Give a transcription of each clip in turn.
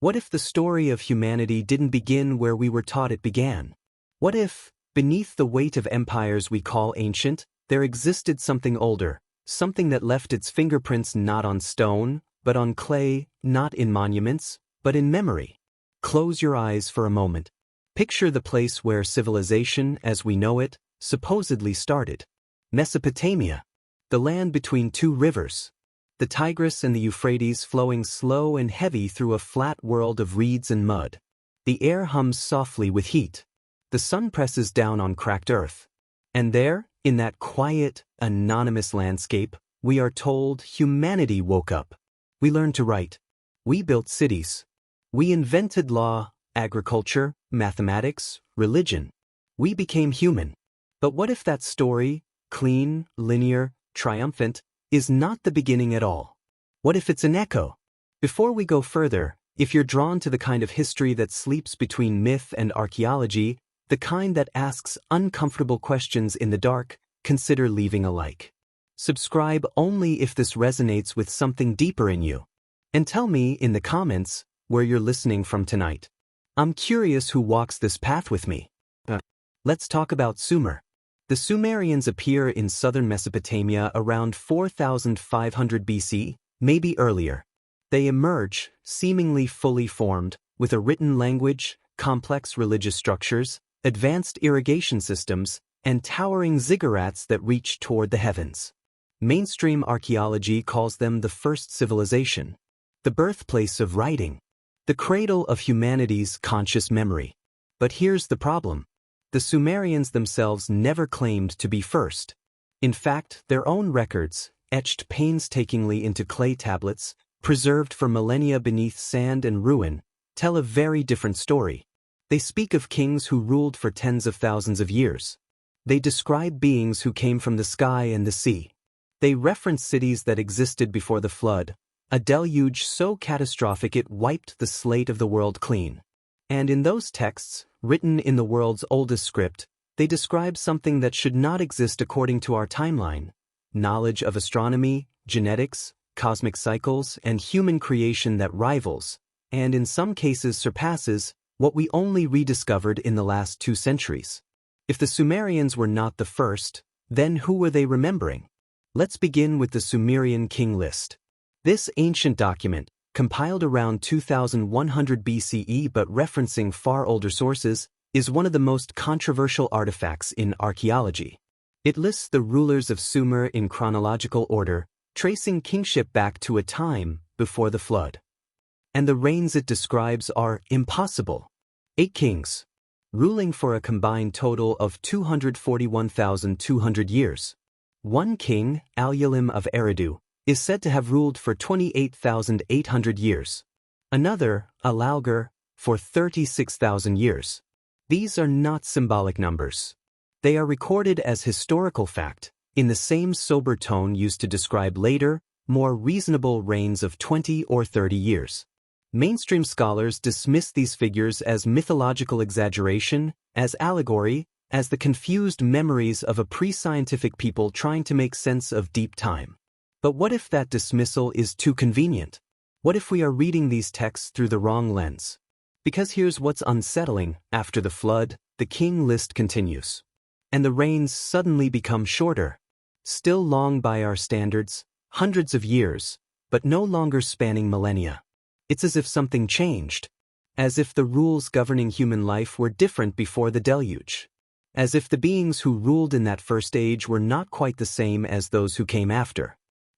What if the story of humanity didn't begin where we were taught it began? What if, beneath the weight of empires we call ancient, there existed something older, something that left its fingerprints not on stone, but on clay, not in monuments, but in memory? Close your eyes for a moment. Picture the place where civilization, as we know it, supposedly started. Mesopotamia, the land between two rivers, the Tigris and the Euphrates flowing slow and heavy through a flat world of reeds and mud. The air hums softly with heat. The sun presses down on cracked earth. And there, in that quiet, anonymous landscape, we are told humanity woke up. We learned to write. We built cities. We invented law, agriculture, mathematics, religion. We became human. But what if that story, clean, linear, triumphant, is not the beginning at all? What if it's an echo? Before we go further, if you're drawn to the kind of history that sleeps between myth and archaeology, the kind that asks uncomfortable questions in the dark, consider leaving a like. Subscribe only if this resonates with something deeper in you. And tell me in the comments where you're listening from tonight. I'm curious who walks this path with me. Let's talk about Sumer. The Sumerians appear in southern Mesopotamia around 4500 BC, maybe earlier. They emerge, seemingly fully formed, with a written language, complex religious structures, advanced irrigation systems, and towering ziggurats that reach toward the heavens. Mainstream archaeology calls them the first civilization, the birthplace of writing, the cradle of humanity's conscious memory. But here's the problem. The Sumerians themselves never claimed to be first. In fact, their own records, etched painstakingly into clay tablets, preserved for millennia beneath sand and ruin, tell a very different story. They speak of kings who ruled for tens of thousands of years. They describe beings who came from the sky and the sea. They reference cities that existed before the flood, a deluge so catastrophic it wiped the slate of the world clean. And in those texts, written in the world's oldest script, they describe something that should not exist according to our timeline: knowledge of astronomy, genetics, cosmic cycles, and human creation that rivals, and in some cases surpasses, what we only rediscovered in the last 2 centuries. If the Sumerians were not the first, then who were they remembering? Let's begin with the Sumerian king list. This ancient document, compiled around 2100 BCE but referencing far older sources, is one of the most controversial artifacts in archaeology. It lists the rulers of Sumer in chronological order, tracing kingship back to a time before the flood. And the reigns it describes are impossible. 8 kings, ruling for a combined total of 241,200 years. One king, Al-Yalim of Eridu, is said to have ruled for 28,800 years. Another, Alalgar, for 36,000 years. These are not symbolic numbers. They are recorded as historical fact, in the same sober tone used to describe later, more reasonable reigns of 20 or 30 years. Mainstream scholars dismiss these figures as mythological exaggeration, as allegory, as the confused memories of a pre-scientific people trying to make sense of deep time. But what if that dismissal is too convenient? What if we are reading these texts through the wrong lens? Because here's what's unsettling: after the flood, the king list continues. And the reigns suddenly become shorter. Still long by our standards, hundreds of years, but no longer spanning millennia. It's as if something changed. As if the rules governing human life were different before the deluge. As if the beings who ruled in that first age were not quite the same as those who came after.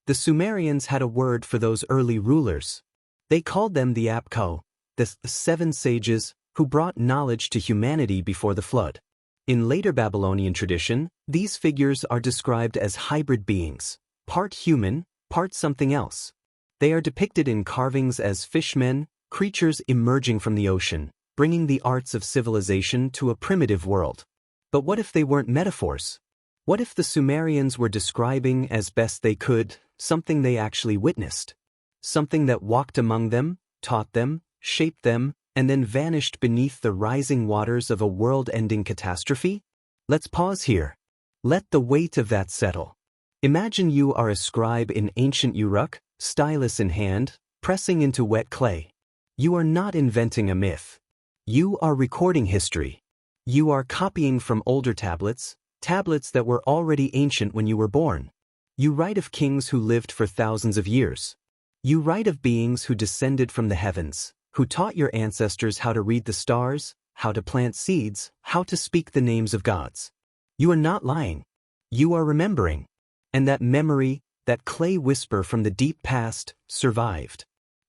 The Sumerians had a word for those early rulers. They called them the Apko, the 7 sages who brought knowledge to humanity before the flood. In later Babylonian tradition, these figures are described as hybrid beings, part human, part something else. They are depicted in carvings as fishmen, creatures emerging from the ocean, bringing the arts of civilization to a primitive world. But what if they weren't metaphors? What if the Sumerians were describing, as best they could, something they actually witnessed? Something that walked among them, taught them, shaped them, and then vanished beneath the rising waters of a world-ending catastrophe? Let's pause here. Let the weight of that settle. Imagine you are a scribe in ancient Uruk, stylus in hand, pressing into wet clay. You are not inventing a myth. You are recording history. You are copying from older tablets, tablets that were already ancient when you were born. You write of kings who lived for thousands of years. You write of beings who descended from the heavens, who taught your ancestors how to read the stars, how to plant seeds, how to speak the names of gods. You are not lying. You are remembering. And that memory, that clay whisper from the deep past, survived.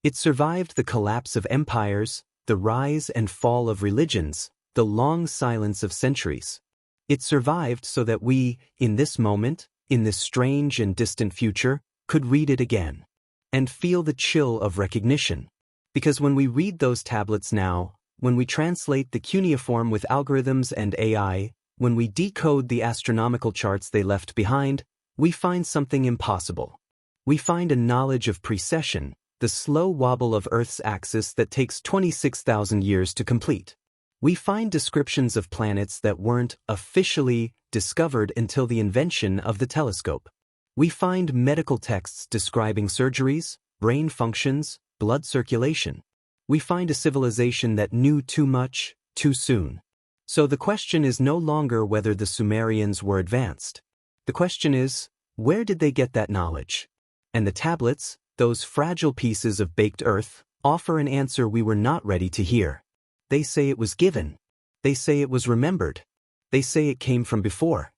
It survived the collapse of empires, the rise and fall of religions, the long silence of centuries. It survived so that we, in this moment, in this strange and distant future, could read it again. And feel the chill of recognition. Because when we read those tablets now, when we translate the cuneiform with algorithms and AI, when we decode the astronomical charts they left behind, we find something impossible. We find a knowledge of precession, the slow wobble of Earth's axis that takes 26,000 years to complete. We find descriptions of planets that weren't officially discovered until the invention of the telescope. We find medical texts describing surgeries, brain functions, blood circulation. We find a civilization that knew too much, too soon. So the question is no longer whether the Sumerians were advanced. The question is, where did they get that knowledge? And the tablets, those fragile pieces of baked earth, offer an answer we were not ready to hear. They say it was given. They say it was remembered. They say it came from before.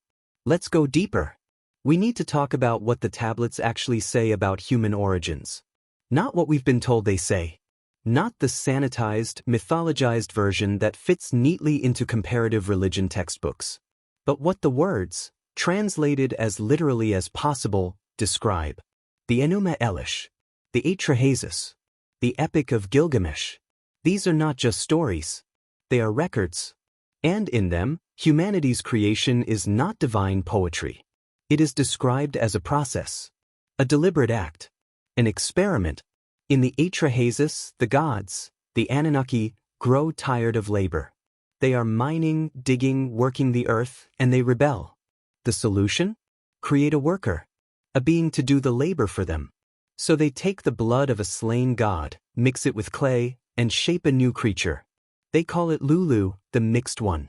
Let's go deeper. We need to talk about what the tablets actually say about human origins. Not what we've been told they say. Not the sanitized, mythologized version that fits neatly into comparative religion textbooks. But what the words, translated as literally as possible, describe. The Enuma Elish, the Atrahasis, the Epic of Gilgamesh. These are not just stories. They are records. And in them, humanity's creation is not divine poetry. It is described as a process, a deliberate act, an experiment. In the Atrahasis, the gods, the Anunnaki, grow tired of labor. They are mining, digging, working the earth, and they rebel. The solution? Create a worker, a being to do the labor for them. So they take the blood of a slain god, mix it with clay, and shape a new creature. They call it Lulu, the mixed one,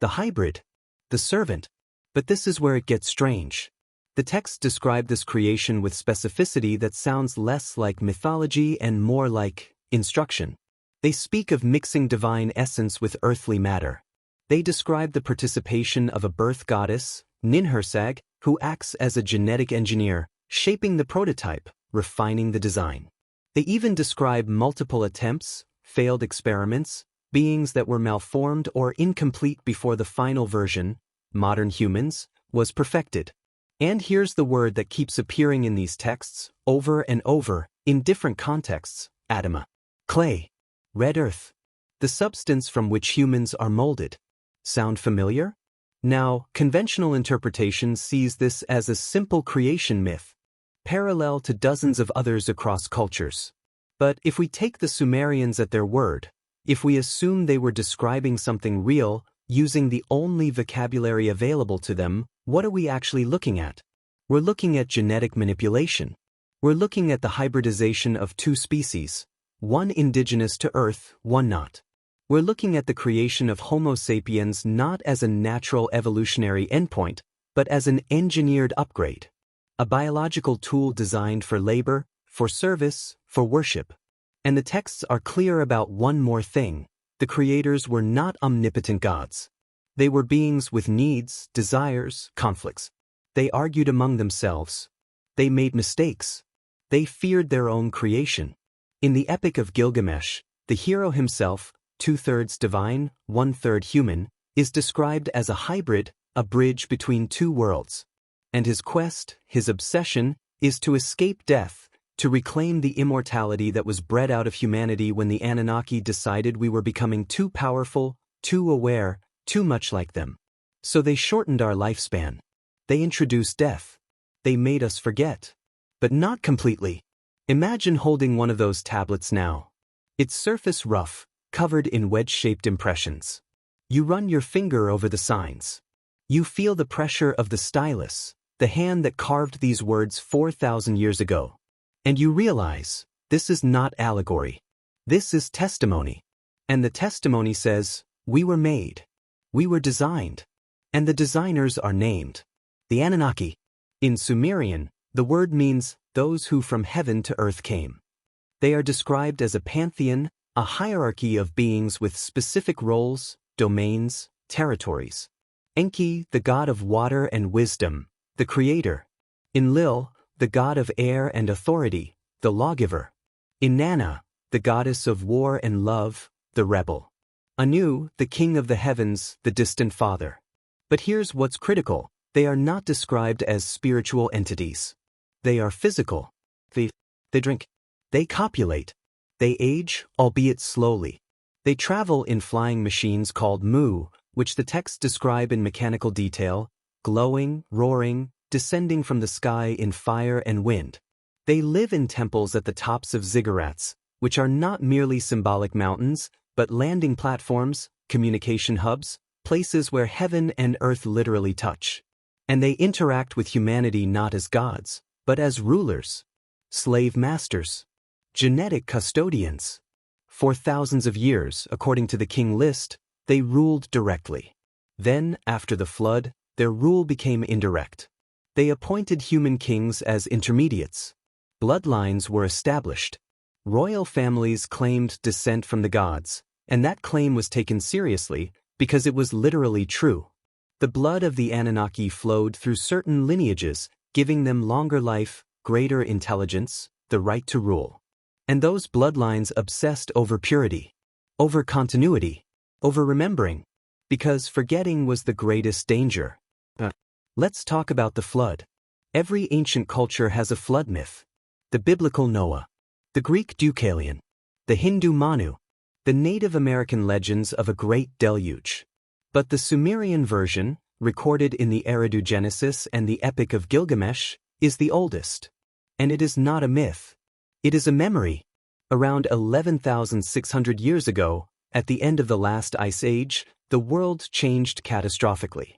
the hybrid, the servant. But this is where it gets strange. The texts describe this creation with specificity that sounds less like mythology and more like instruction. They speak of mixing divine essence with earthly matter. They describe the participation of a birth goddess, Ninhursag, who acts as a genetic engineer, shaping the prototype, refining the design. They even describe multiple attempts, failed experiments, beings that were malformed or incomplete before the final version, modern humans, was perfected. And here's the word that keeps appearing in these texts, over and over, in different contexts: Adama. Clay. Red earth. The substance from which humans are molded. Sound familiar? Now, conventional interpretation sees this as a simple creation myth, parallel to dozens of others across cultures. But if we take the Sumerians at their word, if we assume they were describing something real, using the only vocabulary available to them, what are we actually looking at? We're looking at genetic manipulation. We're looking at the hybridization of two species, one indigenous to Earth, one not. We're looking at the creation of Homo sapiens not as a natural evolutionary endpoint, but as an engineered upgrade. A biological tool designed for labor, for service, for worship. And the texts are clear about one more thing. The creators were not omnipotent gods. They were beings with needs, desires, conflicts. They argued among themselves. They made mistakes. They feared their own creation. In the Epic of Gilgamesh, the hero himself, 2/3 divine, 1/3 human, is described as a hybrid, a bridge between two worlds. And his quest, his obsession, is to escape death, to reclaim the immortality that was bred out of humanity when the Anunnaki decided we were becoming too powerful, too aware, too much like them. So they shortened our lifespan. They introduced death. They made us forget. But not completely. Imagine holding one of those tablets now. Its surface rough, covered in wedge-shaped impressions. You run your finger over the signs. You feel the pressure of the stylus, the hand that carved these words 4,000 years ago. And you realize, this is not allegory. This is testimony. And the testimony says, we were made. We were designed. And the designers are named. The Anunnaki. In Sumerian, the word means those who from heaven to earth came. They are described as a pantheon, a hierarchy of beings with specific roles, domains, territories. Enki, the god of water and wisdom, the creator. Enlil, the god of air and authority, the lawgiver. Inanna, the goddess of war and love, the rebel. Anu, the king of the heavens, the distant father. But here's what's critical. They are not described as spiritual entities. They are physical. They drink. They copulate. They age, albeit slowly. They travel in flying machines called mu, which the texts describe in mechanical detail, glowing, roaring, descending from the sky in fire and wind. They live in temples at the tops of ziggurats, which are not merely symbolic mountains, but landing platforms, communication hubs, places where heaven and earth literally touch. And they interact with humanity not as gods, but as rulers, slave masters, genetic custodians. For thousands of years, according to the king list, they ruled directly. Then, after the flood, their rule became indirect. They appointed human kings as intermediates. Bloodlines were established. Royal families claimed descent from the gods, and that claim was taken seriously because it was literally true. The blood of the Anunnaki flowed through certain lineages, giving them longer life, greater intelligence, the right to rule. And those bloodlines obsessed over purity, over continuity, over remembering, because forgetting was the greatest danger. Let's talk about the flood. Every ancient culture has a flood myth. The biblical Noah, the Greek Deucalion, the Hindu Manu, the Native American legends of a great deluge. But the Sumerian version, recorded in the Eridu Genesis and the Epic of Gilgamesh, is the oldest. And it is not a myth. It is a memory. Around 11,600 years ago, at the end of the last ice age, the world changed catastrophically.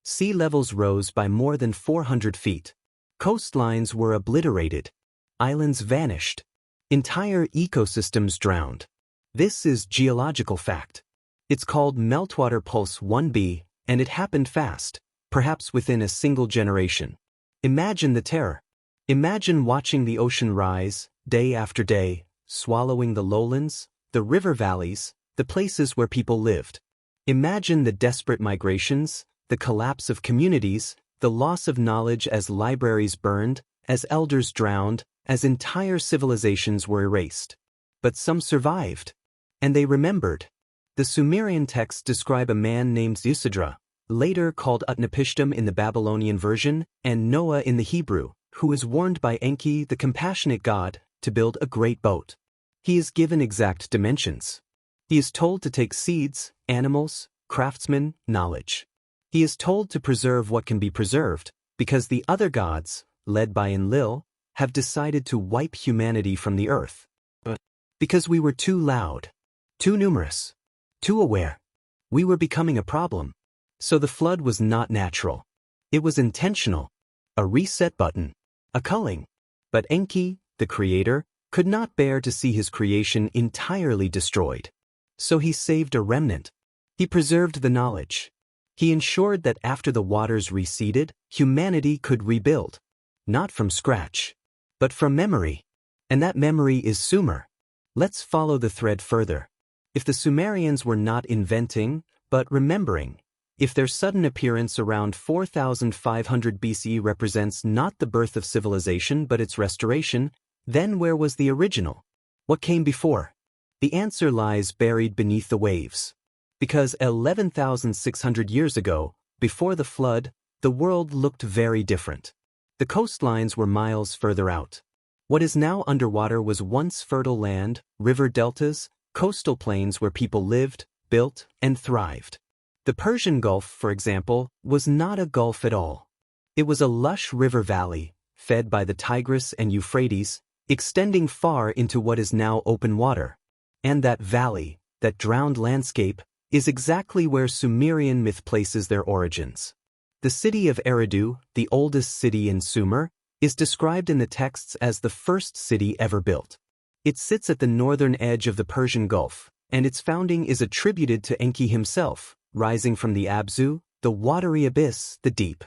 Sea levels rose by more than 400 feet. Coastlines were obliterated. Islands vanished. Entire ecosystems drowned. This is geological fact. It's called Meltwater Pulse 1b, and it happened fast, perhaps within a single generation. Imagine the terror. Imagine watching the ocean rise, day after day, swallowing the lowlands, the river valleys, the places where people lived. Imagine the desperate migrations, the collapse of communities, the loss of knowledge as libraries burned, as elders drowned, as entire civilizations were erased. But some survived. And they remembered. The Sumerian texts describe a man named Usadra, later called Utnapishtim in the Babylonian version, and Noah in the Hebrew, who is warned by Enki, the compassionate god, to build a great boat. He is given exact dimensions. He is told to take seeds, animals, craftsmen, knowledge. He is told to preserve what can be preserved, because the other gods, led by Enlil, have decided to wipe humanity from the earth. Because we were too loud, too numerous, too aware. We were becoming a problem. So the flood was not natural. It was intentional. A reset button. A culling. But Enki, the creator, could not bear to see his creation entirely destroyed. So he saved a remnant. He preserved the knowledge. He ensured that after the waters receded, humanity could rebuild. Not from scratch, but from memory. And that memory is Sumer. Let's follow the thread further. If the Sumerians were not inventing, but remembering, if their sudden appearance around 4,500 BCE represents not the birth of civilization but its restoration, then where was the original? What came before? The answer lies buried beneath the waves. Because 11,600 years ago, before the flood, the world looked very different. The coastlines were miles further out. What is now underwater was once fertile land, river deltas, coastal plains where people lived, built, and thrived. The Persian Gulf, for example, was not a gulf at all. It was a lush river valley, fed by the Tigris and Euphrates, extending far into what is now open water. And that valley, that drowned landscape, is exactly where Sumerian myth places their origins. The city of Eridu, the oldest city in Sumer, is described in the texts as the first city ever built. It sits at the northern edge of the Persian Gulf, and its founding is attributed to Enki himself, rising from the Abzu, the watery abyss, the deep.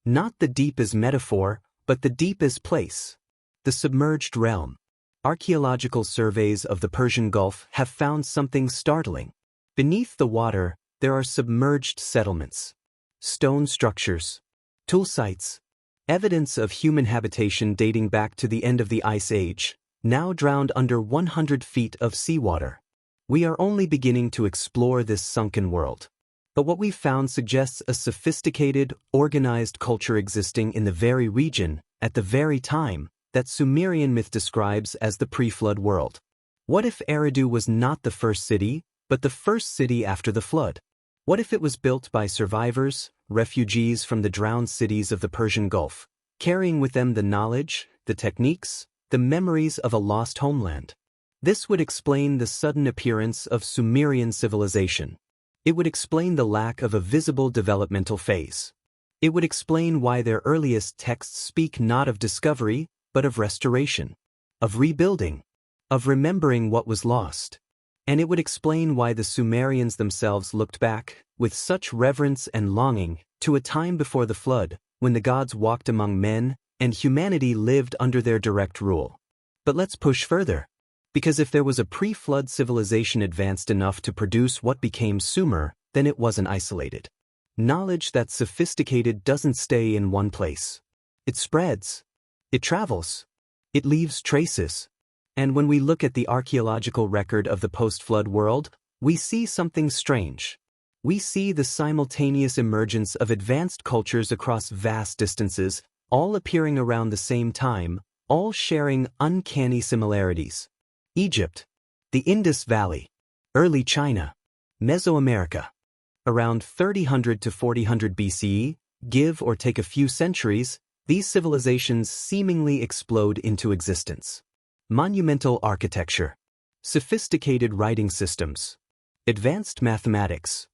Not the deep as metaphor, but the deep as place. The submerged realm. Archaeological surveys of the Persian Gulf have found something startling. Beneath the water, there are submerged settlements. Stone structures. Tool sites. Evidence of human habitation dating back to the end of the Ice Age, now drowned under 100 feet of seawater. We are only beginning to explore this sunken world. But what we've found suggests a sophisticated, organized culture existing in the very region, at the very time, that Sumerian myth describes as the pre-flood world. What if Eridu was not the first city, but the first city after the flood? What if it was built by survivors, refugees from the drowned cities of the Persian Gulf, carrying with them the knowledge, the techniques, the memories of a lost homeland? This would explain the sudden appearance of Sumerian civilization. It would explain the lack of a visible developmental phase. It would explain why their earliest texts speak not of discovery, but of restoration, of rebuilding, of remembering what was lost. And it would explain why the Sumerians themselves looked back, with such reverence and longing, to a time before the flood, when the gods walked among men, and humanity lived under their direct rule. But let's push further. Because if there was a pre-flood civilization advanced enough to produce what became Sumer, then it wasn't isolated. Knowledge that's sophisticated doesn't stay in one place. It spreads. It travels. It leaves traces. And when we look at the archaeological record of the post-flood world, we see something strange. We see the simultaneous emergence of advanced cultures across vast distances, all appearing around the same time, all sharing uncanny similarities. Egypt, the Indus Valley, early China, Mesoamerica. Around 3000 to 4000 BCE, give or take a few centuries, these civilizations seemingly explode into existence. Monumental architecture, sophisticated writing systems, advanced mathematics,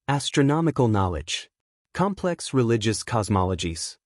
astronomical knowledge, complex religious cosmologies.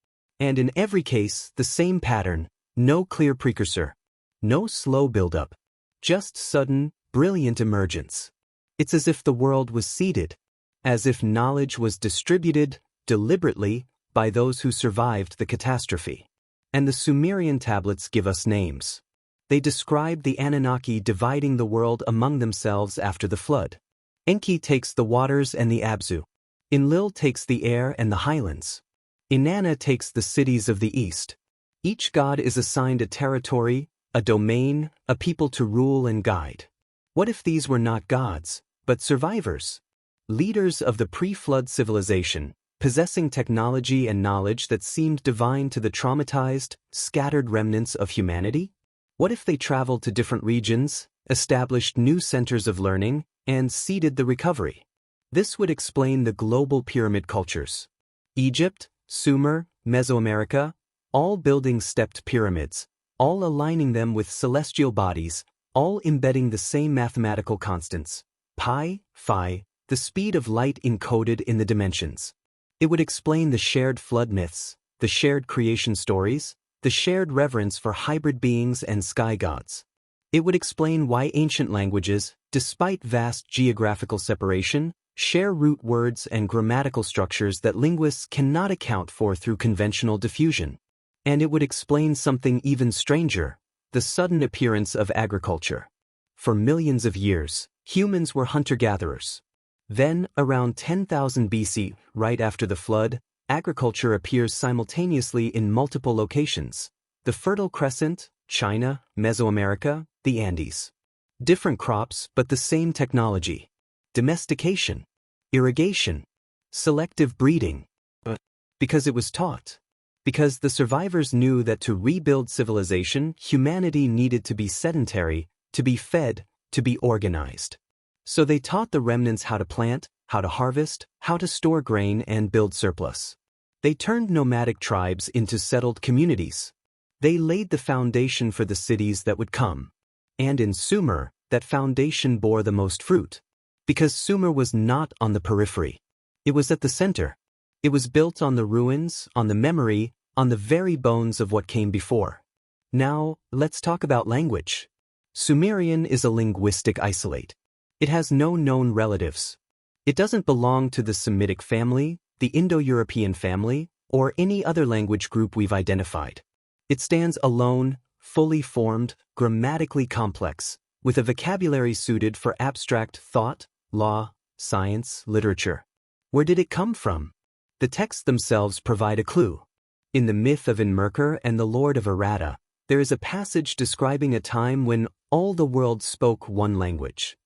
And in every case, the same pattern, no clear precursor, no slow buildup, just sudden, brilliant emergence. It's as if the world was seeded, as if knowledge was distributed, deliberately, by those who survived the catastrophe. And the Sumerian tablets give us names. They describe the Anunnaki dividing the world among themselves after the flood. Enki takes the waters and the Abzu. Enlil takes the air and the highlands. Inanna takes the cities of the east. Each god is assigned a territory, a domain, a people to rule and guide. What if these were not gods, but survivors? Leaders of the pre-flood civilization, possessing technology and knowledge that seemed divine to the traumatized, scattered remnants of humanity? What if they traveled to different regions, established new centers of learning, and seeded the recovery? This would explain the global pyramid cultures. Egypt, Sumer, Mesoamerica, all building stepped pyramids, all aligning them with celestial bodies, all embedding the same mathematical constants, pi, phi, the speed of light encoded in the dimensions. It would explain the shared flood myths, the shared creation stories, the shared reverence for hybrid beings and sky gods. It would explain why ancient languages, despite vast geographical separation, share root words and grammatical structures that linguists cannot account for through conventional diffusion. And it would explain something even stranger, the sudden appearance of agriculture. For millions of years, humans were hunter-gatherers. Then, around 10,000 BC, right after the flood, agriculture appears simultaneously in multiple locations. The Fertile Crescent, China, Mesoamerica, the Andes. Different crops, but the same technology. Domestication, irrigation, selective breeding. But because it was taught. Because the survivors knew that to rebuild civilization, humanity needed to be sedentary, to be fed, to be organized. So they taught the remnants how to plant, how to harvest, how to store grain and build surplus. They turned nomadic tribes into settled communities. They laid the foundation for the cities that would come. And in Sumer, that foundation bore the most fruit. Because Sumer was not on the periphery. It was at the center. It was built on the ruins, on the memory, on the very bones of what came before. Now, let's talk about language. Sumerian is a linguistic isolate. It has no known relatives. It doesn't belong to the Semitic family, the Indo-European family, or any other language group we've identified. It stands alone, fully formed, grammatically complex, with a vocabulary suited for abstract thought, law, science, literature. Where did it come from? The texts themselves provide a clue. In the myth of Enmerkar and the Lord of Aratta, there is a passage describing a time when all the world spoke one language.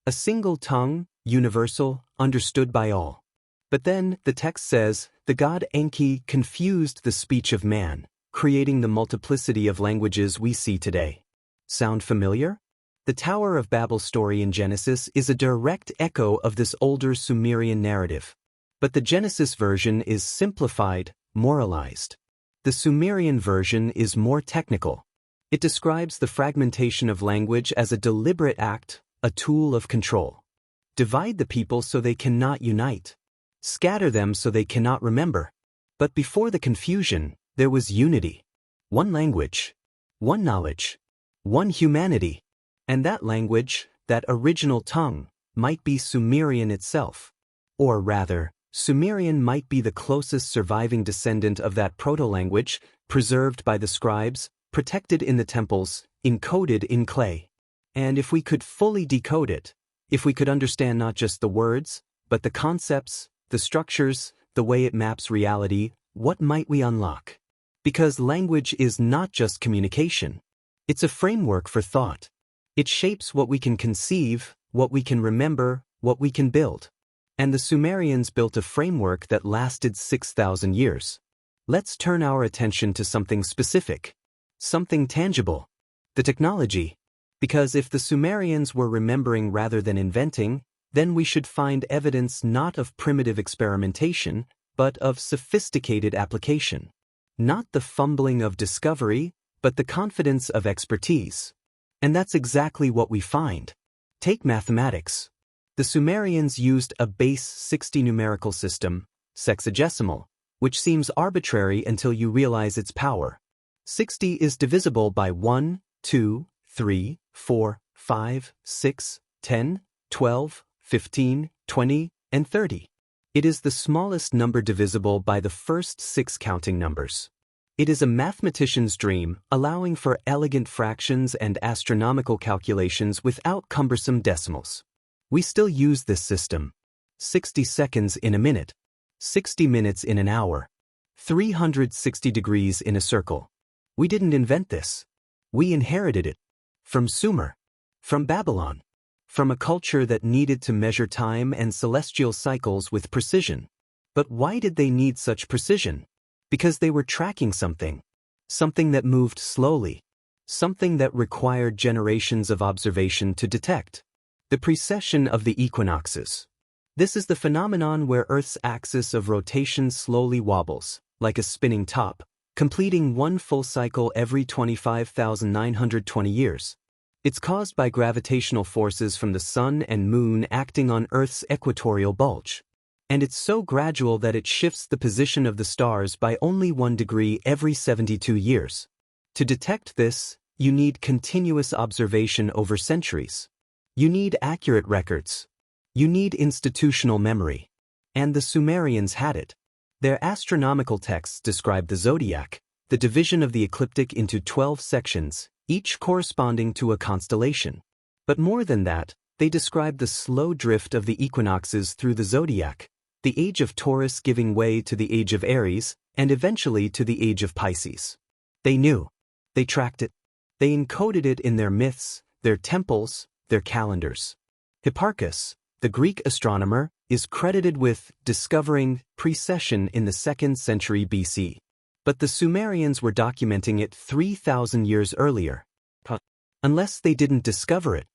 A single tongue, universal, understood by all. But then, the text says, the god Enki confused the speech of man, creating the multiplicity of languages we see today. Sound familiar? The Tower of Babel story in Genesis is a direct echo of this older Sumerian narrative. But the Genesis version is simplified, moralized. The Sumerian version is more technical. It describes the fragmentation of language as a deliberate act, a tool of control. Divide the people so they cannot unite. Scatter them so they cannot remember. But before the confusion, there was unity. One language. One knowledge. One humanity. And that language, that original tongue, might be Sumerian itself. Or rather, Sumerian might be the closest surviving descendant of that proto-language, preserved by the scribes, protected in the temples, encoded in clay. And if we could fully decode it, if we could understand not just the words, but the concepts, the structures, the way it maps reality, what might we unlock? Because language is not just communication. It's a framework for thought. It shapes what we can conceive, what we can remember, what we can build. And the Sumerians built a framework that lasted 6,000 years. Let's turn our attention to something specific. Something tangible. The technology. Because if the Sumerians were remembering rather than inventing, then we should find evidence not of primitive experimentation, but of sophisticated application. Not the fumbling of discovery, but the confidence of expertise. And that's exactly what we find. Take mathematics. The Sumerians used a base 60 numerical system, sexagesimal, which seems arbitrary until you realize its power. 60 is divisible by 1, 2, 3, 4, 5, 6, 10, 12, 15, 20, and 30. It is the smallest number divisible by the first 6 counting numbers. It is a mathematician's dream, allowing for elegant fractions and astronomical calculations without cumbersome decimals. We still use this system. 60 seconds in a minute, 60 minutes in an hour, 360 degrees in a circle. We didn't invent this. We inherited it. From Sumer. From Babylon. From a culture that needed to measure time and celestial cycles with precision. But why did they need such precision? Because they were tracking something. Something that moved slowly. Something that required generations of observation to detect. The precession of the equinoxes. This is the phenomenon where Earth's axis of rotation slowly wobbles, like a spinning top, completing one full cycle every 25,920 years. It's caused by gravitational forces from the Sun and Moon acting on Earth's equatorial bulge. And it's so gradual that it shifts the position of the stars by only 1 degree every 72 years. To detect this, you need continuous observation over centuries. You need accurate records. You need institutional memory. And the Sumerians had it. Their astronomical texts describe the zodiac, the division of the ecliptic into 12 sections, each corresponding to a constellation. But more than that, they describe the slow drift of the equinoxes through the zodiac, the age of Taurus giving way to the age of Aries, and eventually to the age of Pisces. They knew. They tracked it. They encoded it in their myths, their temples, their calendars. Hipparchus, the Greek astronomer, is credited with discovering precession in the 2nd century BC. But the Sumerians were documenting it 3,000 years earlier. Unless they didn't discover it.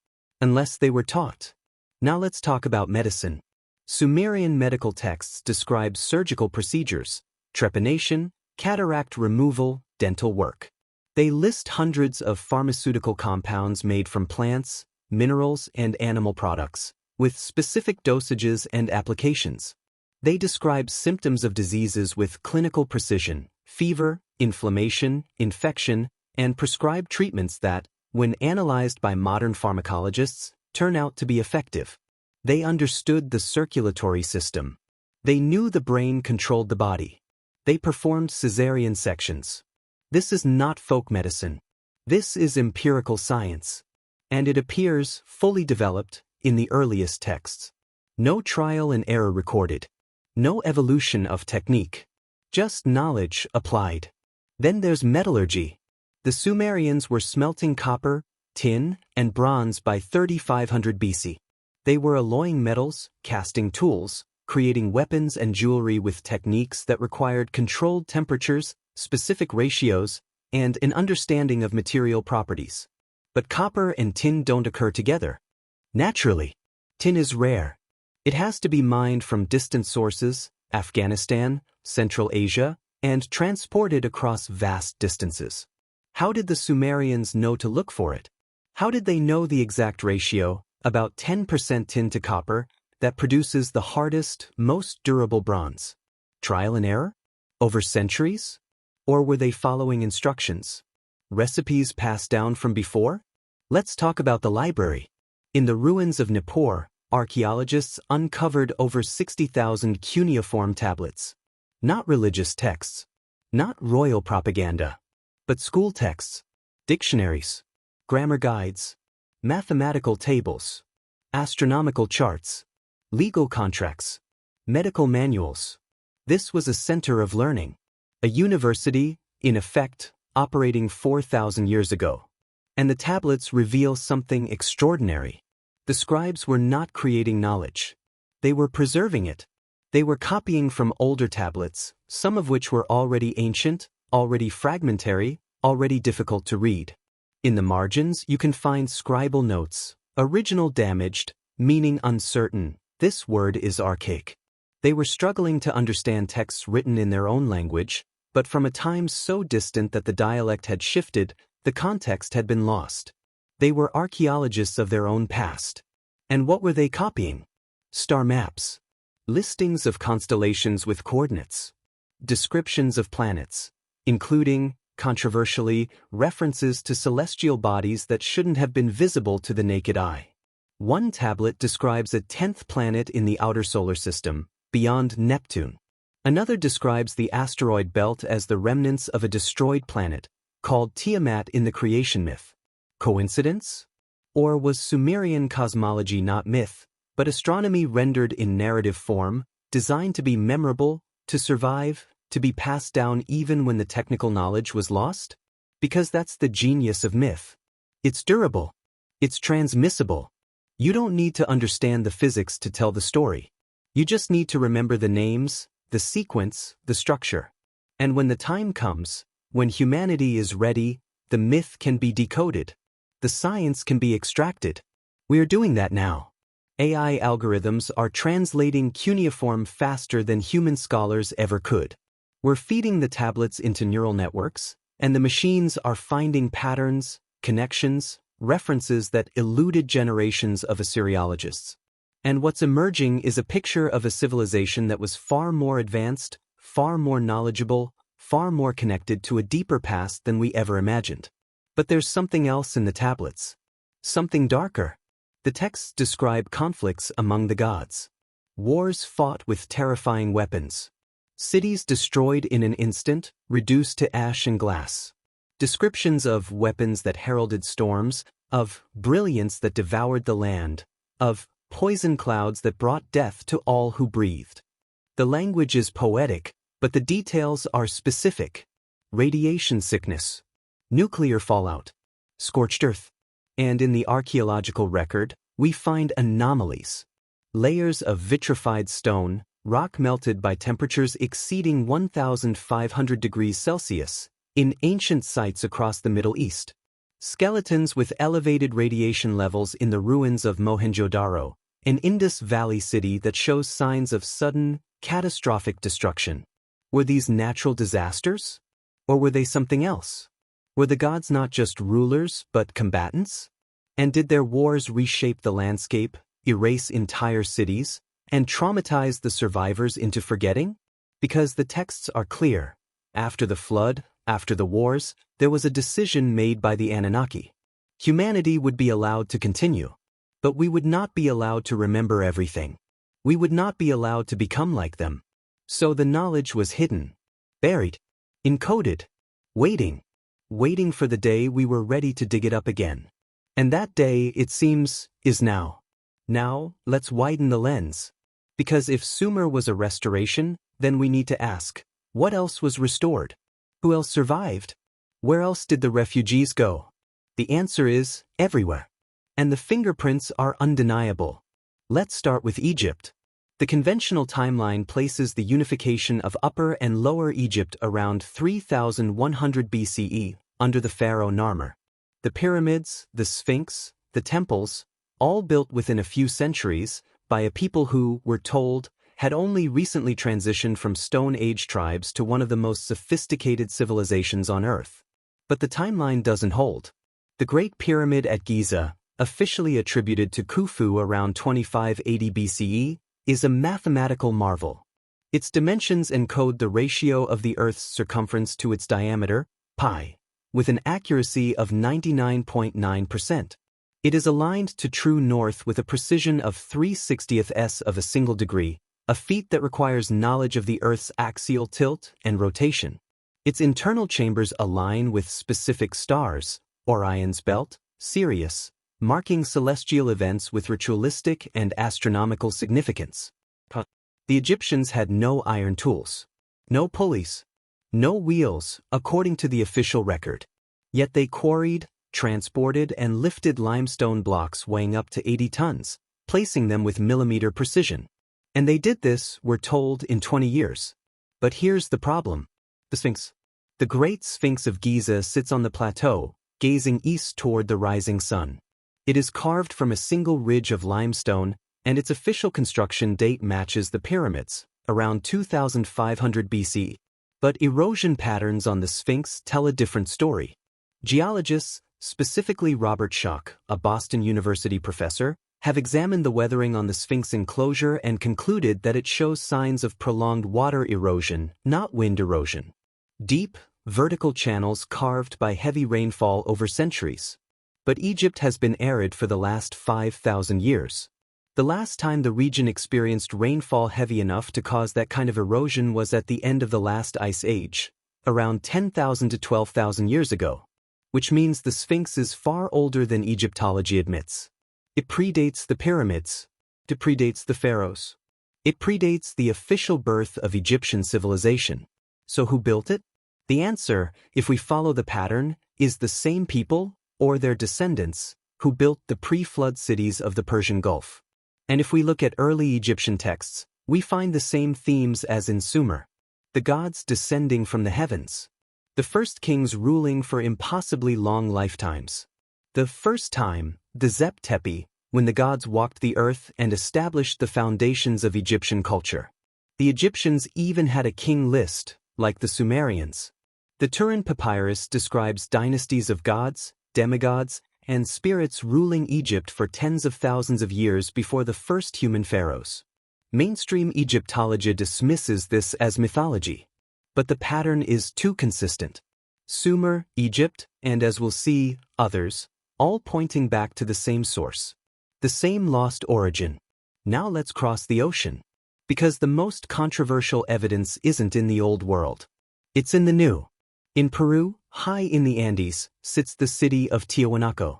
Unless they were taught. Now let's talk about medicine. Sumerian medical texts describe surgical procedures, trepanation, cataract removal, dental work. They list hundreds of pharmaceutical compounds made from plants, minerals, and animal products, with specific dosages and applications. They describe symptoms of diseases with clinical precision, fever, inflammation, infection, and prescribe treatments that, when analyzed by modern pharmacologists, turn out to be effective. They understood the circulatory system. They knew the brain controlled the body. They performed cesarean sections. This is not folk medicine. This is empirical science. And it appears fully developed in the earliest texts. No trial and error recorded. No evolution of technique. Just knowledge applied. Then there's metallurgy. The Sumerians were smelting copper, tin, and bronze by 3500 BC. They were alloying metals, casting tools, creating weapons and jewelry with techniques that required controlled temperatures, specific ratios, and an understanding of material properties. But copper and tin don't occur together. Naturally, tin is rare. It has to be mined from distant sources, Afghanistan, Central Asia, and transported across vast distances. How did the Sumerians know to look for it? How did they know the exact ratio, about 10% tin to copper, that produces the hardest, most durable bronze? Trial and error? Over centuries? Or were they following instructions? Recipes passed down from before? Let's talk about the library. In the ruins of Nippur, archaeologists uncovered over 60,000 cuneiform tablets. Not religious texts. Not royal propaganda. But school texts, dictionaries, grammar guides, mathematical tables, astronomical charts, legal contracts, medical manuals. This was a center of learning, a university, in effect, operating 4,000 years ago. And the tablets reveal something extraordinary. The scribes were not creating knowledge. They were preserving it. They were copying from older tablets, some of which were already ancient, already fragmentary, already difficult to read. In the margins, you can find scribal notes, original damaged, meaning uncertain. This word is archaic. They were struggling to understand texts written in their own language, but from a time so distant that the dialect had shifted, the context had been lost. They were archaeologists of their own past. And what were they copying? Star maps. Listings of constellations with coordinates. Descriptions of planets, including, controversially, references to celestial bodies that shouldn't have been visible to the naked eye. One tablet describes a 10th planet in the outer solar system, beyond Neptune. Another describes the asteroid belt as the remnants of a destroyed planet, called Tiamat in the creation myth. Coincidence? Or was Sumerian cosmology not myth, but astronomy rendered in narrative form, designed to be memorable, to survive, to be passed down even when the technical knowledge was lost? Because that's the genius of myth. It's durable. It's transmissible. You don't need to understand the physics to tell the story. You just need to remember the names, the sequence, the structure. And when the time comes, when humanity is ready, the myth can be decoded. The science can be extracted. We are doing that now. AI algorithms are translating cuneiform faster than human scholars ever could. We're feeding the tablets into neural networks, and the machines are finding patterns, connections, references that eluded generations of Assyriologists. And what's emerging is a picture of a civilization that was far more advanced, far more knowledgeable, far more connected to a deeper past than we ever imagined. But there's something else in the tablets. Something darker. The texts describe conflicts among the gods. Wars fought with terrifying weapons. Cities destroyed in an instant, reduced to ash and glass. Descriptions of weapons that heralded storms, of brilliance that devoured the land, of poison clouds that brought death to all who breathed. The language is poetic, but the details are specific. Radiation sickness, nuclear fallout, scorched earth. And in the archaeological record, we find anomalies. Layers of vitrified stone, rock melted by temperatures exceeding 1,500 degrees Celsius, in ancient sites across the Middle East. Skeletons with elevated radiation levels in the ruins of Mohenjo-Daro, an Indus Valley city that shows signs of sudden, catastrophic destruction. Were these natural disasters? Or were they something else? Were the gods not just rulers, but combatants? And did their wars reshape the landscape, erase entire cities, and traumatize the survivors into forgetting? Because the texts are clear. After the flood, after the wars, there was a decision made by the Anunnaki. Humanity would be allowed to continue. But we would not be allowed to remember everything. We would not be allowed to become like them. So the knowledge was hidden, buried, encoded, waiting for the day we were ready to dig it up again. And that day, it seems, is now. Now, let's widen the lens. Because if Sumer was a restoration, then we need to ask, what else was restored? Who else survived? Where else did the refugees go? The answer is, everywhere. And the fingerprints are undeniable. Let's start with Egypt. The conventional timeline places the unification of Upper and Lower Egypt around 3100 BCE, under the pharaoh Narmer. The pyramids, the Sphinx, the temples, all built within a few centuries, by a people who, we're told, had only recently transitioned from Stone Age tribes to one of the most sophisticated civilizations on Earth. But the timeline doesn't hold. The Great Pyramid at Giza, officially attributed to Khufu around 2580 BCE, is a mathematical marvel. Its dimensions encode the ratio of the Earth's circumference to its diameter, pi, with an accuracy of 99.9%. It is aligned to true north with a precision of 3/60ths of a single degree, a feat that requires knowledge of the Earth's axial tilt and rotation. Its internal chambers align with specific stars, Orion's belt, Sirius, marking celestial events with ritualistic and astronomical significance. The Egyptians had no iron tools, no pulleys, no wheels, according to the official record. Yet they quarried, transported, and lifted limestone blocks weighing up to 80 tons, placing them with millimeter precision. And they did this, we're told, in 20 years. But here's the problem. The Sphinx. The Great Sphinx of Giza sits on the plateau, gazing east toward the rising sun. It is carved from a single ridge of limestone, and its official construction date matches the pyramids, around 2500 BC. But erosion patterns on the Sphinx tell a different story. Geologists, specifically Robert Schoch, a Boston University professor, have examined the weathering on the Sphinx enclosure and concluded that it shows signs of prolonged water erosion, not wind erosion. Deep, vertical channels carved by heavy rainfall over centuries. But Egypt has been arid for the last 5,000 years. The last time the region experienced rainfall heavy enough to cause that kind of erosion was at the end of the last ice age, around 10,000 to 12,000 years ago. Which means the Sphinx is far older than Egyptology admits. It predates the pyramids. It predates the pharaohs. It predates the official birth of Egyptian civilization. So who built it? The answer, if we follow the pattern, is the same people, or their descendants, who built the pre-flood cities of the Persian Gulf. And if we look at early Egyptian texts, we find the same themes as in Sumer. The gods descending from the heavens. The first kings ruling for impossibly long lifetimes. The first time, the Zep Tepi, when the gods walked the earth and established the foundations of Egyptian culture. The Egyptians even had a king list, like the Sumerians. The Turin Papyrus describes dynasties of gods, demigods, and spirits ruling Egypt for tens of thousands of years before the first human pharaohs. Mainstream Egyptology dismisses this as mythology. But the pattern is too consistent. Sumer, Egypt, and as we'll see, others, all pointing back to the same source. The same lost origin. Now let's cross the ocean. Because the most controversial evidence isn't in the old world. It's in the new. In Peru, high in the Andes, sits the city of Tiahuanaco.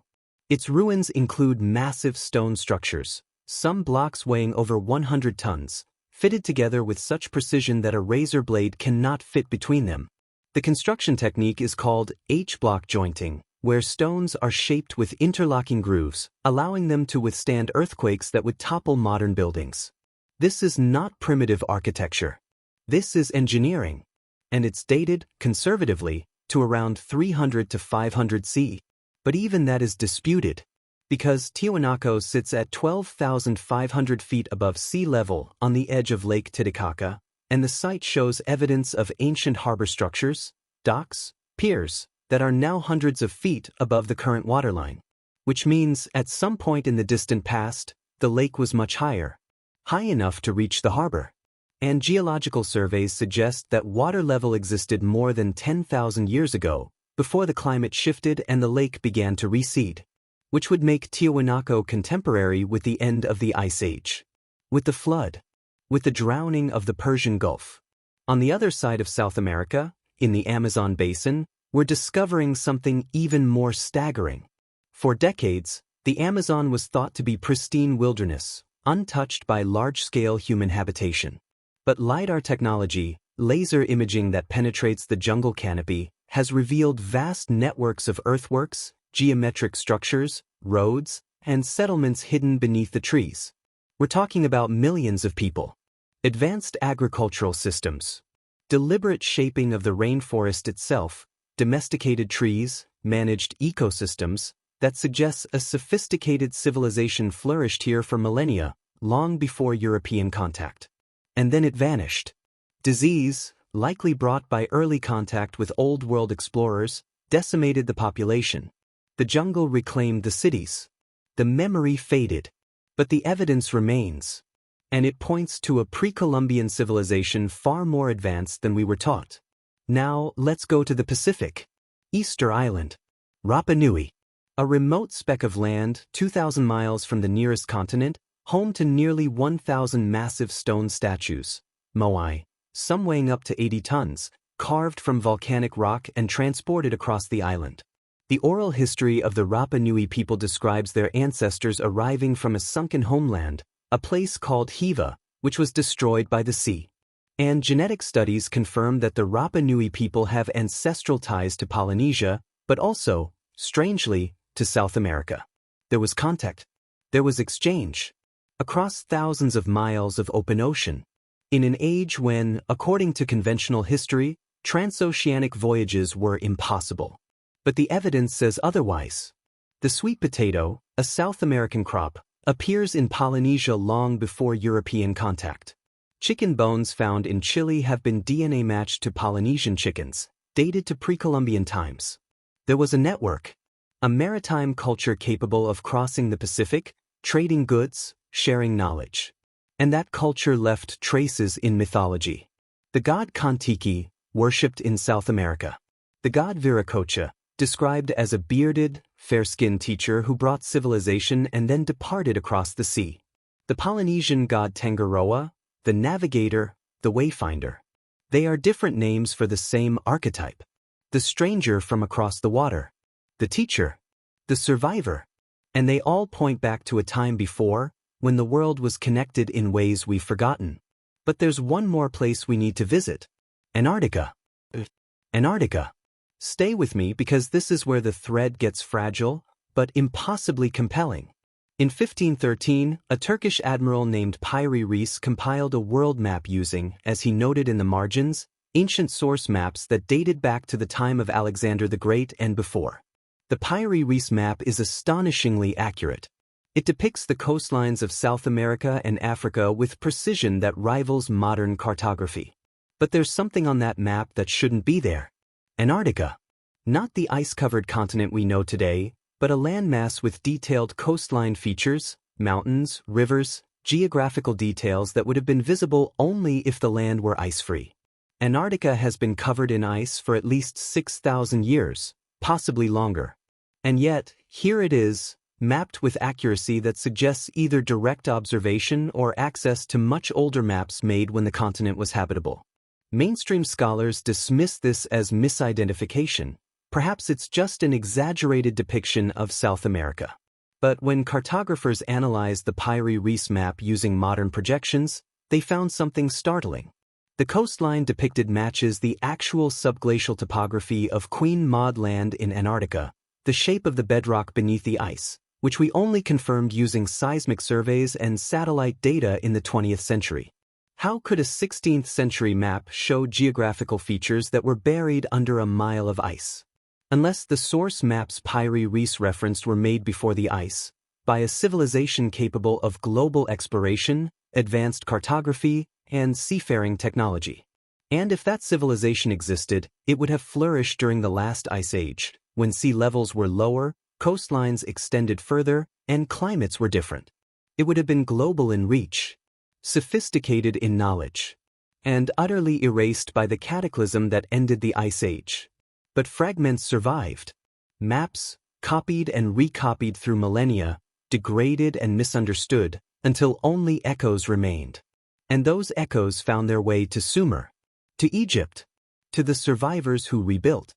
Its ruins include massive stone structures, some blocks weighing over 100 tons, fitted together with such precision that a razor blade cannot fit between them. The construction technique is called H-block jointing, where stones are shaped with interlocking grooves, allowing them to withstand earthquakes that would topple modern buildings. This is not primitive architecture. This is engineering. And it's dated, conservatively, to around 300 to 500 CE. But even that is disputed, because Tiahuanaco sits at 12,500 feet above sea level on the edge of Lake Titicaca, and the site shows evidence of ancient harbor structures, docks, piers, that are now hundreds of feet above the current waterline. Which means, at some point in the distant past, the lake was much higher, high enough to reach the harbor. And geological surveys suggest that water level existed more than 10,000 years ago, before the climate shifted and the lake began to recede. which would make Tiwanaku contemporary with the end of the Ice Age. With the flood. With the drowning of the Persian Gulf. On the other side of South America, in the Amazon basin, we're discovering something even more staggering. For decades, the Amazon was thought to be pristine wilderness, untouched by large-scale human habitation. But LiDAR technology, laser imaging that penetrates the jungle canopy, has revealed vast networks of earthworks, geometric structures, roads, and settlements hidden beneath the trees. We're talking about millions of people. Advanced agricultural systems. Deliberate shaping of the rainforest itself, domesticated trees, managed ecosystems, that suggests a sophisticated civilization flourished here for millennia, long before European contact. And then it vanished. Disease, likely brought by early contact with Old World explorers, decimated the population. The jungle reclaimed the cities. The memory faded. But the evidence remains. And it points to a pre-Columbian civilization far more advanced than we were taught. Now, let's go to the Pacific. Easter Island. Rapa Nui. A remote speck of land 2,000 miles from the nearest continent, home to nearly 1,000 massive stone statues, moai, some weighing up to 80 tons, carved from volcanic rock and transported across the island. The oral history of the Rapa Nui people describes their ancestors arriving from a sunken homeland, a place called Hiva, which was destroyed by the sea. And genetic studies confirm that the Rapa Nui people have ancestral ties to Polynesia, but also, strangely, to South America. There was contact. There was exchange. Across thousands of miles of open ocean. In an age when, according to conventional history, transoceanic voyages were impossible. But the evidence says otherwise. The sweet potato, a South American crop, appears in Polynesia long before European contact. Chicken bones found in Chile have been DNA matched to Polynesian chickens, dated to pre-Columbian times. There was a network. A maritime culture capable of crossing the Pacific, trading goods, sharing knowledge. And that culture left traces in mythology. The god Kontiki, worshipped in South America. The god Viracocha, described as a bearded, fair-skinned teacher who brought civilization and then departed across the sea. The Polynesian god Tangaroa, the navigator, the wayfinder. They are different names for the same archetype. The stranger from across the water. The teacher, the survivor, and they all point back to a time before, when the world was connected in ways we've forgotten. But there's one more place we need to visit. Antarctica. Antarctica. Stay with me because this is where the thread gets fragile, but impossibly compelling. In 1513, a Turkish admiral named Piri Reis compiled a world map using, as he noted in the margins, ancient source maps that dated back to the time of Alexander the Great and before. The Piri Reis map is astonishingly accurate. It depicts the coastlines of South America and Africa with precision that rivals modern cartography. But there's something on that map that shouldn't be there. Antarctica. Not the ice-covered continent we know today, but a landmass with detailed coastline features, mountains, rivers, geographical details that would have been visible only if the land were ice-free. Antarctica has been covered in ice for at least 6,000 years, possibly longer. And yet, here it is, mapped with accuracy that suggests either direct observation or access to much older maps made when the continent was habitable. Mainstream scholars dismiss this as misidentification. Perhaps it's just an exaggerated depiction of South America. But when cartographers analyzed the Piri Reis map using modern projections, they found something startling. The coastline depicted matches the actual subglacial topography of Queen Maud Land in Antarctica, the shape of the bedrock beneath the ice, which we only confirmed using seismic surveys and satellite data in the 20th century. How could a 16th century map show geographical features that were buried under a mile of ice? Unless the source maps Piri Reis referenced were made before the ice, by a civilization capable of global exploration, advanced cartography, and seafaring technology. And if that civilization existed, it would have flourished during the last ice age, when sea levels were lower, coastlines extended further, and climates were different. It would have been global in reach, sophisticated in knowledge, and utterly erased by the cataclysm that ended the Ice Age. But fragments survived. Maps, copied and recopied through millennia, degraded and misunderstood, until only echoes remained. And those echoes found their way to Sumer, to Egypt, to the survivors who rebuilt.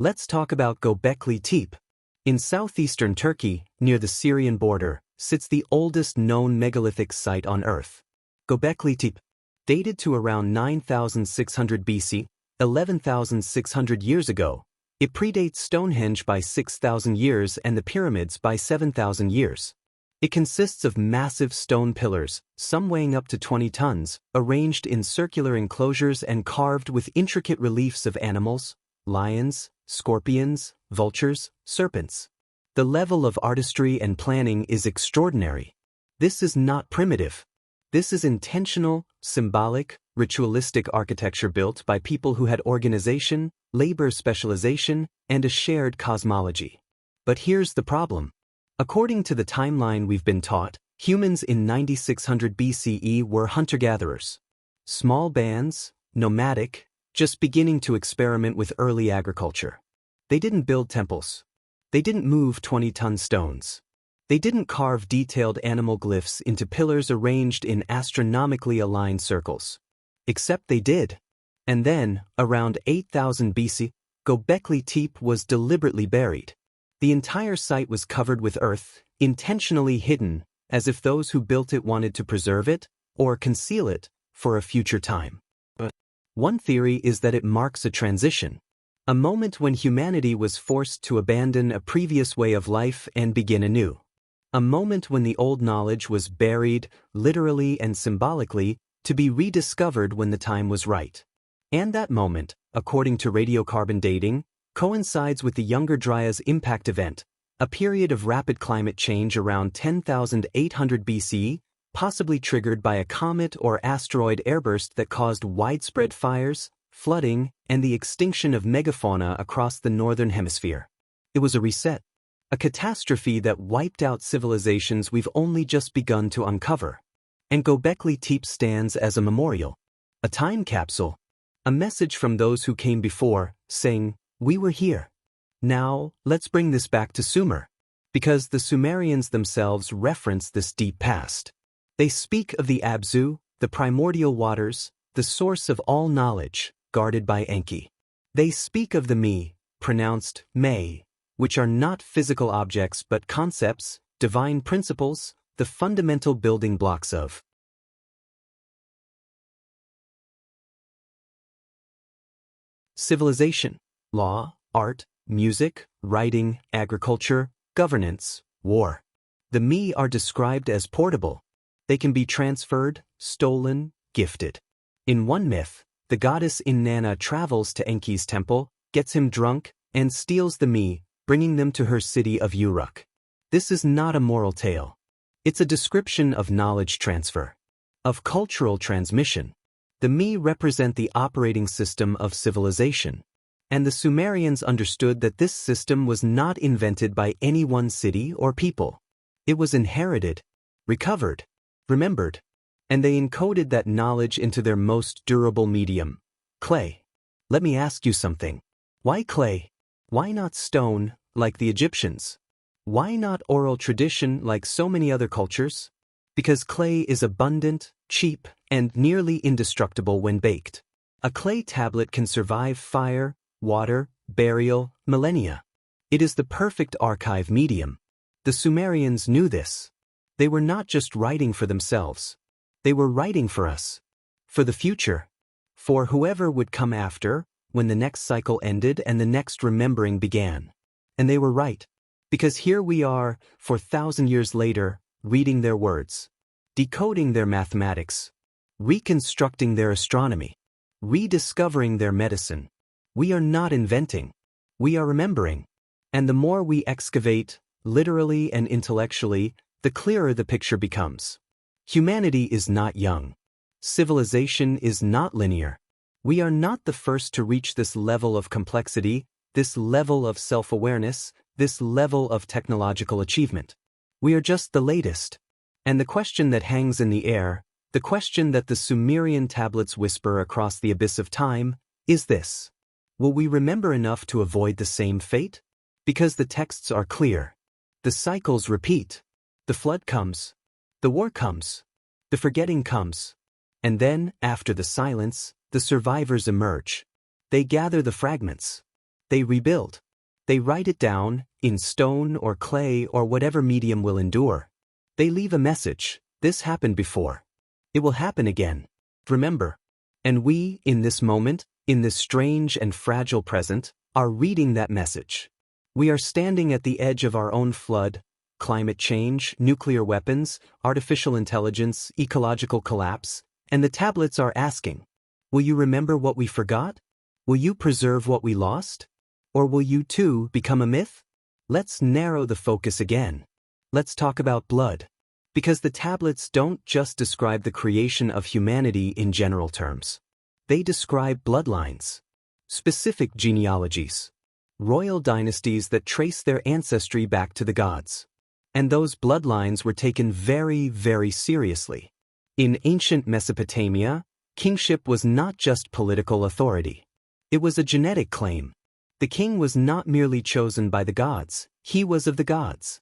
Let's talk about Göbekli Tepe. In southeastern Turkey, near the Syrian border, sits the oldest known megalithic site on Earth. Göbekli Tepe, dated to around 9,600 BC, 11,600 years ago. It predates Stonehenge by 6,000 years and the pyramids by 7,000 years. It consists of massive stone pillars, some weighing up to 20 tons, arranged in circular enclosures and carved with intricate reliefs of animals, lions, scorpions, vultures, serpents. The level of artistry and planning is extraordinary. This is not primitive. This is intentional, symbolic, ritualistic architecture built by people who had organization, labor specialization, and a shared cosmology. But here's the problem. According to the timeline we've been taught, humans in 9600 BCE were hunter-gatherers. Small bands, nomadic, just beginning to experiment with early agriculture. They didn't build temples. They didn't move 20-ton stones. They didn't carve detailed animal glyphs into pillars arranged in astronomically aligned circles. Except they did. And then, around 8000 BC, Göbekli Tepe was deliberately buried. The entire site was covered with earth, intentionally hidden, as if those who built it wanted to preserve it, or conceal it, for a future time. One theory is that it marks a transition. A moment when humanity was forced to abandon a previous way of life and begin anew. A moment when the old knowledge was buried, literally and symbolically, to be rediscovered when the time was right. And that moment, according to radiocarbon dating, coincides with the Younger Dryas impact event, a period of rapid climate change around 10,800 BCE, possibly triggered by a comet or asteroid airburst that caused widespread fires, flooding, and the extinction of megafauna across the northern hemisphere. It was a reset, a catastrophe that wiped out civilizations we've only just begun to uncover. And Göbekli Tepe stands as a memorial, a time capsule, a message from those who came before, saying, "We were here. Now, let's bring this back to Sumer." Because the Sumerians themselves reference this deep past. They speak of the Abzu, the primordial waters, the source of all knowledge, guarded by Enki. They speak of the Me, pronounced May, which are not physical objects but concepts, divine principles, the fundamental building blocks of civilization, law, art, music, writing, agriculture, governance, war. The Me are described as portable. They can be transferred, stolen, gifted. In one myth, the goddess Inanna travels to Enki's temple, gets him drunk, and steals the Me, bringing them to her city of Uruk. This is not a moral tale. It's a description of knowledge transfer, of cultural transmission. The Me represent the operating system of civilization. And the Sumerians understood that this system was not invented by any one city or people. It was inherited, recovered, remembered, and they encoded that knowledge into their most durable medium, clay. Let me ask you something. Why clay? Why not stone, like the Egyptians? Why not oral tradition like so many other cultures? Because clay is abundant, cheap, and nearly indestructible when baked. A clay tablet can survive fire, water, burial, millennia. It is the perfect archive medium. The Sumerians knew this. They were not just writing for themselves. They were writing for us. For the future. For whoever would come after, when the next cycle ended and the next remembering began. And they were right. Because here we are, 4,000 years later, reading their words, decoding their mathematics, reconstructing their astronomy, rediscovering their medicine. We are not inventing. We are remembering. And the more we excavate, literally and intellectually, the clearer the picture becomes. Humanity is not young. Civilization is not linear. We are not the first to reach this level of complexity, this level of self-awareness, this level of technological achievement. We are just the latest. And the question that hangs in the air, the question that the Sumerian tablets whisper across the abyss of time, is this. Will we remember enough to avoid the same fate? Because the texts are clear. The cycles repeat. The flood comes. The war comes. The forgetting comes. And then, after the silence, the survivors emerge. They gather the fragments. They rebuild. They write it down, in stone or clay or whatever medium will endure. They leave a message: this happened before. It will happen again. Remember. And we, in this moment, in this strange and fragile present, are reading that message. We are standing at the edge of our own flood, climate change, nuclear weapons, artificial intelligence, ecological collapse, and the tablets are asking, will you remember what we forgot? Will you preserve what we lost? Or will you too become a myth? Let's narrow the focus again. Let's talk about blood. Because the tablets don't just describe the creation of humanity in general terms. They describe bloodlines, specific genealogies, royal dynasties that trace their ancestry back to the gods. And those bloodlines were taken very, very seriously. In ancient Mesopotamia, kingship was not just political authority. It was a genetic claim. The king was not merely chosen by the gods, he was of the gods.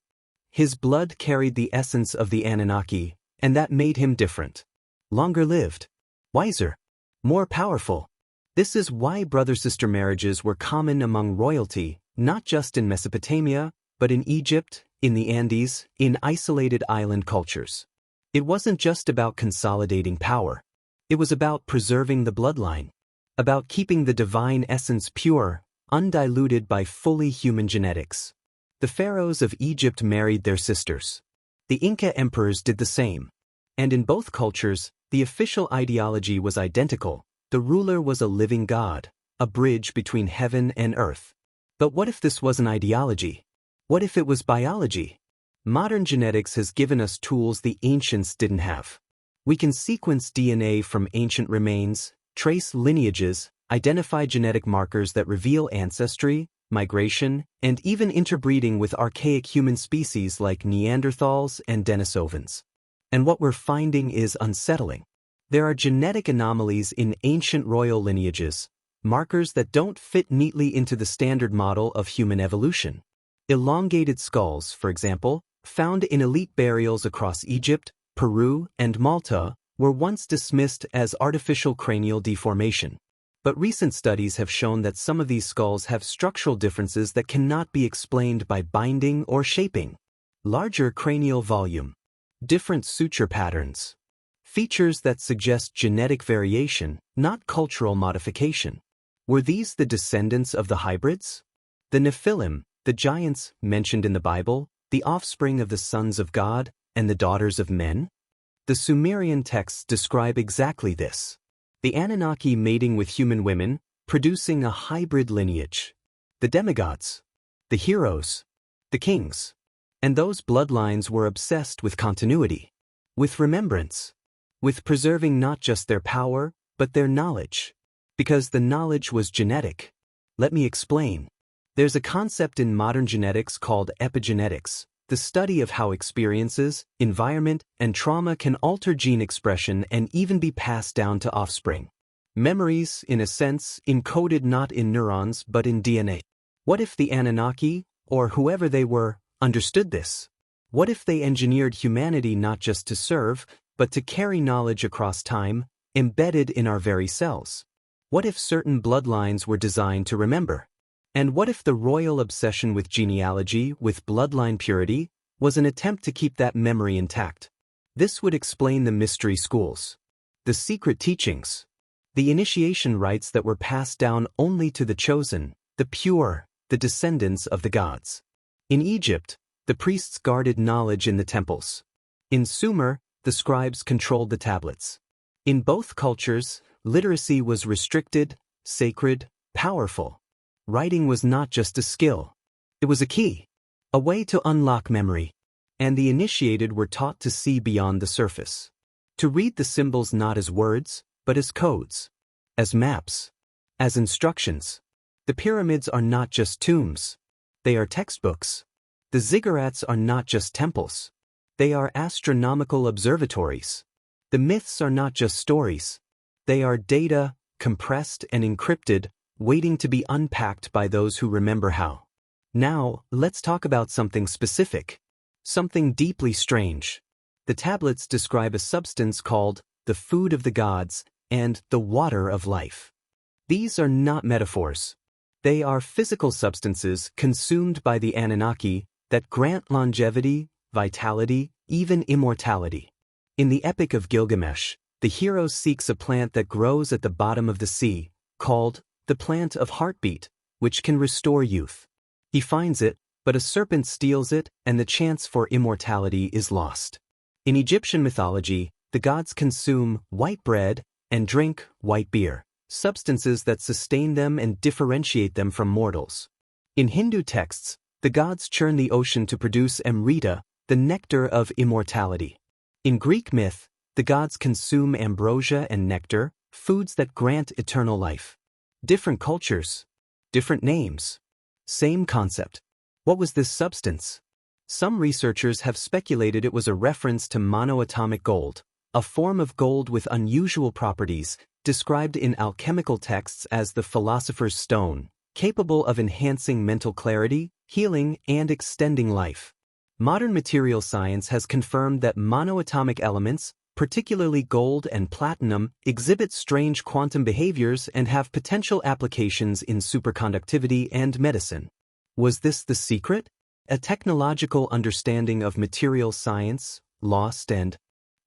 His blood carried the essence of the Anunnaki, and that made him different. Longer lived. Wiser. More powerful. This is why brother-sister marriages were common among royalty, not just in Mesopotamia, but in Egypt, in the Andes, in isolated island cultures. It wasn't just about consolidating power. It was about preserving the bloodline. About keeping the divine essence pure, undiluted by fully human genetics. The pharaohs of Egypt married their sisters. The Inca emperors did the same. And in both cultures, the official ideology was identical. The ruler was a living god, a bridge between heaven and earth. But what if this wasn't ideology? What if it was biology? Modern genetics has given us tools the ancients didn't have. We can sequence DNA from ancient remains, trace lineages, identify genetic markers that reveal ancestry, migration, and even interbreeding with archaic human species like Neanderthals and Denisovans. And what we're finding is unsettling. There are genetic anomalies in ancient royal lineages, markers that don't fit neatly into the standard model of human evolution. Elongated skulls, for example, found in elite burials across Egypt, Peru, and Malta, were once dismissed as artificial cranial deformation. But recent studies have shown that some of these skulls have structural differences that cannot be explained by binding or shaping. Larger cranial volume, different suture patterns, features that suggest genetic variation, not cultural modification. Were these the descendants of the hybrids? The Nephilim, the giants mentioned in the Bible, the offspring of the sons of God and the daughters of men? The Sumerian texts describe exactly this. The Anunnaki mating with human women, producing a hybrid lineage. The demigods, the heroes, the kings. And those bloodlines were obsessed with continuity, with remembrance, with preserving not just their power, but their knowledge. Because the knowledge was genetic. Let me explain. There's a concept in modern genetics called epigenetics, the study of how experiences, environment, and trauma can alter gene expression and even be passed down to offspring. Memories, in a sense, encoded not in neurons but in DNA. What if the Anunnaki, or whoever they were, understood this? What if they engineered humanity not just to serve, but to carry knowledge across time, embedded in our very cells? What if certain bloodlines were designed to remember? And what if the royal obsession with genealogy, with bloodline purity, was an attempt to keep that memory intact? This would explain the mystery schools, the secret teachings, the initiation rites that were passed down only to the chosen, the pure, the descendants of the gods. In Egypt, the priests guarded knowledge in the temples. In Sumer, the scribes controlled the tablets. In both cultures, literacy was restricted, sacred, powerful. Writing was not just a skill. It was a key, a way to unlock memory. And the initiated were taught to see beyond the surface. To read the symbols not as words, but as codes, as maps, as instructions. The pyramids are not just tombs. They are textbooks. The ziggurats are not just temples. They are astronomical observatories. The myths are not just stories. They are data, compressed and encrypted, waiting to be unpacked by those who remember how. Now, let's talk about something specific. Something deeply strange. The tablets describe a substance called the food of the gods and the water of life. These are not metaphors. They are physical substances consumed by the Anunnaki that grant longevity, vitality, even immortality. In the Epic of Gilgamesh, the hero seeks a plant that grows at the bottom of the sea, called the plant of heartbeat, which can restore youth. He finds it, but a serpent steals it, and the chance for immortality is lost. In Egyptian mythology, the gods consume white bread and drink white beer, substances that sustain them and differentiate them from mortals. In Hindu texts, the gods churn the ocean to produce amrita, the nectar of immortality. In Greek myth, the gods consume ambrosia and nectar, foods that grant eternal life. Different cultures, different names. Same concept. What was this substance? Some researchers have speculated it was a reference to monoatomic gold, a form of gold with unusual properties, described in alchemical texts as the philosopher's stone, capable of enhancing mental clarity, healing, and extending life. Modern material science has confirmed that monoatomic elements, particularly gold and platinum, exhibit strange quantum behaviors and have potential applications in superconductivity and medicine. Was this the secret? A technological understanding of material science, lost and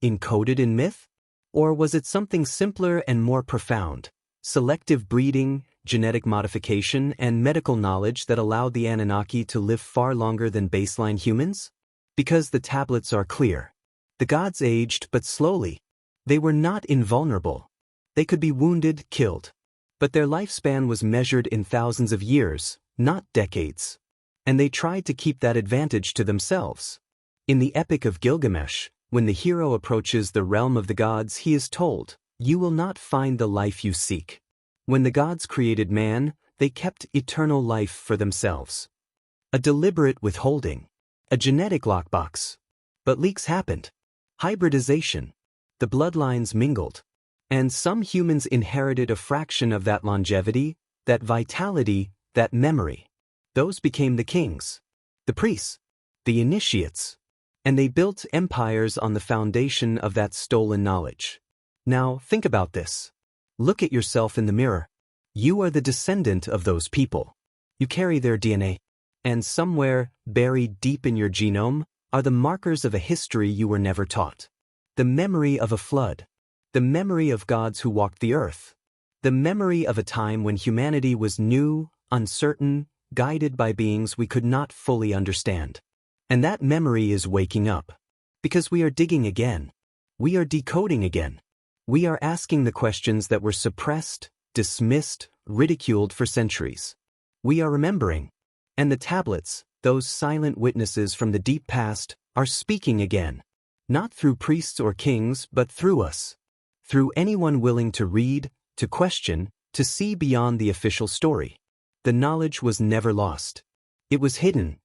encoded in myth? Or was it something simpler and more profound? Selective breeding, genetic modification, and medical knowledge that allowed the Anunnaki to live far longer than baseline humans? Because the tablets are clear. The gods aged but slowly. They were not invulnerable. They could be wounded, killed. But their lifespan was measured in thousands of years, not decades. And they tried to keep that advantage to themselves. In the Epic of Gilgamesh, when the hero approaches the realm of the gods, he is told, "You will not find the life you seek." When the gods created man, they kept eternal life for themselves. A deliberate withholding. A genetic lockbox. But leaks happened. Hybridization. The bloodlines mingled. And some humans inherited a fraction of that longevity, that vitality, that memory. Those became the kings, the priests, the initiates. And they built empires on the foundation of that stolen knowledge. Now, think about this. Look at yourself in the mirror. You are the descendant of those people. You carry their DNA. And somewhere, buried deep in your genome, are the markers of a history you were never taught. The memory of a flood. The memory of gods who walked the earth. The memory of a time when humanity was new, uncertain, guided by beings we could not fully understand. And that memory is waking up. Because we are digging again. We are decoding again. We are asking the questions that were suppressed, dismissed, ridiculed for centuries. We are remembering. And the tablets, those silent witnesses from the deep past, are speaking again. Not through priests or kings, but through us. Through anyone willing to read, to question, to see beyond the official story. The knowledge was never lost. It was hidden,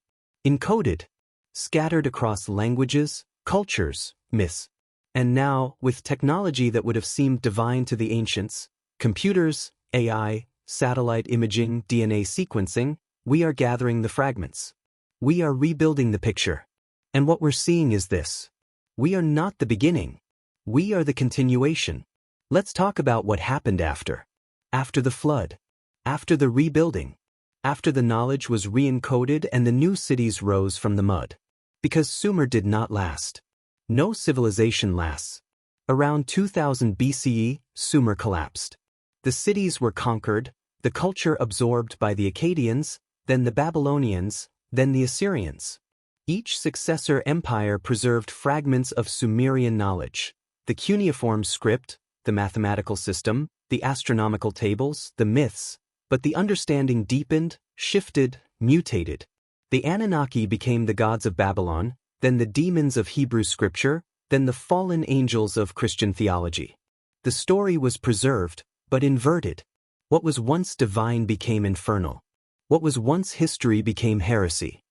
encoded, scattered across languages, cultures, myths. And now, with technology that would have seemed divine to the ancients, computers, AI, satellite imaging, DNA sequencing, we are gathering the fragments. We are rebuilding the picture. And what we're seeing is this. We are not the beginning. We are the continuation. Let's talk about what happened after. After the flood. After the rebuilding. After the knowledge was re-encoded and the new cities rose from the mud. Because Sumer did not last. No civilization lasts. Around 2000 BCE, Sumer collapsed. The cities were conquered, the culture absorbed by the Akkadians, then the Babylonians, then the Assyrians. Each successor empire preserved fragments of Sumerian knowledge. The cuneiform script, the mathematical system, the astronomical tables, the myths, but the understanding deepened, shifted, mutated. The Anunnaki became the gods of Babylon, then the demons of Hebrew scripture, then the fallen angels of Christian theology. The story was preserved, but inverted. What was once divine became infernal. What was once history became heresy.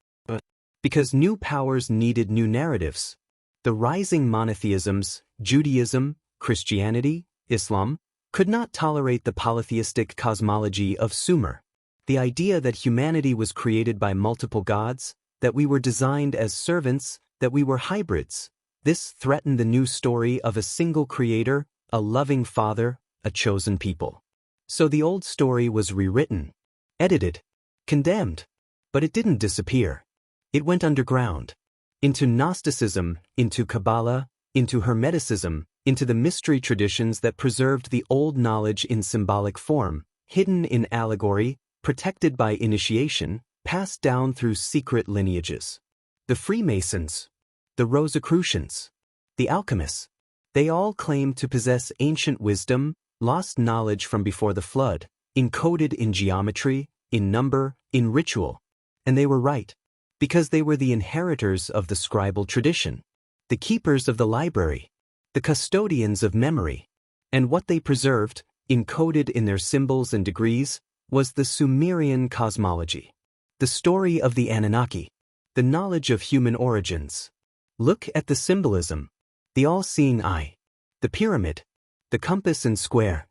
Because new powers needed new narratives. The rising monotheisms, Judaism, Christianity, Islam, could not tolerate the polytheistic cosmology of Sumer. The idea that humanity was created by multiple gods, that we were designed as servants, that we were hybrids. This threatened the new story of a single creator, a loving father, a chosen people. So the old story was rewritten, edited, condemned. But it didn't disappear. It went underground. Into Gnosticism, into Kabbalah, into Hermeticism, into the mystery traditions that preserved the old knowledge in symbolic form, hidden in allegory, protected by initiation, passed down through secret lineages. The Freemasons, the Rosicrucians, the alchemists, they all claimed to possess ancient wisdom, lost knowledge from before the flood, encoded in geometry, in number, in ritual. And they were right, because they were the inheritors of the scribal tradition, the keepers of the library, the custodians of memory. And what they preserved, encoded in their symbols and degrees, was the Sumerian cosmology, the story of the Anunnaki, the knowledge of human origins. Look at the symbolism, the all-seeing eye, the pyramid, the compass and square.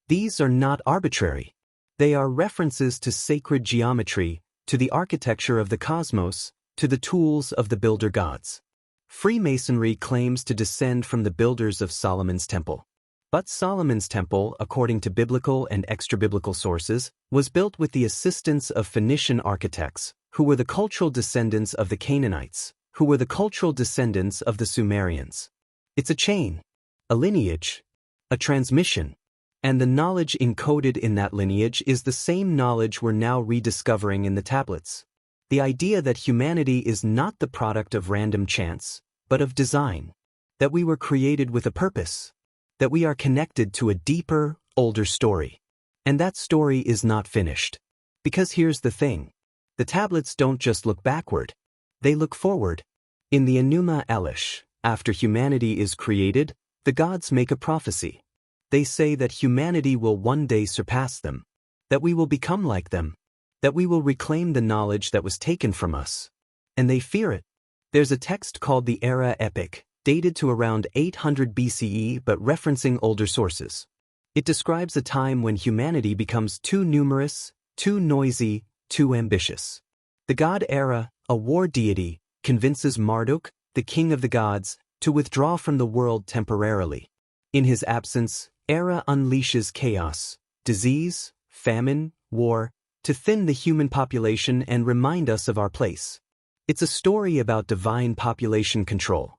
These are not arbitrary. They are references to sacred geometry, to the architecture of the cosmos, to the tools of the builder gods. Freemasonry claims to descend from the builders of Solomon's temple. But Solomon's temple, according to biblical and extra-biblical sources, was built with the assistance of Phoenician architects, who were the cultural descendants of the Canaanites, who were the cultural descendants of the Sumerians. It's a chain, a lineage, a transmission. And the knowledge encoded in that lineage is the same knowledge we're now rediscovering in the tablets. The idea that humanity is not the product of random chance, but of design. That we were created with a purpose. That we are connected to a deeper, older story. And that story is not finished. Because here's the thing. The tablets don't just look backward. They look forward. In the Enuma Elish, after humanity is created, the gods make a prophecy. They say that humanity will one day surpass them, that we will become like them, that we will reclaim the knowledge that was taken from us. And they fear it. There's a text called the Era Epic, dated to around 800 BCE but referencing older sources. It describes a time when humanity becomes too numerous, too noisy, too ambitious. The god Era, a war deity, convinces Marduk, the king of the gods, to withdraw from the world temporarily. In his absence, Era unleashes chaos, disease, famine, war, to thin the human population and remind us of our place. It's a story about divine population control,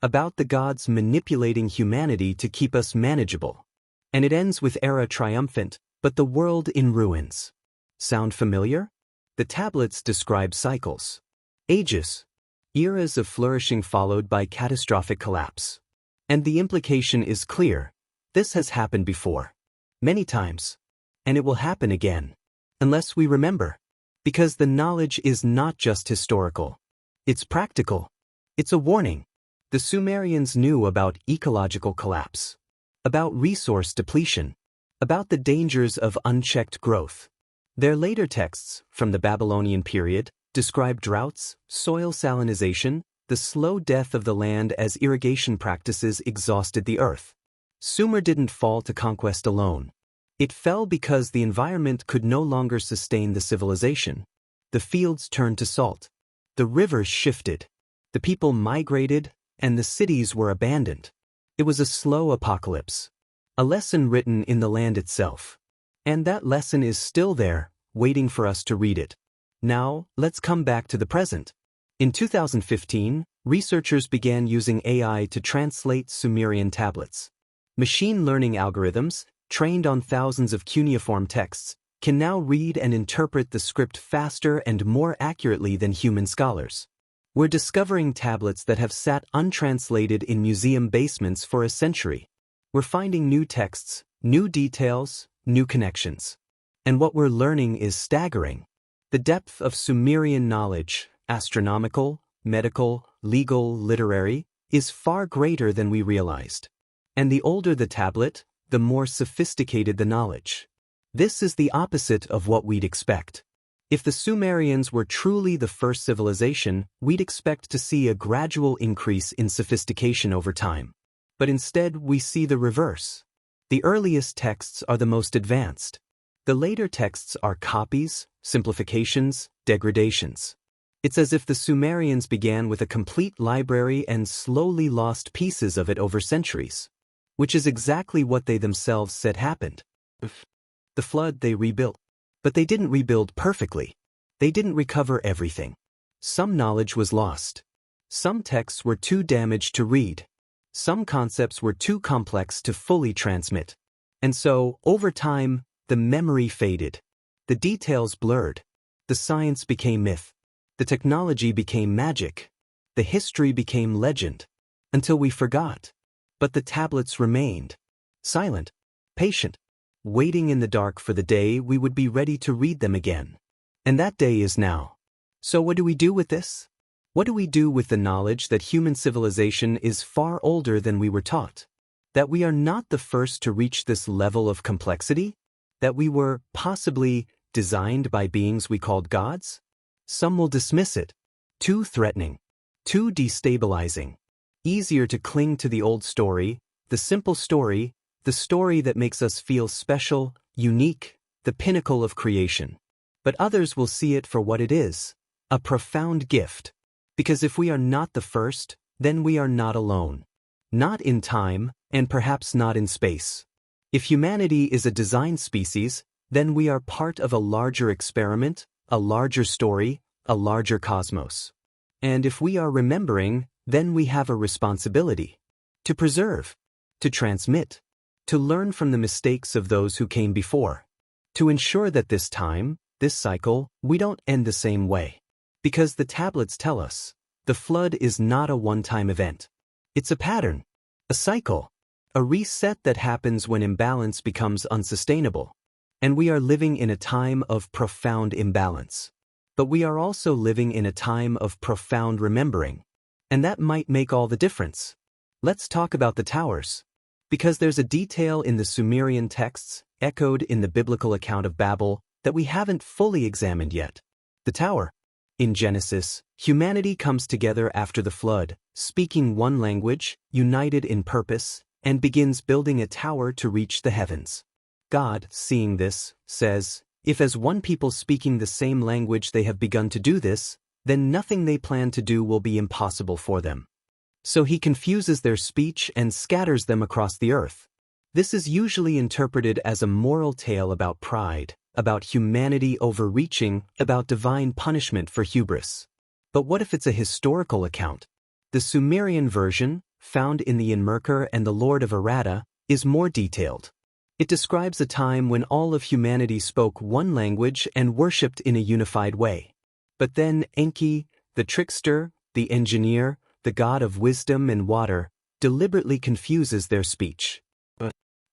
about the gods manipulating humanity to keep us manageable. And it ends with Era triumphant, but the world in ruins. Sound familiar? The tablets describe cycles, ages, eras of flourishing followed by catastrophic collapse. And the implication is clear. This has happened before. Many times. And it will happen again. Unless we remember. Because the knowledge is not just historical. It's practical. It's a warning. The Sumerians knew about ecological collapse. About resource depletion. About the dangers of unchecked growth. Their later texts, from the Babylonian period, describe droughts, soil salinization, the slow death of the land as irrigation practices exhausted the earth. Sumer didn't fall to conquest alone. It fell because the environment could no longer sustain the civilization. The fields turned to salt. The rivers shifted. The people migrated, and the cities were abandoned. It was a slow apocalypse. A lesson written in the land itself. And that lesson is still there, waiting for us to read it. Now, let's come back to the present. In 2015, researchers began using AI to translate Sumerian tablets. Machine learning algorithms, trained on thousands of cuneiform texts, can now read and interpret the script faster and more accurately than human scholars. We're discovering tablets that have sat untranslated in museum basements for a century. We're finding new texts, new details, new connections. And what we're learning is staggering. The depth of Sumerian knowledge, astronomical, medical, legal, literary, is far greater than we realized. And the older the tablet, the more sophisticated the knowledge. This is the opposite of what we'd expect. If the Sumerians were truly the first civilization, we'd expect to see a gradual increase in sophistication over time. But instead, we see the reverse. The earliest texts are the most advanced. The later texts are copies, simplifications, degradations. It's as if the Sumerians began with a complete library and slowly lost pieces of it over centuries, which is exactly what they themselves said happened. The flood they rebuilt. But they didn't rebuild perfectly. They didn't recover everything. Some knowledge was lost. Some texts were too damaged to read. Some concepts were too complex to fully transmit. And so, over time, the memory faded. The details blurred. The science became myth. The technology became magic. The history became legend. Until we forgot. But the tablets remained. Silent. Patient. Waiting in the dark for the day we would be ready to read them again. And that day is now. So what do we do with this? What do we do with the knowledge that human civilization is far older than we were taught? That we are not the first to reach this level of complexity? That we were, possibly, designed by beings we called gods? Some will dismiss it. Too threatening. Too destabilizing. Easier to cling to the old story, the simple story, the story that makes us feel special, unique, the pinnacle of creation. But others will see it for what it is, a profound gift. Because if we are not the first, then we are not alone. Not in time, and perhaps not in space. If humanity is a design species, then we are part of a larger experiment, a larger story, a larger cosmos. And if we are remembering, then we have a responsibility. To preserve. To transmit. To learn from the mistakes of those who came before. To ensure that this time, this cycle, we don't end the same way. Because the tablets tell us, the flood is not a one-time event. It's a pattern. A cycle. A reset that happens when imbalance becomes unsustainable. And we are living in a time of profound imbalance. But we are also living in a time of profound remembering. And that might make all the difference. Let's talk about the towers. Because there's a detail in the Sumerian texts, echoed in the biblical account of Babel, that we haven't fully examined yet. The tower. In Genesis, humanity comes together after the flood, speaking one language, united in purpose, and begins building a tower to reach the heavens. God, seeing this, says, if as one people speaking the same language they have begun to do this, then nothing they plan to do will be impossible for them. So he confuses their speech and scatters them across the earth. This is usually interpreted as a moral tale about pride, about humanity overreaching, about divine punishment for hubris. But what if it's a historical account? The Sumerian version, found in the Enmerker and the Lord of Errata, is more detailed. It describes a time when all of humanity spoke one language and worshipped in a unified way. But then Enki, the trickster, the engineer, the god of wisdom and water, deliberately confuses their speech.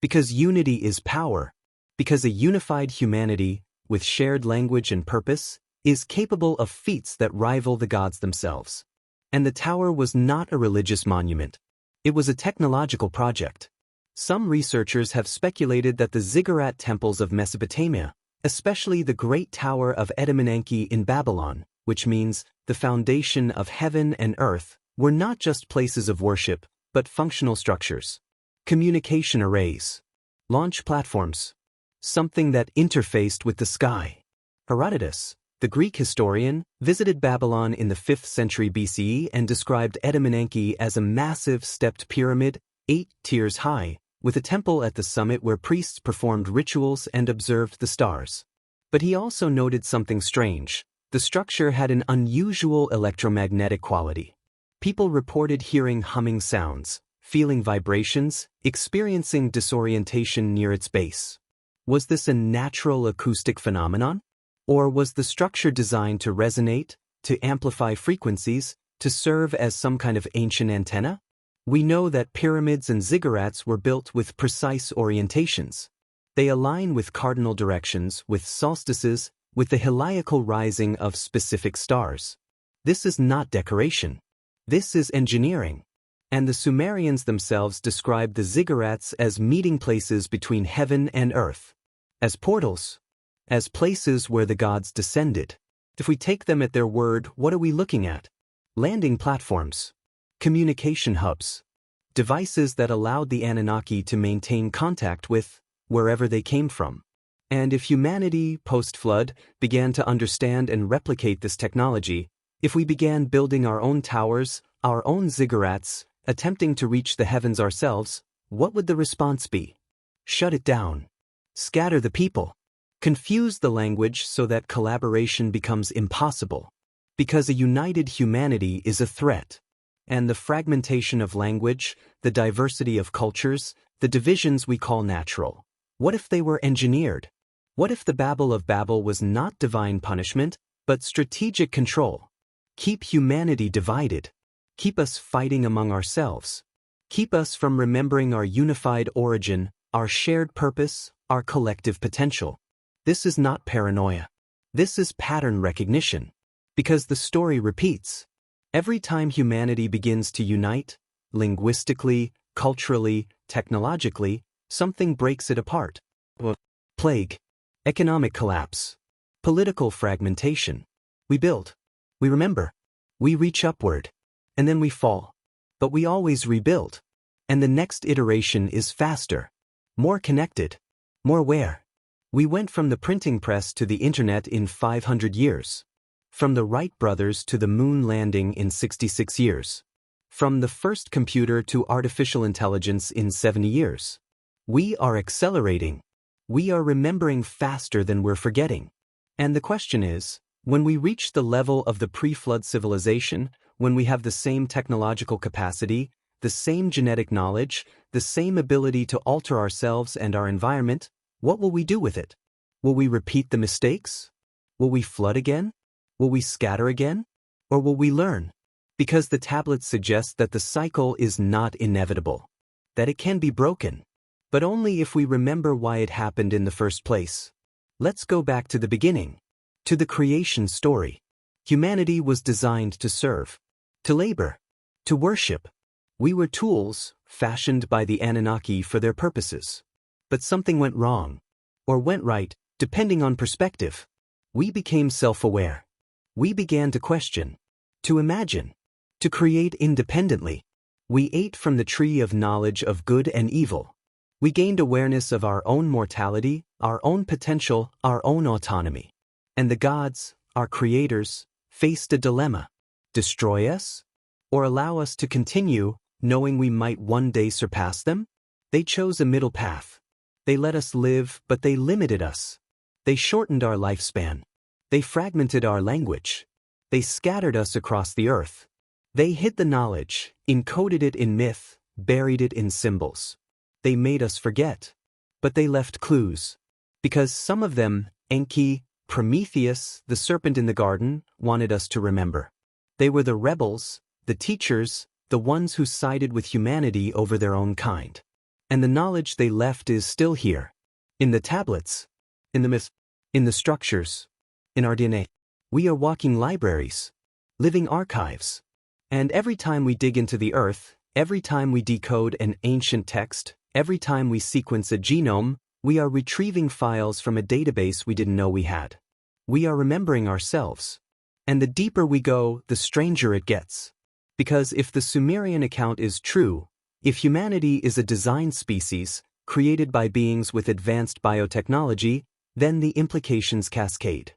Because unity is power. Because a unified humanity, with shared language and purpose, is capable of feats that rival the gods themselves. And the tower was not a religious monument. It was a technological project. Some researchers have speculated that the ziggurat temples of Mesopotamia, especially the Great Tower of Anunnaki in Babylon, which means the foundation of heaven and earth, were not just places of worship, but functional structures. Communication arrays. Launch platforms. Something that interfaced with the sky. Herodotus, the Greek historian, visited Babylon in the 5th century BCE and described Anunnaki as a massive stepped pyramid, 8 tiers high, with a temple at the summit where priests performed rituals and observed the stars. But he also noted something strange. The structure had an unusual electromagnetic quality. People reported hearing humming sounds, feeling vibrations, experiencing disorientation near its base. Was this a natural acoustic phenomenon? Or was the structure designed to resonate, to amplify frequencies, to serve as some kind of ancient antenna? We know that pyramids and ziggurats were built with precise orientations. They align with cardinal directions, with solstices, with the heliacal rising of specific stars. This is not decoration. This is engineering. And the Sumerians themselves described the ziggurats as meeting places between heaven and earth. As portals. As places where the gods descended. If we take them at their word, what are we looking at? Landing platforms. Communication hubs. Devices that allowed the Anunnaki to maintain contact with wherever they came from. And if humanity, post-flood, began to understand and replicate this technology, if we began building our own towers, our own ziggurats, attempting to reach the heavens ourselves, what would the response be? Shut it down. Scatter the people. Confuse the language so that collaboration becomes impossible. Because a united humanity is a threat. And the fragmentation of language, the diversity of cultures, the divisions we call natural. What if they were engineered? What if the Babel of Babel was not divine punishment, but strategic control? Keep humanity divided. Keep us fighting among ourselves. Keep us from remembering our unified origin, our shared purpose, our collective potential. This is not paranoia. This is pattern recognition. Because the story repeats. Every time humanity begins to unite, linguistically, culturally, technologically, something breaks it apart. Plague, economic collapse, political fragmentation. We build, we remember, we reach upward, and then we fall. But we always rebuild. And the next iteration is faster, more connected, more aware. We went from the printing press to the internet in 500 years. From the Wright brothers to the moon landing in 66 years. From the first computer to artificial intelligence in 70 years. We are accelerating. We are remembering faster than we're forgetting. And the question is, when we reach the level of the pre-flood civilization, when we have the same technological capacity, the same genetic knowledge, the same ability to alter ourselves and our environment, what will we do with it? Will we repeat the mistakes? Will we flood again? Will we scatter again? Or will we learn? Because the tablets suggest that the cycle is not inevitable. That it can be broken. But only if we remember why it happened in the first place. Let's go back to the beginning. To the creation story. Humanity was designed to serve. To labor. To worship. We were tools, fashioned by the Anunnaki for their purposes. But something went wrong. Or went right, depending on perspective. We became self-aware. We began to question. To imagine. To create independently. We ate from the tree of knowledge of good and evil. We gained awareness of our own mortality, our own potential, our own autonomy. And the gods, our creators, faced a dilemma. Destroy us? Or allow us to continue, knowing we might one day surpass them? They chose a middle path. They let us live, but they limited us. They shortened our lifespan. They fragmented our language. They scattered us across the earth. They hid the knowledge, encoded it in myth, buried it in symbols. They made us forget. But they left clues. Because some of them, Enki, Prometheus, the serpent in the garden, wanted us to remember. They were the rebels, the teachers, the ones who sided with humanity over their own kind. And the knowledge they left is still here. In the tablets. In the myths. In the structures. In our DNA. We are walking libraries. Living archives. And every time we dig into the earth, every time we decode an ancient text, every time we sequence a genome, we are retrieving files from a database we didn't know we had. We are remembering ourselves. And the deeper we go, the stranger it gets. Because if the Sumerian account is true, if humanity is a designed species, created by beings with advanced biotechnology, then the implications cascade.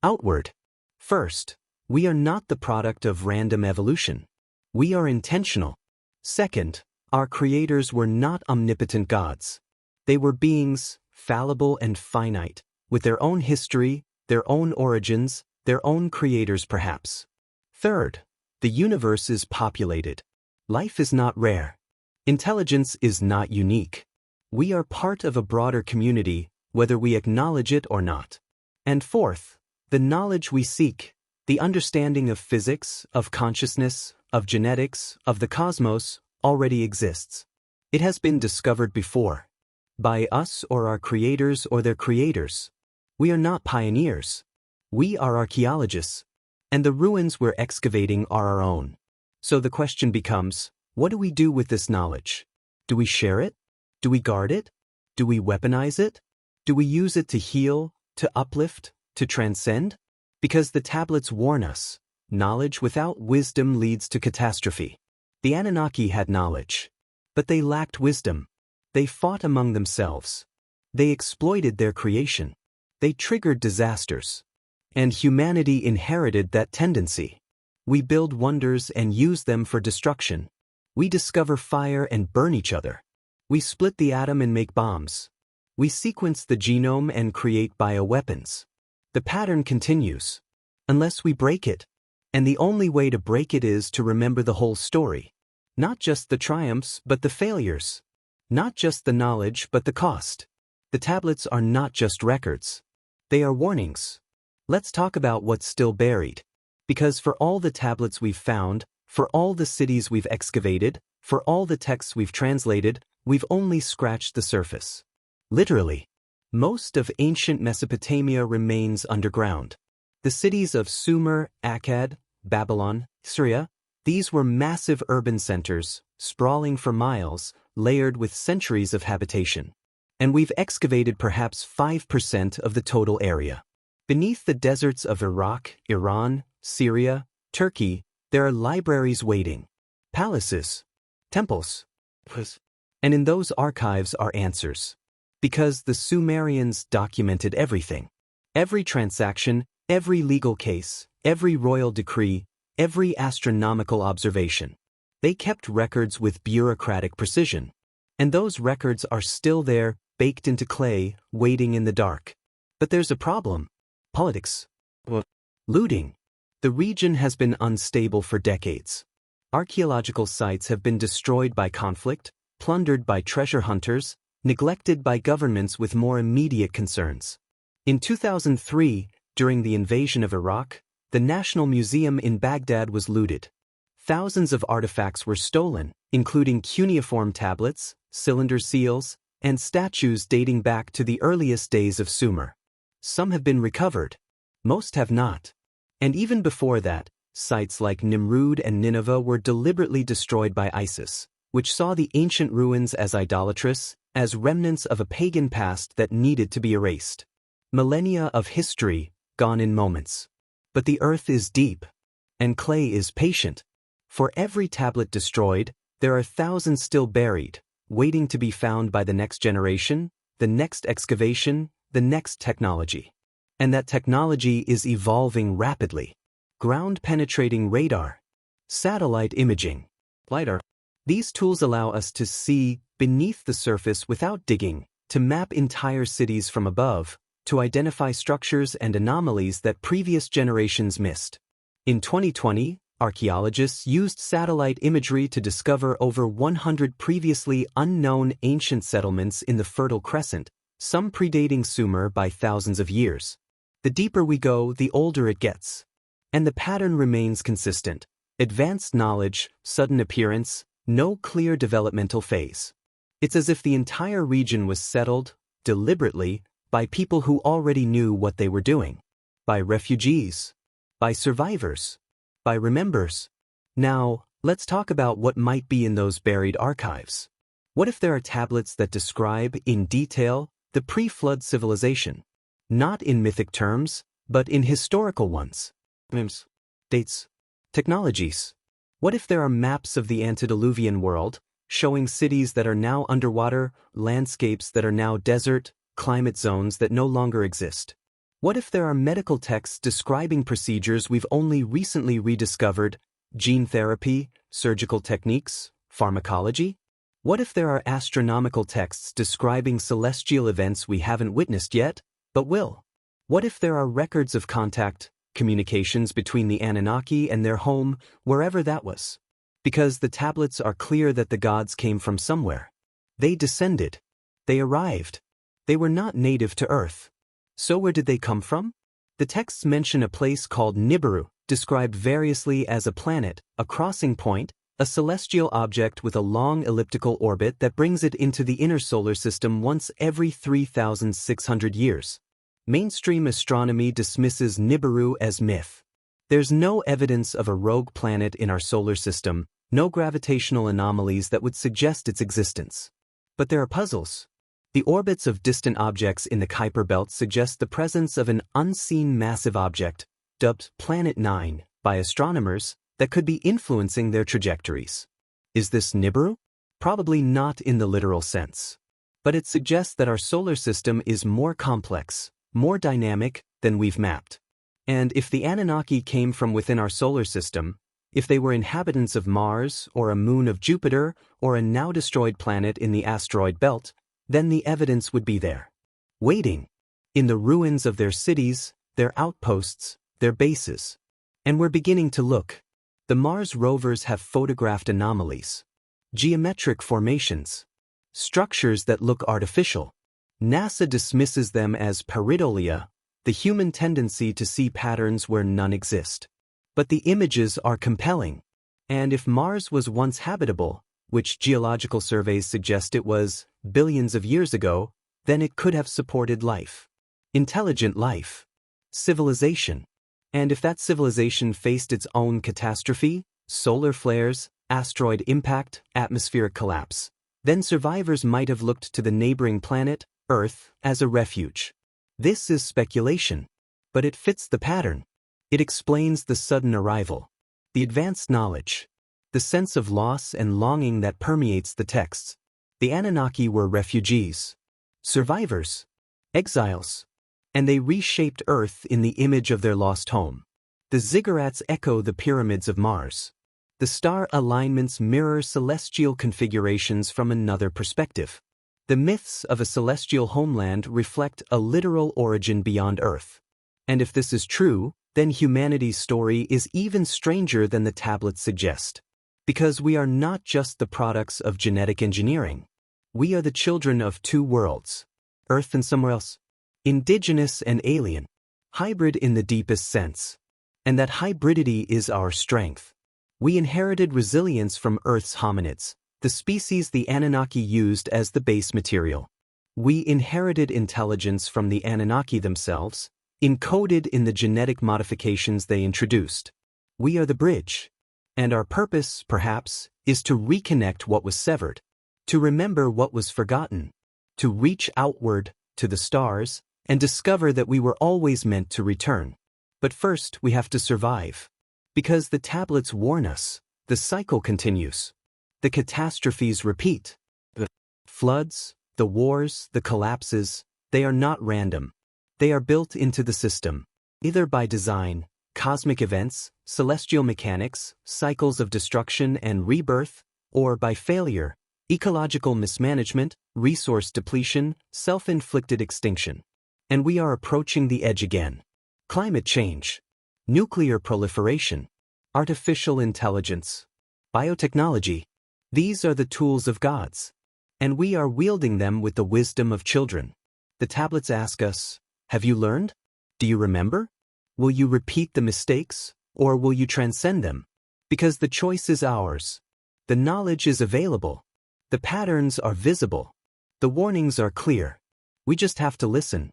Outward. First, we are not the product of random evolution. We are intentional. Second, our creators were not omnipotent gods. They were beings, fallible and finite, with their own history, their own origins, their own creators perhaps. Third, the universe is populated. Life is not rare. Intelligence is not unique. We are part of a broader community, whether we acknowledge it or not. And fourth, the knowledge we seek, the understanding of physics, of consciousness, of genetics, of the cosmos, already exists. It has been discovered before. By us or our creators or their creators. We are not pioneers. We are archaeologists. And the ruins we're excavating are our own. So the question becomes, what do we do with this knowledge? Do we share it? Do we guard it? Do we weaponize it? Do we use it to heal, to uplift, to transcend? Because the tablets warn us, knowledge without wisdom leads to catastrophe. The Anunnaki had knowledge, but they lacked wisdom. They fought among themselves. They exploited their creation. They triggered disasters. And humanity inherited that tendency. We build wonders and use them for destruction. We discover fire and burn each other. We split the atom and make bombs. We sequence the genome and create bioweapons. The pattern continues. Unless we break it. And the only way to break it is to remember the whole story. Not just the triumphs, but the failures. Not just the knowledge, but the cost. The tablets are not just records. They are warnings. Let's talk about what's still buried. Because for all the tablets we've found, for all the cities we've excavated, for all the texts we've translated, we've only scratched the surface. Literally. Most of ancient Mesopotamia remains underground. The cities of Sumer, Akkad, Babylon, Syria, these were massive urban centers, sprawling for miles, layered with centuries of habitation. And we've excavated perhaps 5% of the total area. Beneath the deserts of Iraq, Iran, Syria, Turkey, there are libraries waiting, palaces, temples. And in those archives are answers. Because the Sumerians documented everything. Every transaction, every legal case, every royal decree, every astronomical observation. They kept records with bureaucratic precision. And those records are still there, baked into clay, waiting in the dark. But there's a problem. Politics. Looting. The region has been unstable for decades. Archaeological sites have been destroyed by conflict, plundered by treasure hunters, neglected by governments with more immediate concerns. In 2003, during the invasion of Iraq, the National Museum in Baghdad was looted. Thousands of artifacts were stolen, including cuneiform tablets, cylinder seals, and statues dating back to the earliest days of Sumer. Some have been recovered. Most have not. And even before that, sites like Nimrud and Nineveh were deliberately destroyed by ISIS, which saw the ancient ruins as idolatrous, as remnants of a pagan past that needed to be erased. Millennia of history, gone in moments. But the earth is deep, and clay is patient. For every tablet destroyed, there are thousands still buried, waiting to be found by the next generation, the next excavation, the next technology. And that technology is evolving rapidly. Ground-penetrating radar, satellite imaging, LiDAR. These tools allow us to see beneath the surface without digging, to map entire cities from above, to identify structures and anomalies that previous generations missed. In 2020, archaeologists used satellite imagery to discover over 100 previously unknown ancient settlements in the Fertile Crescent, some predating Sumer by thousands of years. The deeper we go, the older it gets. And the pattern remains consistent. Advanced knowledge, sudden appearance, no clear developmental phase. It's as if the entire region was settled, deliberately, by people who already knew what they were doing. By refugees. By survivors. By remembers. Now, let's talk about what might be in those buried archives. What if there are tablets that describe, in detail, the pre-flood civilization? Not in mythic terms, but in historical ones. Names, dates, technologies. What if there are maps of the antediluvian world, showing cities that are now underwater, landscapes that are now desert, climate zones that no longer exist? What if there are medical texts describing procedures we've only recently rediscovered, gene therapy, surgical techniques, pharmacology? What if there are astronomical texts describing celestial events we haven't witnessed yet, but will? What if there are records of contact, communications between the Anunnaki and their home, wherever that was? Because the tablets are clear that the gods came from somewhere. They descended. They arrived. They were not native to Earth. So where did they come from? The texts mention a place called Nibiru, described variously as a planet, a crossing point, a celestial object with a long elliptical orbit that brings it into the inner solar system once every 3,600 years. Mainstream astronomy dismisses Nibiru as myth. There's no evidence of a rogue planet in our solar system, no gravitational anomalies that would suggest its existence. But there are puzzles. The orbits of distant objects in the Kuiper Belt suggest the presence of an unseen massive object, dubbed Planet 9, by astronomers, that could be influencing their trajectories. Is this Nibiru? Probably not in the literal sense. but it suggests that our solar system is more complex, more dynamic than we've mapped. And if the Anunnaki came from within our solar system, if they were inhabitants of Mars or a moon of Jupiter or a now-destroyed planet in the asteroid belt, then the evidence would be there, waiting, in the ruins of their cities, their outposts, their bases. And we're beginning to look. The Mars rovers have photographed anomalies, geometric formations, structures that look artificial. NASA dismisses them as pareidolia, the human tendency to see patterns where none exist. But the images are compelling. And if Mars was once habitable, which geological surveys suggest it was billions of years ago, then it could have supported life. Intelligent life. Civilization. And if that civilization faced its own catastrophe, solar flares, asteroid impact, atmospheric collapse, then survivors might have looked to the neighboring planet, Earth, as a refuge. This is speculation, but it fits the pattern. It explains the sudden arrival, the advanced knowledge, the sense of loss and longing that permeates the texts. The Anunnaki were refugees, survivors, exiles, and they reshaped Earth in the image of their lost home. The ziggurats echo the pyramids of Mars. The star alignments mirror celestial configurations from another perspective. The myths of a celestial homeland reflect a literal origin beyond Earth. And if this is true, then humanity's story is even stranger than the tablets suggest. Because we are not just the products of genetic engineering. We are the children of two worlds, Earth and somewhere else. Indigenous and alien. Hybrid in the deepest sense. And that hybridity is our strength. We inherited resilience from Earth's hominids, the species the Anunnaki used as the base material. We inherited intelligence from the Anunnaki themselves, encoded in the genetic modifications they introduced. We are the bridge. And our purpose, perhaps, is to reconnect what was severed, to remember what was forgotten, to reach outward, to the stars, and discover that we were always meant to return. But first, we have to survive. Because the tablets warn us, the cycle continues. The catastrophes repeat. The floods, the wars, the collapses, they are not random. They are built into the system, either by design, cosmic events, celestial mechanics, cycles of destruction and rebirth, or by failure, ecological mismanagement, resource depletion, self-inflicted extinction. And we are approaching the edge again. Climate change, nuclear proliferation, artificial intelligence, biotechnology. These are the tools of gods. And we are wielding them with the wisdom of children. The tablets ask us, have you learned? Do you remember? Will you repeat the mistakes, or will you transcend them? Because the choice is ours. The knowledge is available. The patterns are visible. The warnings are clear. We just have to listen.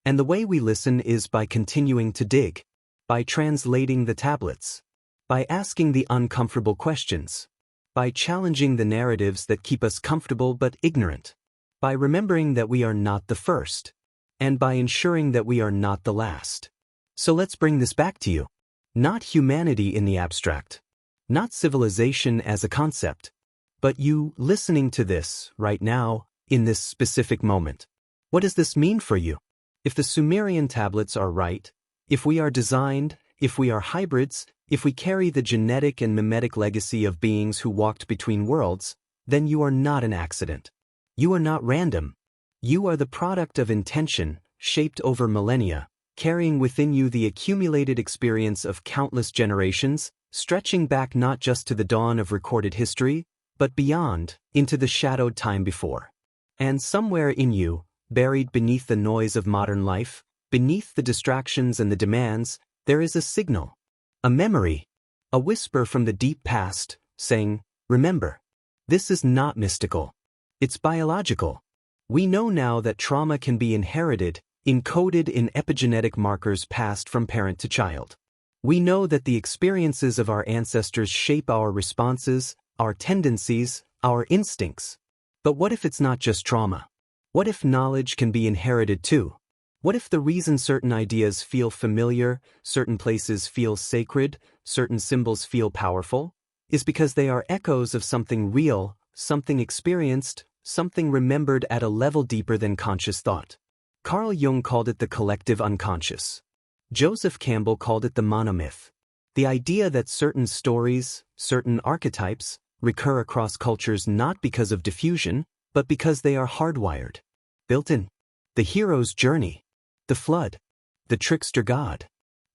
And the way we listen is by continuing to dig, by translating the tablets, by asking the uncomfortable questions, by challenging the narratives that keep us comfortable but ignorant, by remembering that we are not the first, and by ensuring that we are not the last. So let's bring this back to you. Not humanity in the abstract, not civilization as a concept, but you listening to this right now, in this specific moment. What does this mean for you? If the Sumerian tablets are right, if we are designed, if we are hybrids, if we carry the genetic and mimetic legacy of beings who walked between worlds, then you are not an accident. You are not random. You are the product of intention, shaped over millennia, carrying within you the accumulated experience of countless generations, stretching back not just to the dawn of recorded history, but beyond, into the shadowed time before. And somewhere in you, buried beneath the noise of modern life, beneath the distractions and the demands, there is a signal, a memory, a whisper from the deep past, saying, remember. This is not mystical. It's biological. We know now that trauma can be inherited, encoded in epigenetic markers passed from parent to child. We know that the experiences of our ancestors shape our responses, our tendencies, our instincts. But what if it's not just trauma? What if knowledge can be inherited too? What if the reason certain ideas feel familiar, certain places feel sacred, certain symbols feel powerful, is because they are echoes of something real, something experienced, something remembered at a level deeper than conscious thought. Carl Jung called it the collective unconscious. Joseph Campbell called it the monomyth. The idea that certain stories, certain archetypes, recur across cultures not because of diffusion, but because they are hardwired, built in. The hero's journey, the flood, the trickster god,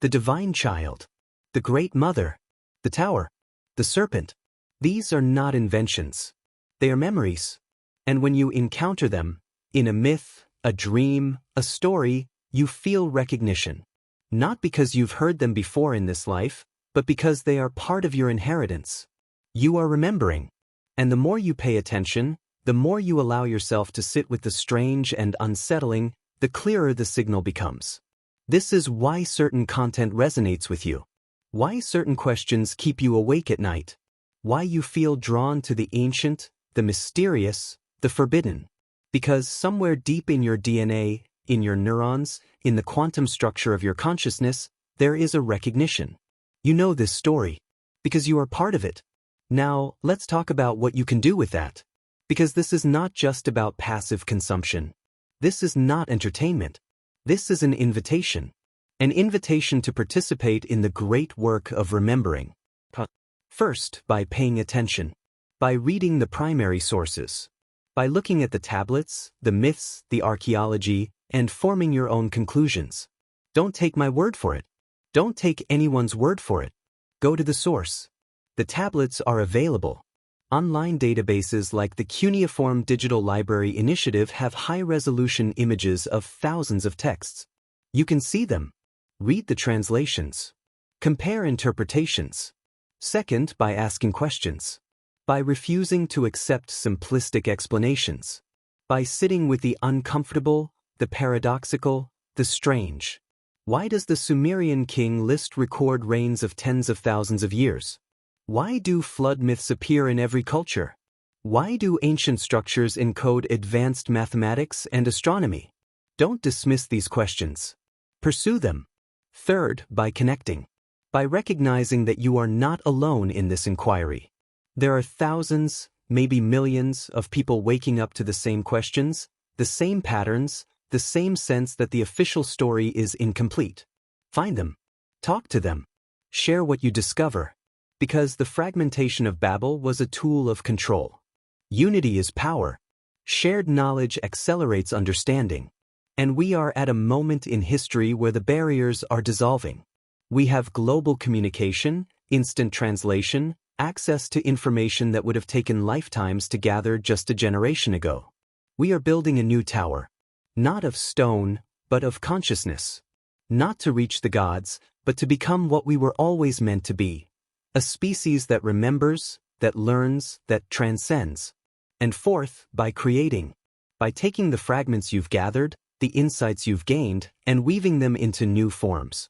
the divine child, the great mother, the tower, the serpent. These are not inventions. They are memories. And when you encounter them, in a myth, a dream, a story, you feel recognition. Not because you've heard them before in this life, but because they are part of your inheritance. You are remembering. And the more you pay attention, the more you allow yourself to sit with the strange and unsettling, the clearer the signal becomes. This is why certain content resonates with you. Why certain questions keep you awake at night. Why you feel drawn to the ancient, the mysterious, the forbidden. Because somewhere deep in your DNA, in your neurons, in the quantum structure of your consciousness, there is a recognition. You know this story. Because you are part of it. Now, let's talk about what you can do with that. Because this is not just about passive consumption. This is not entertainment. This is an invitation. An invitation to participate in the great work of remembering. First, by paying attention. By reading the primary sources. By looking at the tablets, the myths, the archaeology, and forming your own conclusions. Don't take my word for it. Don't take anyone's word for it. Go to the source. The tablets are available. Online databases like the Cuneiform Digital Library Initiative have high-resolution images of thousands of texts. You can see them. Read the translations. Compare interpretations. Second, by asking questions. By refusing to accept simplistic explanations. By sitting with the uncomfortable, the paradoxical, the strange. Why does the Sumerian king list record reigns of tens of thousands of years? Why do flood myths appear in every culture? Why do ancient structures encode advanced mathematics and astronomy? Don't dismiss these questions. Pursue them. Third, by connecting. By recognizing that you are not alone in this inquiry. There are thousands, maybe millions, of people waking up to the same questions, the same patterns, the same sense that the official story is incomplete. Find them. Talk to them. Share what you discover. Because the fragmentation of Babel was a tool of control. Unity is power. Shared knowledge accelerates understanding. And we are at a moment in history where the barriers are dissolving. We have global communication, instant translation, access to information that would have taken lifetimes to gather just a generation ago. We are building a new tower. Not of stone, but of consciousness. Not to reach the gods, but to become what we were always meant to be. A species that remembers, that learns, that transcends. And fourth, by creating. By taking the fragments you've gathered, the insights you've gained, and weaving them into new forms.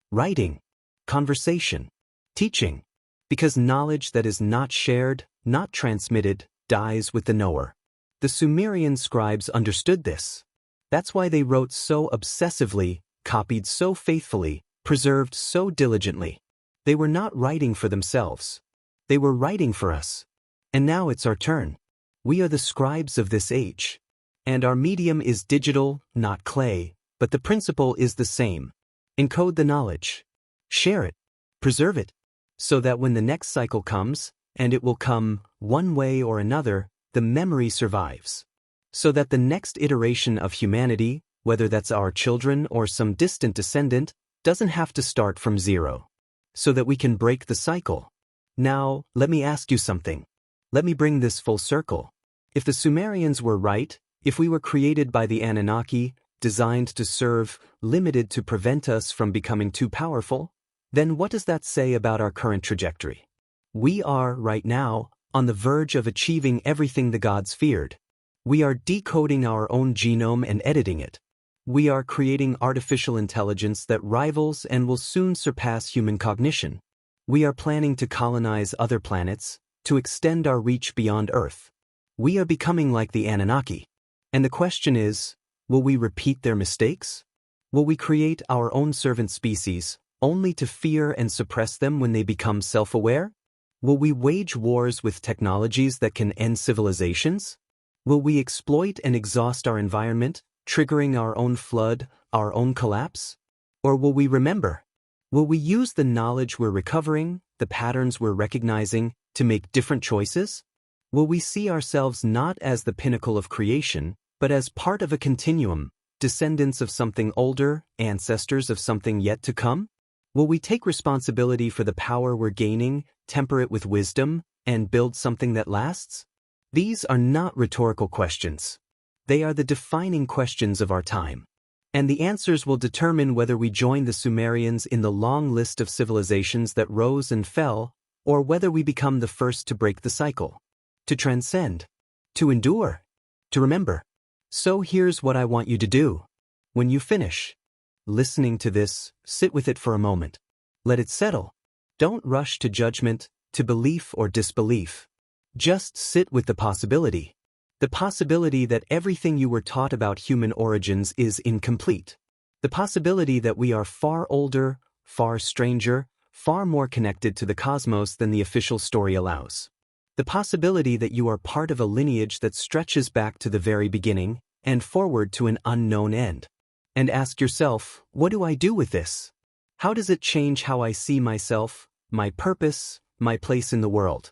Writing. Conversation. Teaching. Because knowledge that is not shared, not transmitted, dies with the knower. The Sumerian scribes understood this. That's why they wrote so obsessively, copied so faithfully, preserved so diligently. They were not writing for themselves. They were writing for us. And now it's our turn. We are the scribes of this age. And our medium is digital, not clay, but the principle is the same. Encode the knowledge. Share it. Preserve it. So that when the next cycle comes, and it will come, one way or another, the memory survives. So that the next iteration of humanity, whether that's our children or some distant descendant, doesn't have to start from zero. So that we can break the cycle. Now, let me ask you something. Let me bring this full circle. If the Sumerians were right, if we were created by the Anunnaki, designed to serve, limited to prevent us from becoming too powerful, then what does that say about our current trajectory? We are, right now, on the verge of achieving everything the gods feared. We are decoding our own genome and editing it. We are creating artificial intelligence that rivals and will soon surpass human cognition. We are planning to colonize other planets, to extend our reach beyond Earth. We are becoming like the Anunnaki. And the question is, will we repeat their mistakes? Will we create our own servant species, only to fear and suppress them when they become self-aware? Will we wage wars with technologies that can end civilizations? Will we exploit and exhaust our environment, triggering our own flood, our own collapse? Or will we remember? Will we use the knowledge we're recovering, the patterns we're recognizing, to make different choices? Will we see ourselves not as the pinnacle of creation, but as part of a continuum, descendants of something older, ancestors of something yet to come? Will we take responsibility for the power we're gaining, temper it with wisdom, and build something that lasts? These are not rhetorical questions. They are the defining questions of our time. And the answers will determine whether we join the Sumerians in the long list of civilizations that rose and fell, or whether we become the first to break the cycle, to transcend, to endure, to remember. So here's what I want you to do. When you finish listening to this, sit with it for a moment. Let it settle. Don't rush to judgment, to belief or disbelief. Just sit with the possibility. The possibility that everything you were taught about human origins is incomplete. The possibility that we are far older, far stranger, far more connected to the cosmos than the official story allows. The possibility that you are part of a lineage that stretches back to the very beginning and forward to an unknown end. And ask yourself, what do I do with this? How does it change how I see myself, my purpose, my place in the world?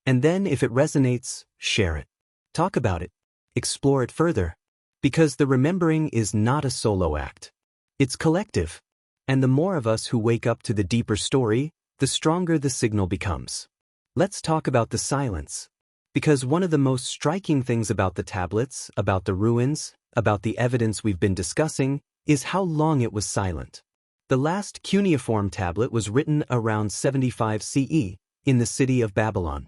And then if it resonates, share it. Talk about it. Explore it further. Because the remembering is not a solo act. It's collective. And the more of us who wake up to the deeper story, the stronger the signal becomes. Let's talk about the silence. Because one of the most striking things about the tablets, about the ruins, about the evidence we've been discussing, is how long it was silent. The last cuneiform tablet was written around 75 CE, in the city of Babylon.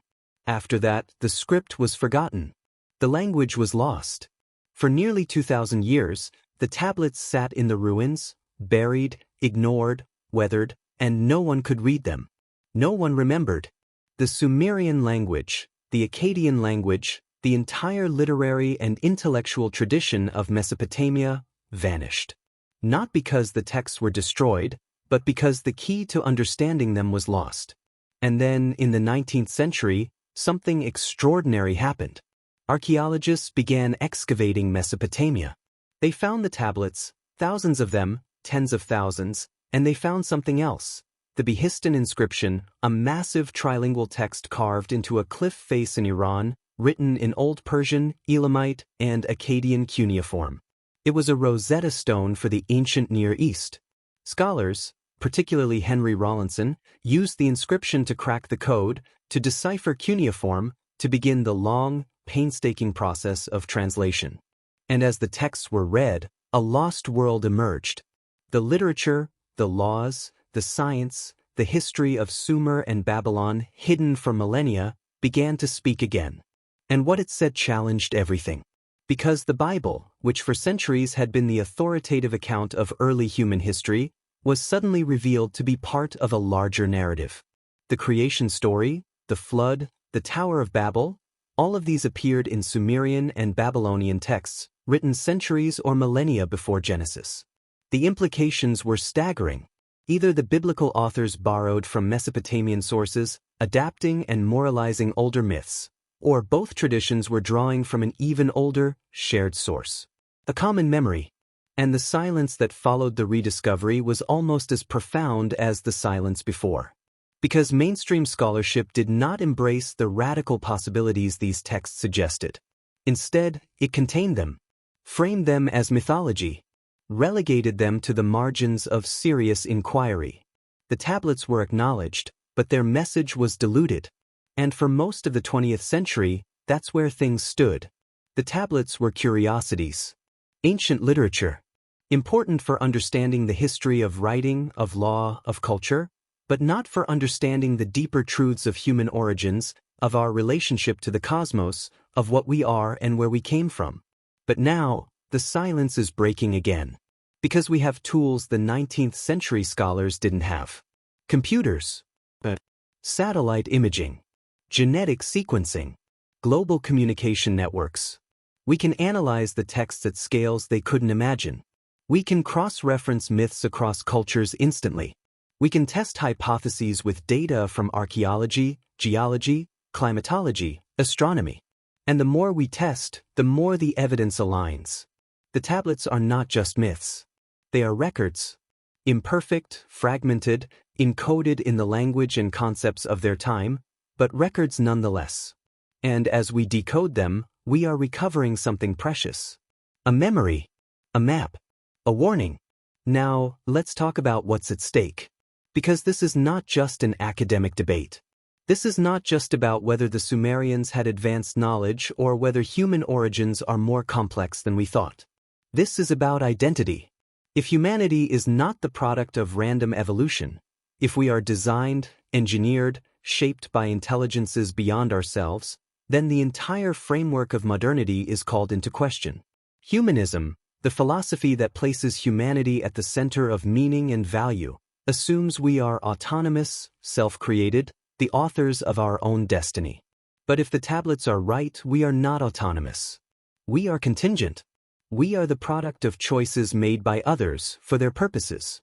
After that, the script was forgotten. The language was lost. For nearly 2,000 years, the tablets sat in the ruins, buried, ignored, weathered, and no one could read them. No one remembered. The Sumerian language, the Akkadian language, the entire literary and intellectual tradition of Mesopotamia vanished. Not because the texts were destroyed, but because the key to understanding them was lost. And then, in the 19th century, something extraordinary happened. Archaeologists began excavating Mesopotamia. They found the tablets, thousands of them, tens of thousands, and they found something else. The Behistun inscription, a massive trilingual text carved into a cliff face in Iran, written in Old Persian, Elamite, and Akkadian cuneiform. It was a Rosetta Stone for the ancient Near East. Scholars, particularly Henry Rawlinson, used the inscription to crack the code, to decipher cuneiform, to begin the long, painstaking process of translation. And as the texts were read, a lost world emerged. The literature, the laws, the science, the history of Sumer and Babylon, hidden for millennia, began to speak again. And what it said challenged everything. Because the Bible, which for centuries had been the authoritative account of early human history, was suddenly revealed to be part of a larger narrative. The creation story, the flood, the Tower of Babel, all of these appeared in Sumerian and Babylonian texts, written centuries or millennia before Genesis. The implications were staggering. Either the biblical authors borrowed from Mesopotamian sources, adapting and moralizing older myths, or both traditions were drawing from an even older, shared source. A common memory. And the silence that followed the rediscovery was almost as profound as the silence before. Because mainstream scholarship did not embrace the radical possibilities these texts suggested. Instead, it contained them, framed them as mythology, relegated them to the margins of serious inquiry. The tablets were acknowledged, but their message was diluted. And for most of the 20th century, that's where things stood. The tablets were curiosities. Ancient literature. Important for understanding the history of writing, of law, of culture, but not for understanding the deeper truths of human origins, of our relationship to the cosmos, of what we are and where we came from. But now, the silence is breaking again. Because we have tools the 19th century scholars didn't have. Computers. Satellite imaging. Genetic sequencing. Global communication networks. We can analyze the texts at scales they couldn't imagine. We can cross-reference myths across cultures instantly. We can test hypotheses with data from archaeology, geology, climatology, astronomy. And the more we test, the more the evidence aligns. The tablets are not just myths. They are records. Imperfect, fragmented, encoded in the language and concepts of their time, but records nonetheless. And as we decode them, we are recovering something precious. A memory. A map. A warning. Now, let's talk about what's at stake. Because this is not just an academic debate. This is not just about whether the Sumerians had advanced knowledge or whether human origins are more complex than we thought. This is about identity. If humanity is not the product of random evolution, if we are designed, engineered, shaped by intelligences beyond ourselves, then the entire framework of modernity is called into question. Humanism, the philosophy that places humanity at the center of meaning and value, assumes we are autonomous, self-created, the authors of our own destiny. But if the tablets are right, we are not autonomous. We are contingent. We are the product of choices made by others for their purposes.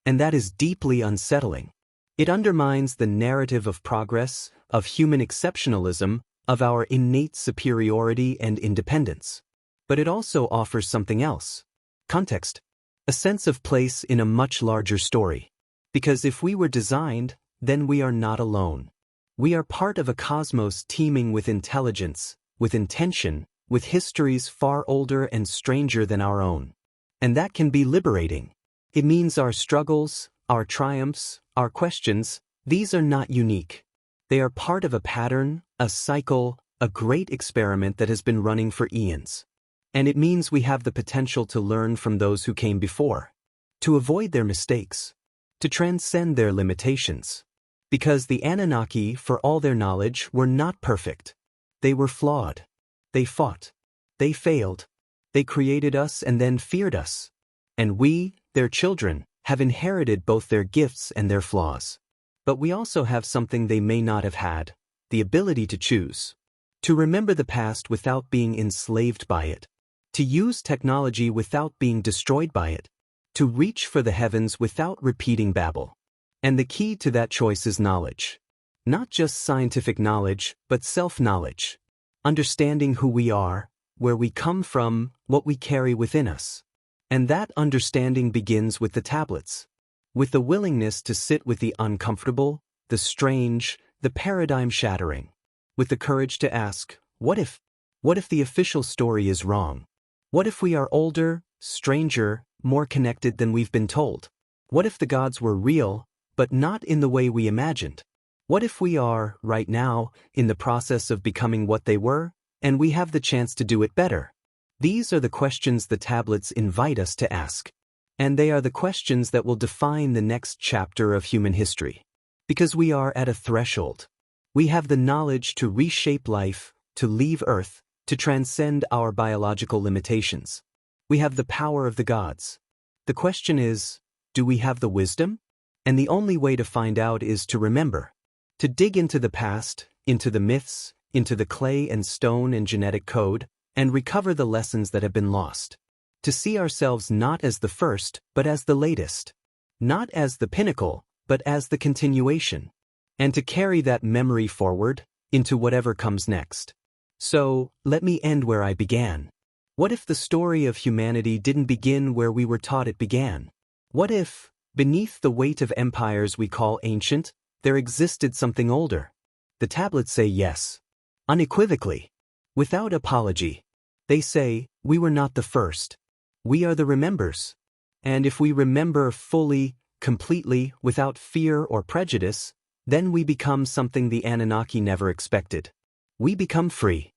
And that is deeply unsettling. It undermines the narrative of progress, of human exceptionalism, of our innate superiority and independence. But it also offers something else. Context. A sense of place in a much larger story. Because if we were designed, then we are not alone. We are part of a cosmos teeming with intelligence, with intention, with histories far older and stranger than our own. And that can be liberating. It means our struggles, our triumphs, our questions, these are not unique. They are part of a pattern, a cycle, a great experiment that has been running for eons. And it means we have the potential to learn from those who came before, to avoid their mistakes, to transcend their limitations. Because the Anunnaki, for all their knowledge, were not perfect. They were flawed. They fought. They failed. They created us and then feared us. And we, their children, have inherited both their gifts and their flaws. But we also have something they may not have had, the ability to choose. To remember the past without being enslaved by it. To use technology without being destroyed by it. To reach for the heavens without repeating Babel. And the key to that choice is knowledge. Not just scientific knowledge, but self-knowledge. Understanding who we are, where we come from, what we carry within us. And that understanding begins with the tablets. With the willingness to sit with the uncomfortable, the strange, the paradigm-shattering. With the courage to ask, what if? What if the official story is wrong? What if we are older, stranger, more connected than we've been told? What if the gods were real, but not in the way we imagined? What if we are, right now, in the process of becoming what they were, and we have the chance to do it better? These are the questions the tablets invite us to ask. And they are the questions that will define the next chapter of human history. Because we are at a threshold. We have the knowledge to reshape life, to leave Earth, to transcend our biological limitations. We have the power of the gods. The question is, do we have the wisdom? And the only way to find out is to remember. To dig into the past, into the myths, into the clay and stone and genetic code, and recover the lessons that have been lost. To see ourselves not as the first, but as the latest. Not as the pinnacle, but as the continuation. And to carry that memory forward, into whatever comes next. So, let me end where I began. What if the story of humanity didn't begin where we were taught it began? What if, beneath the weight of empires we call ancient, there existed something older? The tablets say yes. Unequivocally. Without apology. They say, we were not the first. We are the remembers. And if we remember fully, completely, without fear or prejudice, then we become something the Anunnaki never expected. We become free.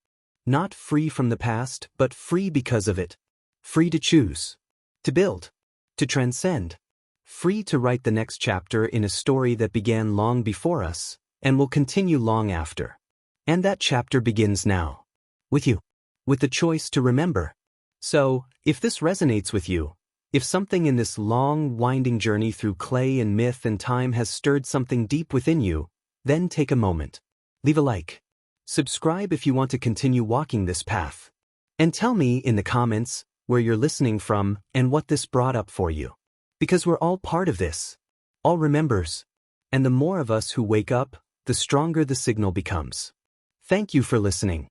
Not free from the past, but free because of it. Free to choose. To build. To transcend. Free to write the next chapter in a story that began long before us, and will continue long after. And that chapter begins now. With you. With the choice to remember. So, if this resonates with you, if something in this long, winding journey through clay and myth and time has stirred something deep within you, then take a moment. Leave a like. Subscribe if you want to continue walking this path. And tell me in the comments where you're listening from and what this brought up for you. Because we're all part of this. All remembers. And the more of us who wake up, the stronger the signal becomes. Thank you for listening.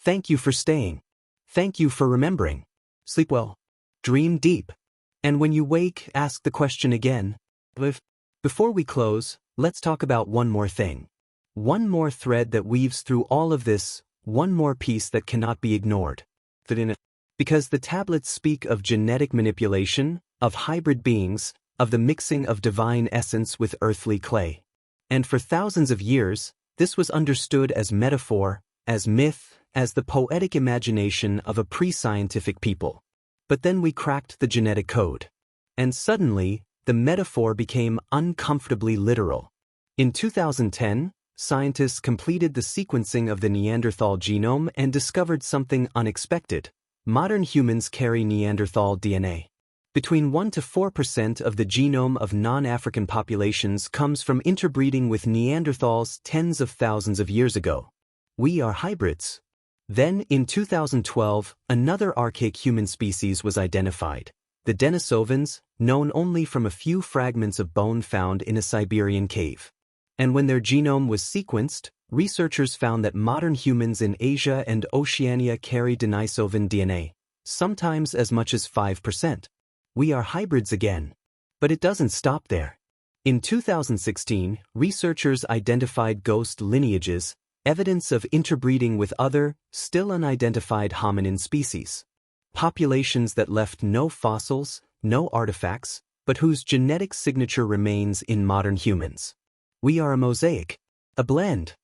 Thank you for staying. Thank you for remembering. Sleep well. Dream deep. And when you wake, ask the question again. Before we close, let's talk about one more thing. One more thread that weaves through all of this, one more piece that cannot be ignored. Because the tablets speak of genetic manipulation, of hybrid beings, of the mixing of divine essence with earthly clay. And for thousands of years, this was understood as metaphor, as myth, as the poetic imagination of a pre-scientific people. But then we cracked the genetic code. And suddenly, the metaphor became uncomfortably literal. In 2010, scientists completed the sequencing of the Neanderthal genome and discovered something unexpected. Modern humans carry Neanderthal DNA. Between 1 to 4% of the genome of non-African populations comes from interbreeding with Neanderthals tens of thousands of years ago. We are hybrids. Then, in 2012, another archaic human species was identified, the Denisovans, known only from a few fragments of bone found in a Siberian cave. And when their genome was sequenced, researchers found that modern humans in Asia and Oceania carry Denisovan DNA, sometimes as much as 5%. We are hybrids again. But it doesn't stop there. In 2016, researchers identified ghost lineages, evidence of interbreeding with other, still unidentified hominin species. Populations that left no fossils, no artifacts, but whose genetic signature remains in modern humans. We are a mosaic, a blend,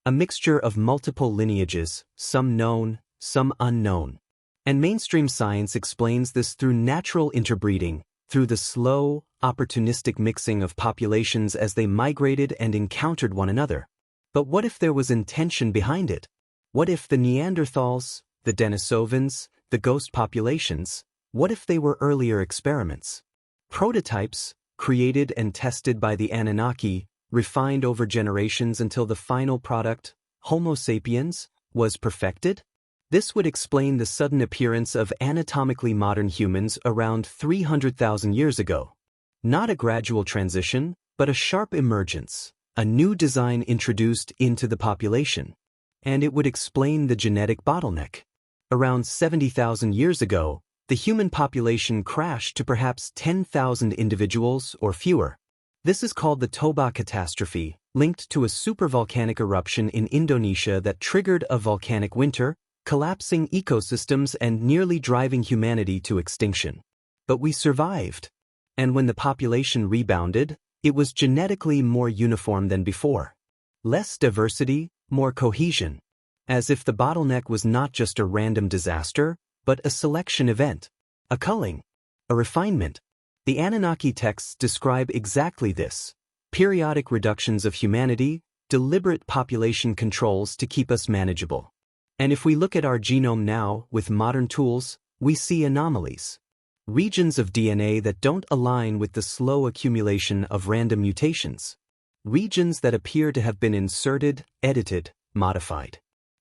a mixture of multiple lineages, some known, some unknown. And mainstream science explains this through natural interbreeding, through the slow, opportunistic mixing of populations as they migrated and encountered one another. But what if there was intention behind it? What if the Neanderthals, the Denisovans, the ghost populations, what if they were earlier experiments? Prototypes, created and tested by the Anunnaki, refined over generations until the final product, Homo sapiens, was perfected? This would explain the sudden appearance of anatomically modern humans around 300,000 years ago. Not a gradual transition, but a sharp emergence, a new design introduced into the population. And it would explain the genetic bottleneck. Around 70,000 years ago, the human population crashed to perhaps 10,000 individuals or fewer. This is called the Toba catastrophe, linked to a supervolcanic eruption in Indonesia that triggered a volcanic winter, collapsing ecosystems and nearly driving humanity to extinction. But we survived. And when the population rebounded, it was genetically more uniform than before. Less diversity, more cohesion. As if the bottleneck was not just a random disaster, but a selection event, a culling, a refinement. The Anunnaki texts describe exactly this: periodic reductions of humanity, deliberate population controls to keep us manageable. And if we look at our genome now, with modern tools, we see anomalies. Regions of DNA that don't align with the slow accumulation of random mutations. Regions that appear to have been inserted, edited, modified.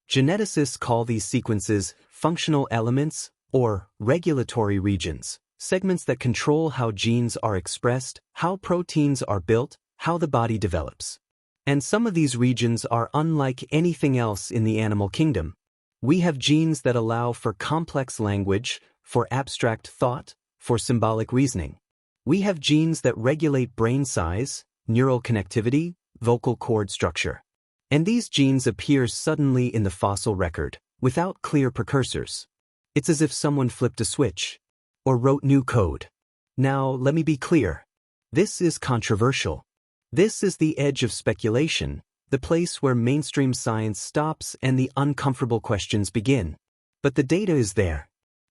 Geneticists call these sequences functional elements or regulatory regions, segments that control how genes are expressed, how proteins are built, how the body develops. And some of these regions are unlike anything else in the animal kingdom. We have genes that allow for complex language, for abstract thought, for symbolic reasoning. We have genes that regulate brain size, neural connectivity, vocal cord structure. And these genes appear suddenly in the fossil record, without clear precursors. It's as if someone flipped a switch, or wrote new code. Now, let me be clear. This is controversial. This is the edge of speculation, the place where mainstream science stops and the uncomfortable questions begin. But the data is there.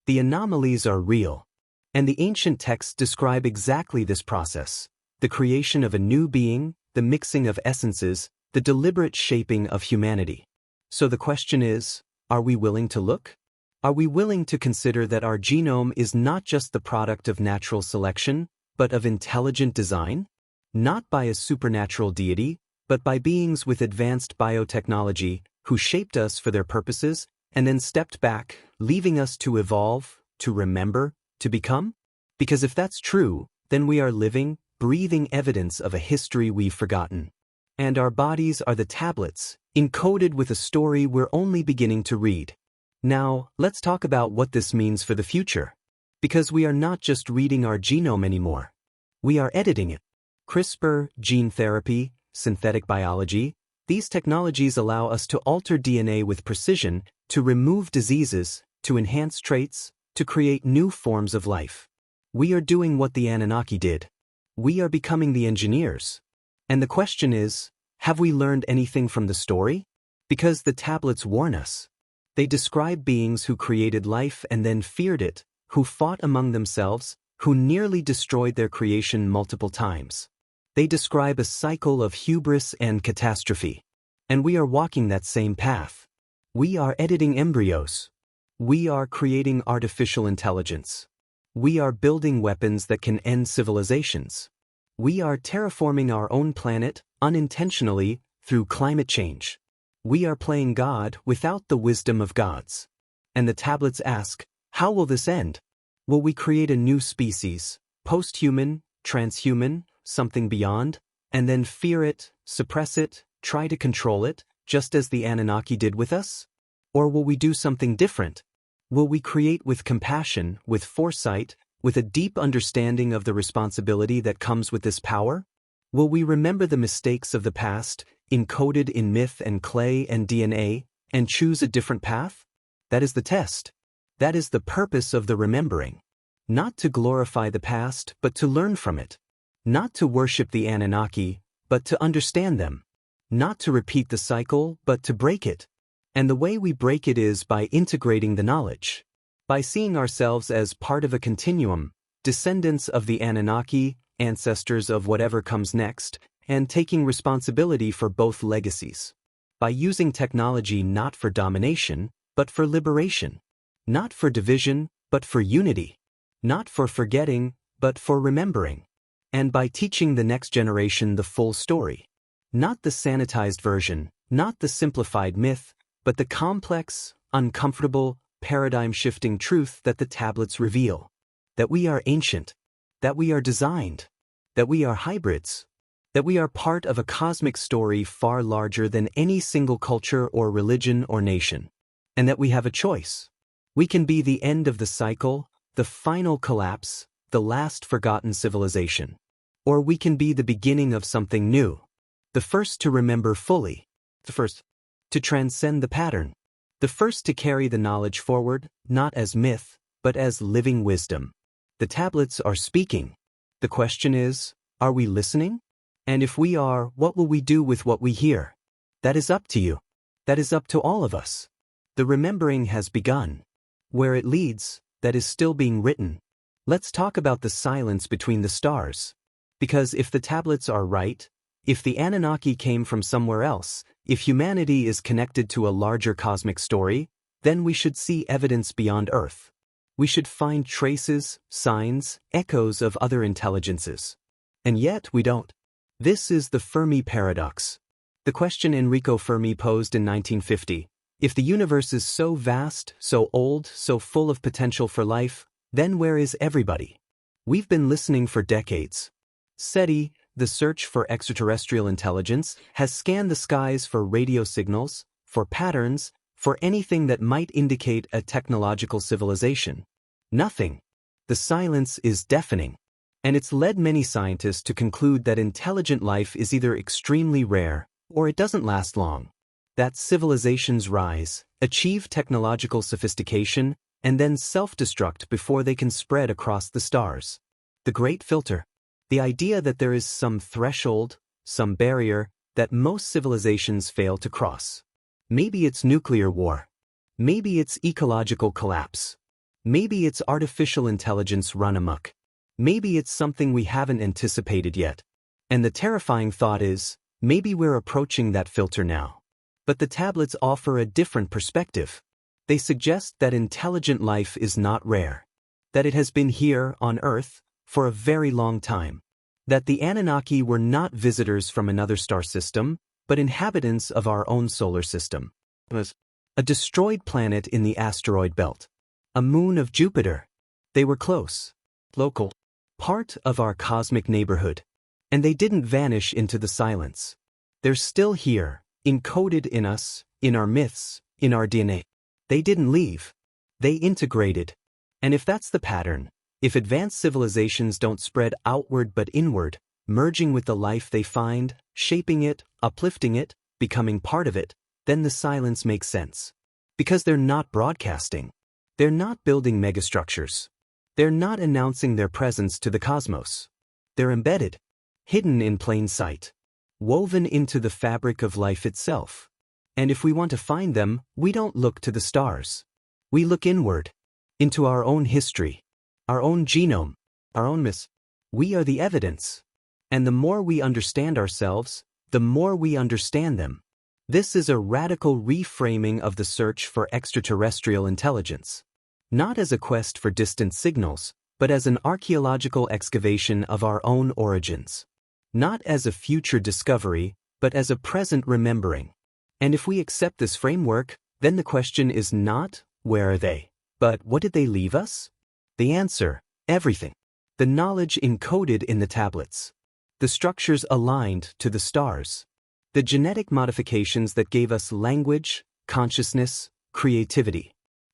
The anomalies are real. And the ancient texts describe exactly this process: the creation of a new being, the mixing of essences, the deliberate shaping of humanity. So the question is, are we willing to look? Are we willing to consider that our genome is not just the product of natural selection, but of intelligent design? Not by a supernatural deity, but by beings with advanced biotechnology who shaped us for their purposes and then stepped back, leaving us to evolve, to remember, to become? Because if that's true, then we are living, breathing evidence of a history we've forgotten. And our bodies are the tablets, encoded with a story we're only beginning to read. Now, let's talk about what this means for the future. Because we are not just reading our genome anymore. We are editing it. CRISPR, gene therapy, synthetic biology, these technologies allow us to alter DNA with precision, to remove diseases, to enhance traits, to create new forms of life. We are doing what the Anunnaki did. We are becoming the engineers. And the question is, have we learned anything from the story? Because the tablets warn us. They describe beings who created life and then feared it, who fought among themselves, who nearly destroyed their creation multiple times. They describe a cycle of hubris and catastrophe. And we are walking that same path. We are editing embryos. We are creating artificial intelligence. We are building weapons that can end civilizations. We are terraforming our own planet, unintentionally, through climate change. We are playing God without the wisdom of gods. And the tablets ask, how will this end? Will we create a new species, post-human, transhuman, something beyond, and then fear it, suppress it, try to control it, just as the Anunnaki did with us? Or will we do something different? Will we create with compassion, with foresight, with a deep understanding of the responsibility that comes with this power? Will we remember the mistakes of the past, encoded in myth and clay and DNA, and choose a different path? That is the test. That is the purpose of the remembering. Not to glorify the past, but to learn from it. Not to worship the Anunnaki, but to understand them. Not to repeat the cycle, but to break it. And the way we break it is by integrating the knowledge. By seeing ourselves as part of a continuum, descendants of the Anunnaki, ancestors of whatever comes next, and taking responsibility for both legacies. By using technology not for domination, but for liberation. Not for division, but for unity. Not for forgetting, but for remembering. And by teaching the next generation the full story. Not the sanitized version, not the simplified myth, but the complex, uncomfortable, paradigm-shifting truth that the tablets reveal. That we are ancient. That we are designed. That we are hybrids. That we are part of a cosmic story far larger than any single culture or religion or nation. And that we have a choice. We can be the end of the cycle, the final collapse, the last forgotten civilization. Or we can be the beginning of something new. The first to remember fully. The first to transcend the pattern. The first to carry the knowledge forward, not as myth, but as living wisdom. The tablets are speaking. The question is, are we listening? And if we are, what will we do with what we hear? That is up to you. That is up to all of us. The remembering has begun. Where it leads, that is still being written. Let's talk about the silence between the stars. Because if the tablets are right, if the Anunnaki came from somewhere else, if humanity is connected to a larger cosmic story, then we should see evidence beyond Earth. We should find traces, signs, echoes of other intelligences. And yet we don't. This is the Fermi paradox. The question Enrico Fermi posed in 1950, if the universe is so vast, so old, so full of potential for life, then where is everybody? We've been listening for decades. SETI, the search for extraterrestrial intelligence, has scanned the skies for radio signals, for patterns, for anything that might indicate a technological civilization. Nothing. The silence is deafening. And it's led many scientists to conclude that intelligent life is either extremely rare, or it doesn't last long. That civilizations rise, achieve technological sophistication, and then self-destruct before they can spread across the stars. The Great Filter. The idea that there is some threshold, some barrier, that most civilizations fail to cross. Maybe it's nuclear war. Maybe it's ecological collapse. Maybe it's artificial intelligence run amok. Maybe it's something we haven't anticipated yet. And the terrifying thought is, maybe we're approaching that filter now. But the tablets offer a different perspective. They suggest that intelligent life is not rare. That it has been here, on Earth, for a very long time. That the Anunnaki were not visitors from another star system, but inhabitants of our own solar system. A destroyed planet in the asteroid belt. A moon of Jupiter. They were close. Local. Part of our cosmic neighborhood. And they didn't vanish into the silence. They're still here, encoded in us, in our myths, in our DNA. They didn't leave. They integrated. And if that's the pattern, if advanced civilizations don't spread outward but inward, merging with the life they find, shaping it, uplifting it, becoming part of it, then the silence makes sense. Because they're not broadcasting. They're not building megastructures. They're not announcing their presence to the cosmos. They're embedded, hidden in plain sight, woven into the fabric of life itself. And if we want to find them, we don't look to the stars. We look inward, into our own history, our own genome, our own myths. We are the evidence. And the more we understand ourselves, the more we understand them. This is a radical reframing of the search for extraterrestrial intelligence. Not as a quest for distant signals, but as an archaeological excavation of our own origins. Not as a future discovery, but as a present remembering. And if we accept this framework, then the question is not, where are they? But what did they leave us? The answer, everything. The knowledge encoded in the tablets. The structures aligned to the stars. The genetic modifications that gave us language, consciousness, creativity.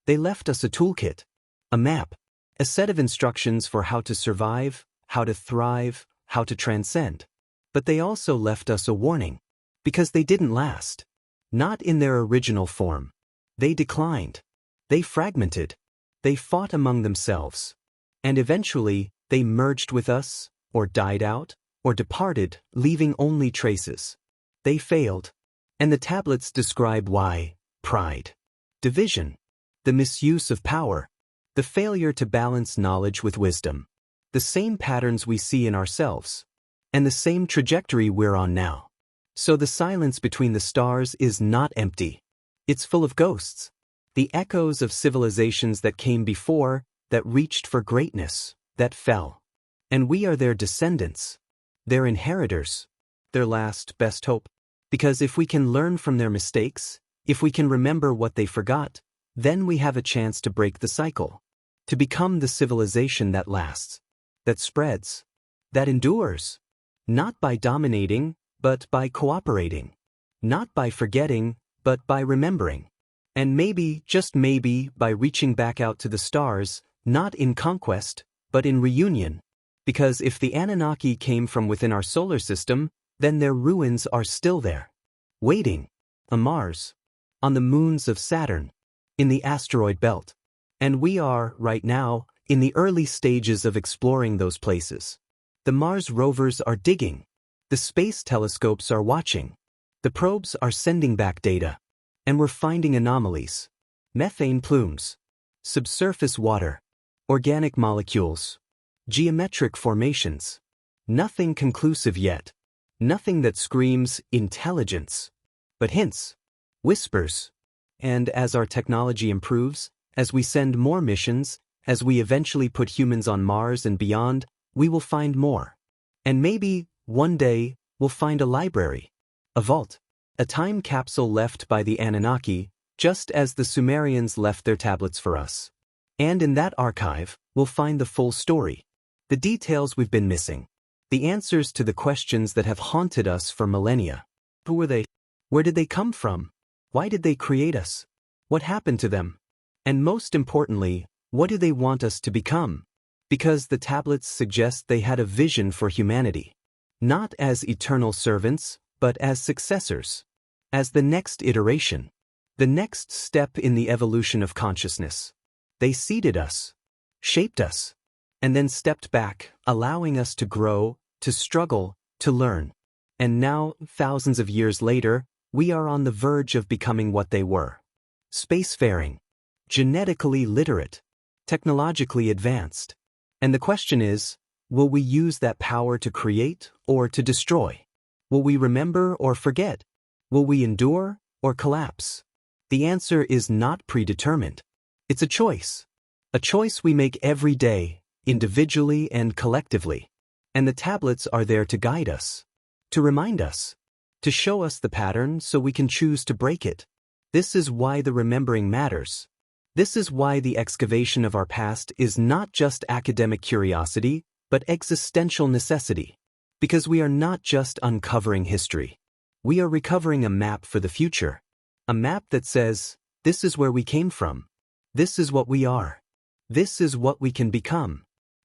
They left us a toolkit, a map, a set of instructions for how to survive, how to thrive, how to transcend. But they also left us a warning, because they didn't last. Not in their original form. They declined. They fragmented. They fought among themselves. And eventually, they merged with us, or died out, or departed, leaving only traces. They failed. And the tablets describe why: pride, division, the misuse of power, the failure to balance knowledge with wisdom. The same patterns we see in ourselves. And the same trajectory we're on now. So the silence between the stars is not empty. It's full of ghosts. The echoes of civilizations that came before, that reached for greatness, that fell. And we are their descendants. Their inheritors. Their last best hope. Because if we can learn from their mistakes, if we can remember what they forgot, then we have a chance to break the cycle. To become the civilization that lasts. That spreads. That endures. Not by dominating, but by cooperating. Not by forgetting, but by remembering. And maybe, just maybe, by reaching back out to the stars, not in conquest, but in reunion. Because if the Anunnaki came from within our solar system, then their ruins are still there. Waiting. On Mars. On the moons of Saturn. In the asteroid belt. And we are, right now, in the early stages of exploring those places. The Mars rovers are digging. The space telescopes are watching. The probes are sending back data. And we're finding anomalies. Methane plumes. Subsurface water. Organic molecules. Geometric formations. Nothing conclusive yet. Nothing that screams intelligence. But hints. Whispers. And as our technology improves, as we send more missions, as we eventually put humans on Mars and beyond, we will find more. And maybe, one day, we'll find a library. A vault. A time capsule left by the Anunnaki, just as the Sumerians left their tablets for us. And in that archive, we'll find the full story. The details we've been missing. The answers to the questions that have haunted us for millennia. Who were they? Where did they come from? Why did they create us? What happened to them? And most importantly, what do they want us to become? Because the tablets suggest they had a vision for humanity. Not as eternal servants, but as successors. As the next iteration. The next step in the evolution of consciousness. They seeded us. Shaped us. And then stepped back, allowing us to grow, to struggle, to learn. And now, thousands of years later, we are on the verge of becoming what they were. Spacefaring. Genetically literate. Technologically advanced. And the question is, will we use that power to create or to destroy? Will we remember or forget? Will we endure or collapse? The answer is not predetermined. It's a choice. A choice we make every day, individually and collectively. And the tablets are there to guide us. To remind us. To show us the pattern so we can choose to break it. This is why the remembering matters. This is why the excavation of our past is not just academic curiosity, but existential necessity. Because we are not just uncovering history. We are recovering a map for the future. A map that says, This is where we came from. This is what we are. This is what we can become.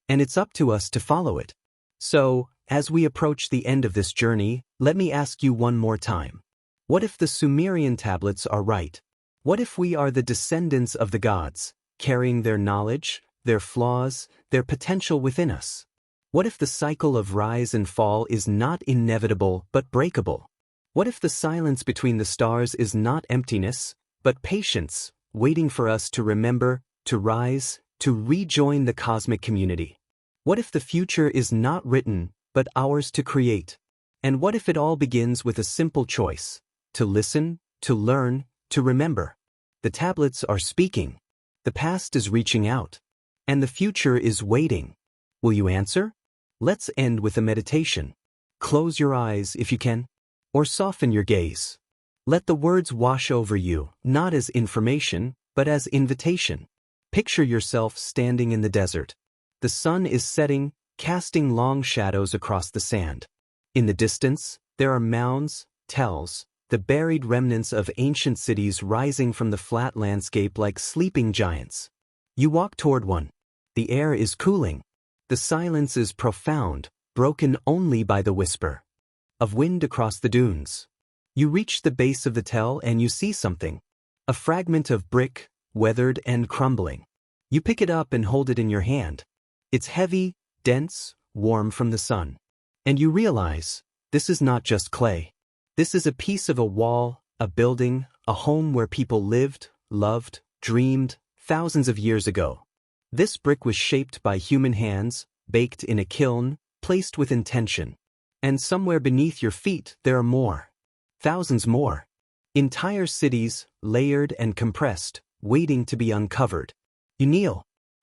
And it's up to us to follow it. So, as we approach the end of this journey, let me ask you one more time. What if the Sumerian tablets are right? What if we are the descendants of the gods, carrying their knowledge, their flaws, their potential within us? What if the cycle of rise and fall is not inevitable but breakable? What if the silence between the stars is not emptiness, but patience, waiting for us to remember, to rise, to rejoin the cosmic community? What if the future is not written, but ours to create? And what if it all begins with a simple choice? To listen, to learn, to remember. The tablets are speaking. The past is reaching out. And the future is waiting. Will you answer? Let's end with a meditation. Close your eyes if you can, or soften your gaze. Let the words wash over you, not as information, but as invitation. Picture yourself standing in the desert. The sun is setting, casting long shadows across the sand. In the distance, there are mounds, tells, the buried remnants of ancient cities rising from the flat landscape like sleeping giants. You walk toward one. The air is cooling. The silence is profound, broken only by the whisper of wind across the dunes. You reach the base of the tell and you see something. A fragment of brick, weathered and crumbling. You pick it up and hold it in your hand. It's heavy, dense, warm from the sun. And you realize, this is not just clay. This is a piece of a wall, a building, a home where people lived, loved, dreamed, thousands of years ago. This brick was shaped by human hands, baked in a kiln, placed with intention. And somewhere beneath your feet there are more. Thousands more. Entire cities, layered and compressed, waiting to be uncovered. You kneel.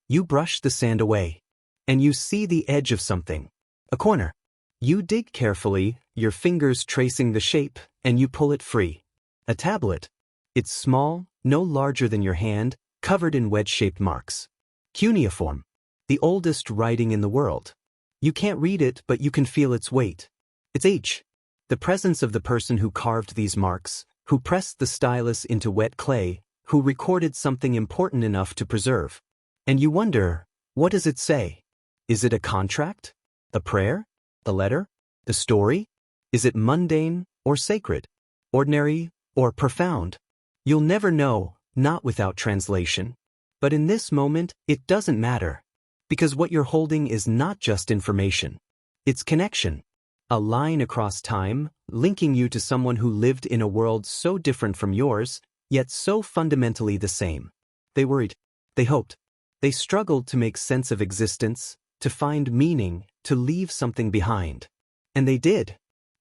You brush the sand away. And you see the edge of something. A corner. You dig carefully, your fingers tracing the shape, and you pull it free. A tablet. It's small, no larger than your hand, covered in wedge-shaped marks. Cuneiform. The oldest writing in the world. You can't read it, but you can feel its weight. Its age. The presence of the person who carved these marks, who pressed the stylus into wet clay, who recorded something important enough to preserve. And you wonder, what does it say? Is it a contract? A prayer? A letter? A story? Is it mundane or sacred? Ordinary or profound? You'll never know, not without translation. But in this moment, it doesn't matter. Because what you're holding is not just information. It's connection. A line across time, linking you to someone who lived in a world so different from yours, yet so fundamentally the same. They worried. They hoped. They struggled to make sense of existence, to find meaning, to leave something behind. And they did.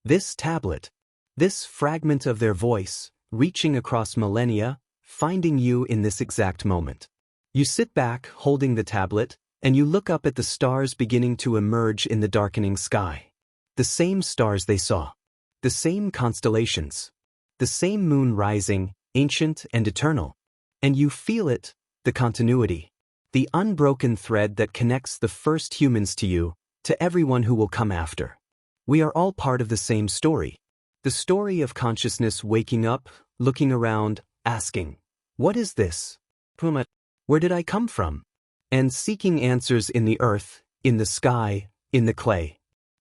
This tablet, this fragment of their voice, reaching across millennia, finding you in this exact moment. You sit back, holding the tablet, and you look up at the stars beginning to emerge in the darkening sky. The same stars they saw. The same constellations. The same moon rising, ancient and eternal. And you feel it, the continuity. The unbroken thread that connects the first humans to you, to everyone who will come after. We are all part of the same story. The story of consciousness waking up, looking around, asking, what is this? Where did I come from? And seeking answers in the earth, in the sky, in the clay.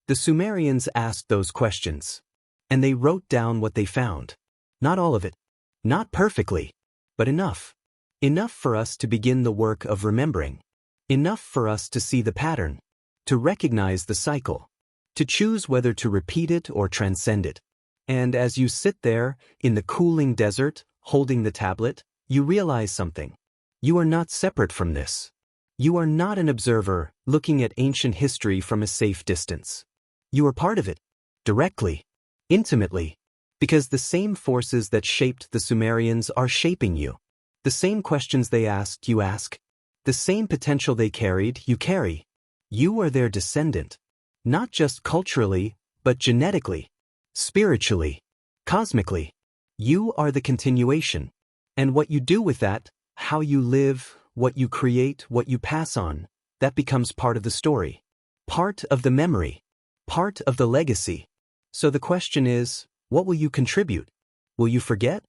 The Sumerians asked those questions. And they wrote down what they found. Not all of it. Not perfectly. But enough. Enough for us to begin the work of remembering. Enough for us to see the pattern. To recognize the cycle. To choose whether to repeat it or transcend it. And as you sit there, in the cooling desert, holding the tablet, you realize something. You are not separate from this. You are not an observer, looking at ancient history from a safe distance. You are part of it. Directly. Intimately. Because the same forces that shaped the Sumerians are shaping you. The same questions they asked, you ask. The same potential they carried, you carry. You are their descendant. Not just culturally, but genetically. Spiritually. Cosmically. You are the continuation. And what you do with that, how you live, what you create, what you pass on, that becomes part of the story. Part of the memory. Part of the legacy. So the question is, what will you contribute? Will you forget?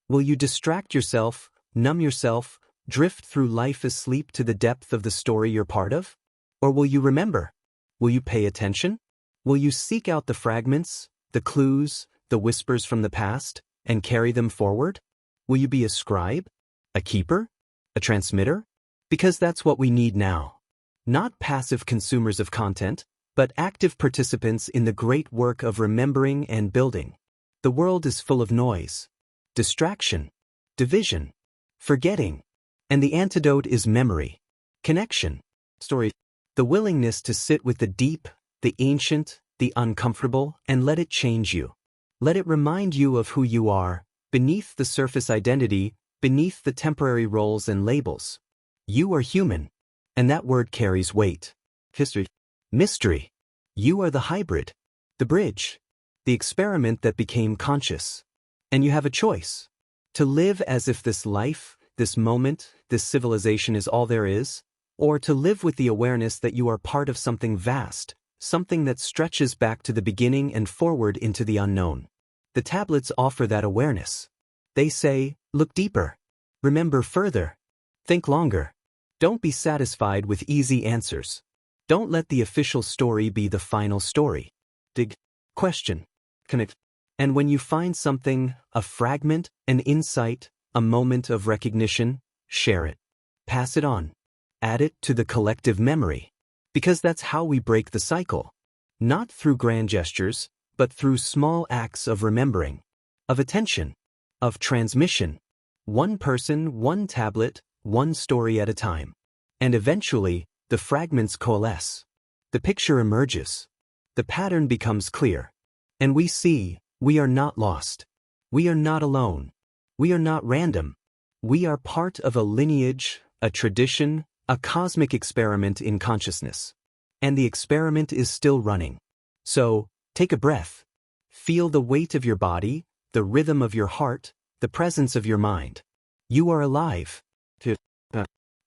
Will you distract yourself, Numb yourself, drift through life asleep to the depth of the story you're part of? Or will you remember? Will you pay attention? Will you seek out the fragments, the clues, the whispers from the past, and carry them forward? Will you be a scribe? A keeper? A transmitter? Because that's what we need now. Not passive consumers of content, but active participants in the great work of remembering and building. The world is full of noise, distraction, division, forgetting, and the antidote is memory, connection, story. The willingness to sit with the deep, the ancient, the uncomfortable, and let it change you. Let it remind you of who you are, beneath the surface identity, beneath the temporary roles and labels. You are human, and that word carries weight. History. Mystery. You are the hybrid, the bridge, the experiment that became conscious. And you have a choice. To live as if this life, this moment, this civilization is all there is, or to live with the awareness that you are part of something vast, something that stretches back to the beginning and forward into the unknown. The tablets offer that awareness. They say, look deeper. Remember further. Think longer. Don't be satisfied with easy answers. Don't let the official story be the final story. Dig. Question. Connect. And when you find something, a fragment, an insight, a moment of recognition, share it. Pass it on. Add it to the collective memory. Because that's how we break the cycle. Not through grand gestures, but through small acts of remembering, of attention, of transmission. One person, one tablet, one story at a time. And eventually, the fragments coalesce. The picture emerges. The pattern becomes clear. And we see, we are not lost. We are not alone. We are not random. We are part of a lineage, a tradition, a cosmic experiment in consciousness. And the experiment is still running. So, take a breath. Feel the weight of your body, the rhythm of your heart, the presence of your mind. You are alive.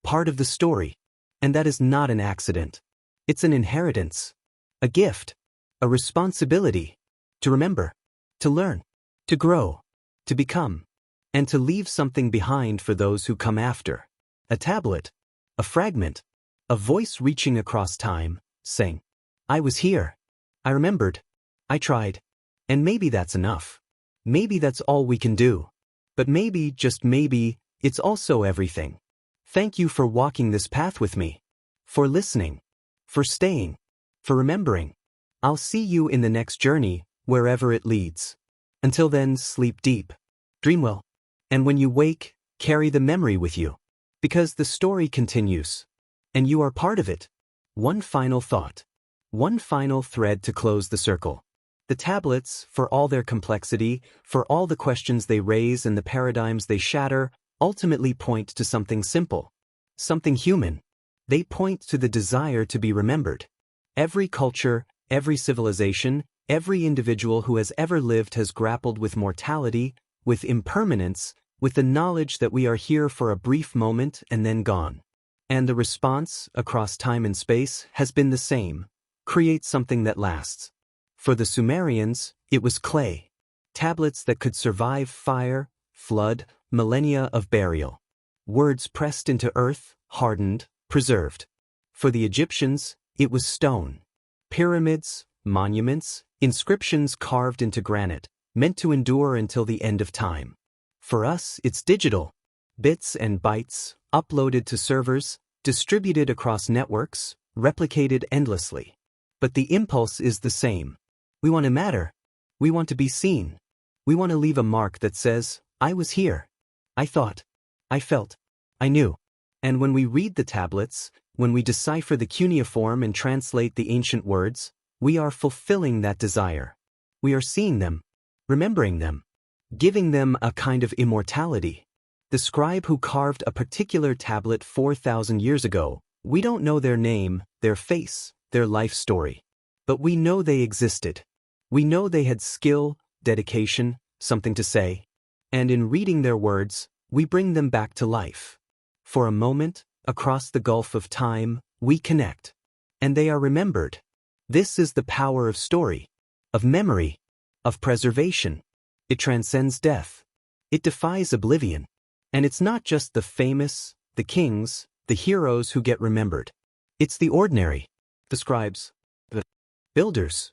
Part of the story. And that is not an accident. It's an inheritance. A gift. A responsibility. To remember. To learn. To grow. To become. And to leave something behind for those who come after. A tablet. A fragment. A voice reaching across time, saying, I was here. I remembered. I tried. And maybe that's enough. Maybe that's all we can do. But maybe, just maybe, it's also everything. Thank you for walking this path with me. For listening. For staying. For remembering. I'll see you in the next journey, wherever it leads. Until then, sleep deep. Dream well. And when you wake, carry the memory with you. Because the story continues. And you are part of it. One final thought. One final thread to close the circle. The tablets, for all their complexity, for all the questions they raise and the paradigms they shatter, ultimately point to something simple. Something human. They point to the desire to be remembered. Every culture, every civilization, every individual who has ever lived has grappled with mortality, with impermanence, with the knowledge that we are here for a brief moment and then gone. And the response, across time and space, has been the same. Create something that lasts. For the Sumerians, it was clay. Tablets that could survive fire, flood, millennia of burial. Words pressed into earth, hardened, preserved. For the Egyptians, it was stone. Pyramids, monuments, inscriptions carved into granite, meant to endure until the end of time. For us, it's digital. Bits and bytes, uploaded to servers, distributed across networks, replicated endlessly. But the impulse is the same. We want to matter. We want to be seen. We want to leave a mark that says, I was here. I thought. I felt. I knew. And when we read the tablets, when we decipher the cuneiform and translate the ancient words, we are fulfilling that desire. We are seeing them, remembering them, giving them a kind of immortality. The scribe who carved a particular tablet 4,000 years ago, we don't know their name, their face, their life story. But we know they existed. We know they had skill, dedication, something to say. And in reading their words, we bring them back to life. For a moment, across the gulf of time, we connect. And they are remembered. This is the power of story, of memory, of preservation. It transcends death. It defies oblivion. And it's not just the famous, the kings, the heroes who get remembered. It's the ordinary, the scribes, the builders,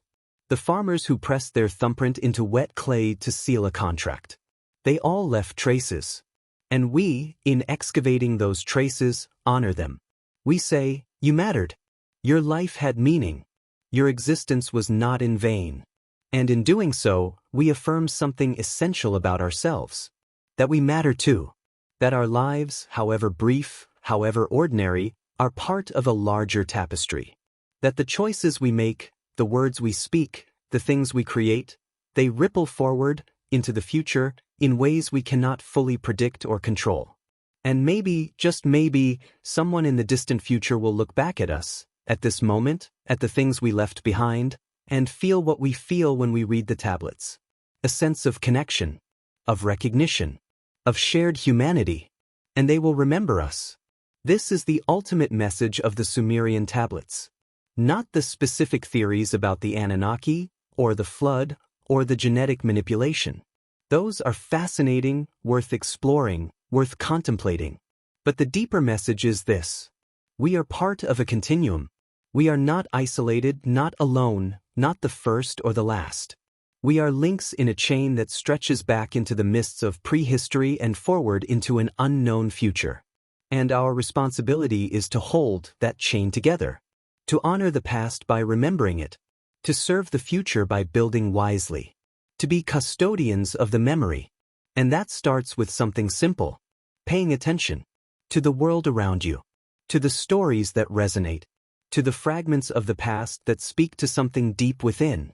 the farmers who pressed their thumbprint into wet clay to seal a contract. They all left traces. And we, in excavating those traces, honor them. We say, you mattered. Your life had meaning. Your existence was not in vain. And in doing so, we affirm something essential about ourselves. That we matter too. That our lives, however brief, however ordinary, are part of a larger tapestry. That the choices we make, the words we speak, the things we create, they ripple forward into the future in ways we cannot fully predict or control. And maybe, just maybe, someone in the distant future will look back at us, at this moment, at the things we left behind, and feel what we feel when we read the tablets. A sense of connection, of recognition, of shared humanity. And they will remember us. This is the ultimate message of the Sumerian tablets. Not the specific theories about the Anunnaki, or the flood, or the genetic manipulation. Those are fascinating, worth exploring, worth contemplating. But the deeper message is this. We are part of a continuum. We are not isolated, not alone, not the first or the last. We are links in a chain that stretches back into the mists of prehistory and forward into an unknown future. And our responsibility is to hold that chain together. To honor the past by remembering it. To serve the future by building wisely. To be custodians of the memory. And that starts with something simple. Paying attention. To the world around you. To the stories that resonate. To the fragments of the past that speak to something deep within.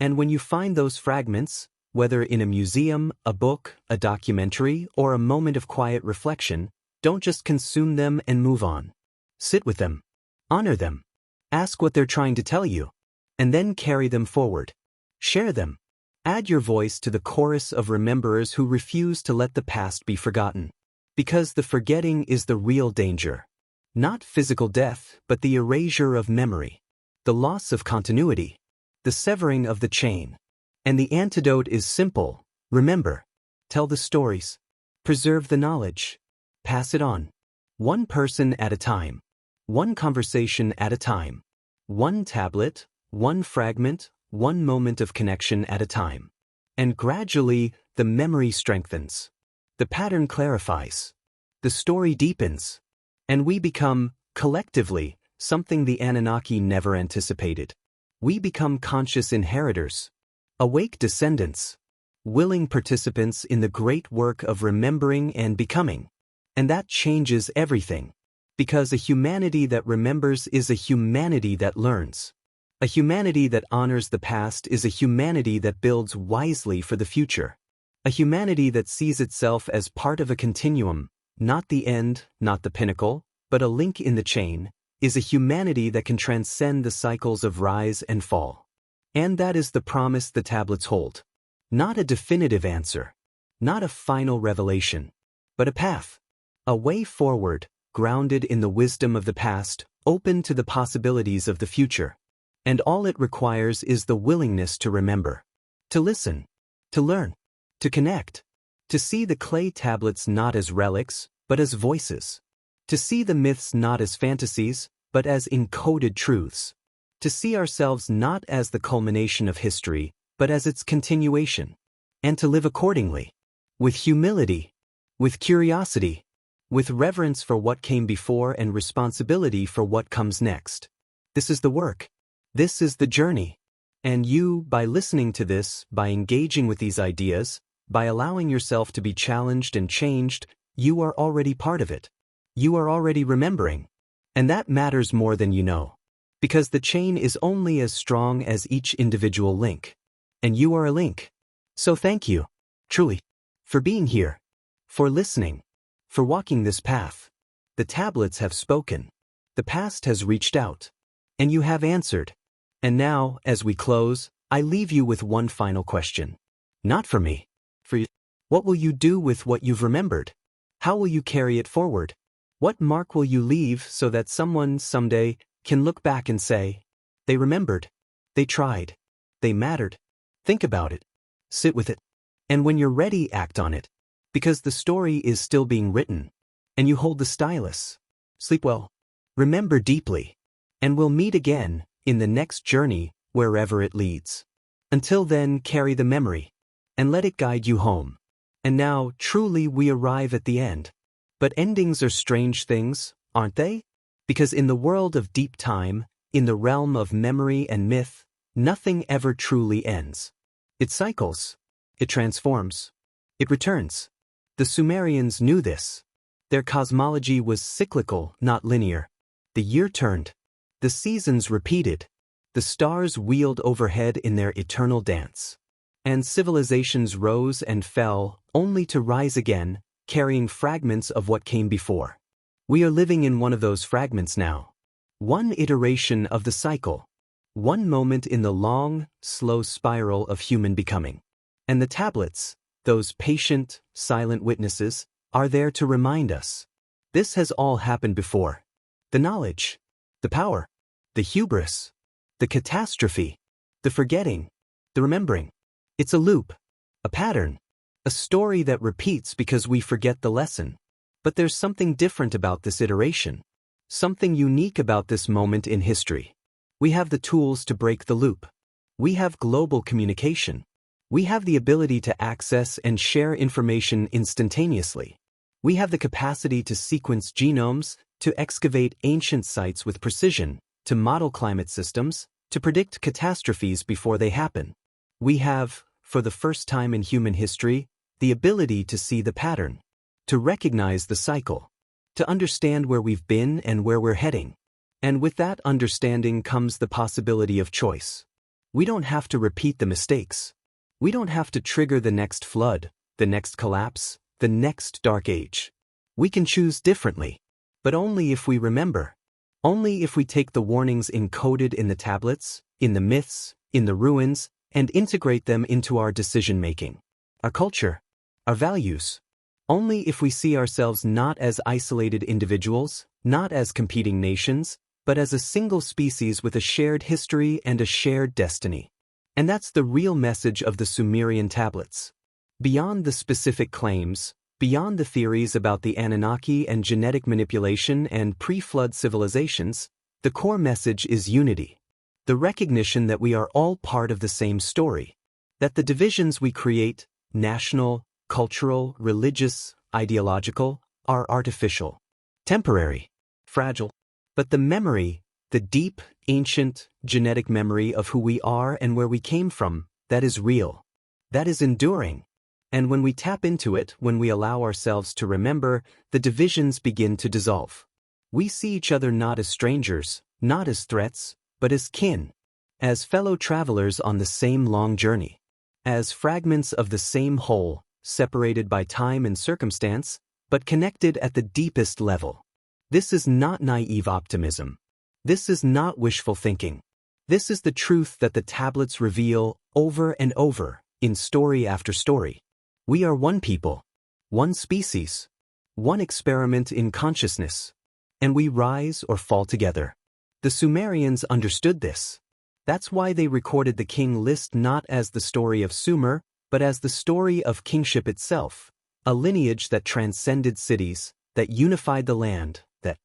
And when you find those fragments, whether in a museum, a book, a documentary, or a moment of quiet reflection, don't just consume them and move on. Sit with them. Honor them. Ask what they're trying to tell you. And then carry them forward. Share them. Add your voice to the chorus of rememberers who refuse to let the past be forgotten. Because the forgetting is the real danger. Not physical death, but the erasure of memory. The loss of continuity. The severing of the chain. And the antidote is simple. Remember. Tell the stories. Preserve the knowledge. Pass it on. One person at a time. One conversation at a time. One tablet, one fragment, one moment of connection at a time. And gradually, the memory strengthens. The pattern clarifies. The story deepens. And we become, collectively, something the Anunnaki never anticipated. We become conscious inheritors. Awake descendants. Willing participants in the great work of remembering and becoming. And that changes everything. Because a humanity that remembers is a humanity that learns. A humanity that honors the past is a humanity that builds wisely for the future. A humanity that sees itself as part of a continuum, not the end, not the pinnacle, but a link in the chain, is a humanity that can transcend the cycles of rise and fall. And that is the promise the tablets hold. Not a definitive answer. Not a final revelation. But a path. A way forward, grounded in the wisdom of the past, open to the possibilities of the future. And all it requires is the willingness to remember. To listen. To learn. To connect. To see the clay tablets not as relics, but as voices. To see the myths not as fantasies, but as encoded truths. To see ourselves not as the culmination of history, but as its continuation. And to live accordingly. With humility. With curiosity. With reverence for what came before and responsibility for what comes next. This is the work. This is the journey. And you, by listening to this, by engaging with these ideas, by allowing yourself to be challenged and changed, you are already part of it. You are already remembering. And that matters more than you know. Because the chain is only as strong as each individual link. And you are a link. So thank you, truly, for being here, for listening, for walking this path. The tablets have spoken. The past has reached out. And you have answered. And now, as we close, I leave you with one final question. Not for me. For you. What will you do with what you've remembered? How will you carry it forward? What mark will you leave so that someone, someday, can look back and say, they remembered. They tried. They mattered. Think about it. Sit with it. And when you're ready, act on it. Because the story is still being written. And you hold the stylus. Sleep well. Remember deeply. And we'll meet again, in the next journey, wherever it leads. Until then, carry the memory. And let it guide you home. And now, truly we arrive at the end. But endings are strange things, aren't they? Because in the world of deep time, in the realm of memory and myth, nothing ever truly ends. It cycles. It transforms. It returns. The Sumerians knew this. Their cosmology was cyclical, not linear. The year turned. The seasons repeated. The stars wheeled overhead in their eternal dance. And civilizations rose and fell, only to rise again, carrying fragments of what came before. We are living in one of those fragments now. One iteration of the cycle. One moment in the long, slow spiral of human becoming. And the tablets, those patient, silent witnesses, are there to remind us. This has all happened before. The knowledge, the power, the hubris, the catastrophe, the forgetting, the remembering. It's a loop, a pattern, a story that repeats because we forget the lesson. But there's something different about this iteration. Something unique about this moment in history. We have the tools to break the loop. We have global communication. We have the ability to access and share information instantaneously. We have the capacity to sequence genomes, to excavate ancient sites with precision, to model climate systems, to predict catastrophes before they happen. We have, for the first time in human history, the ability to see the pattern, to recognize the cycle, to understand where we've been and where we're heading. And with that understanding comes the possibility of choice. We don't have to repeat the mistakes. We don't have to trigger the next flood, the next collapse, the next dark age. We can choose differently, but only if we remember. Only if we take the warnings encoded in the tablets, in the myths, in the ruins, and integrate them into our decision-making, our culture, our values. Only if we see ourselves not as isolated individuals, not as competing nations, but as a single species with a shared history and a shared destiny. And that's the real message of the Sumerian tablets. Beyond the specific claims, beyond the theories about the Anunnaki and genetic manipulation and pre-flood civilizations, the core message is unity. The recognition that we are all part of the same story. That the divisions we create, national, cultural, religious, ideological, are artificial, temporary, fragile. But the memory, the deep, ancient, genetic memory of who we are and where we came from, that is real. That is enduring. And when we tap into it, when we allow ourselves to remember, the divisions begin to dissolve. We see each other not as strangers, not as threats, but as kin, as fellow travelers on the same long journey, as fragments of the same whole, separated by time and circumstance, but connected at the deepest level. This is not naive optimism. This is not wishful thinking. This is the truth that the tablets reveal over and over, in story after story. We are one people, one species, one experiment in consciousness, and we rise or fall together. The Sumerians understood this. That's why they recorded the king list not as the story of Sumer, but as the story of kingship itself, a lineage that transcended cities, that unified the land, that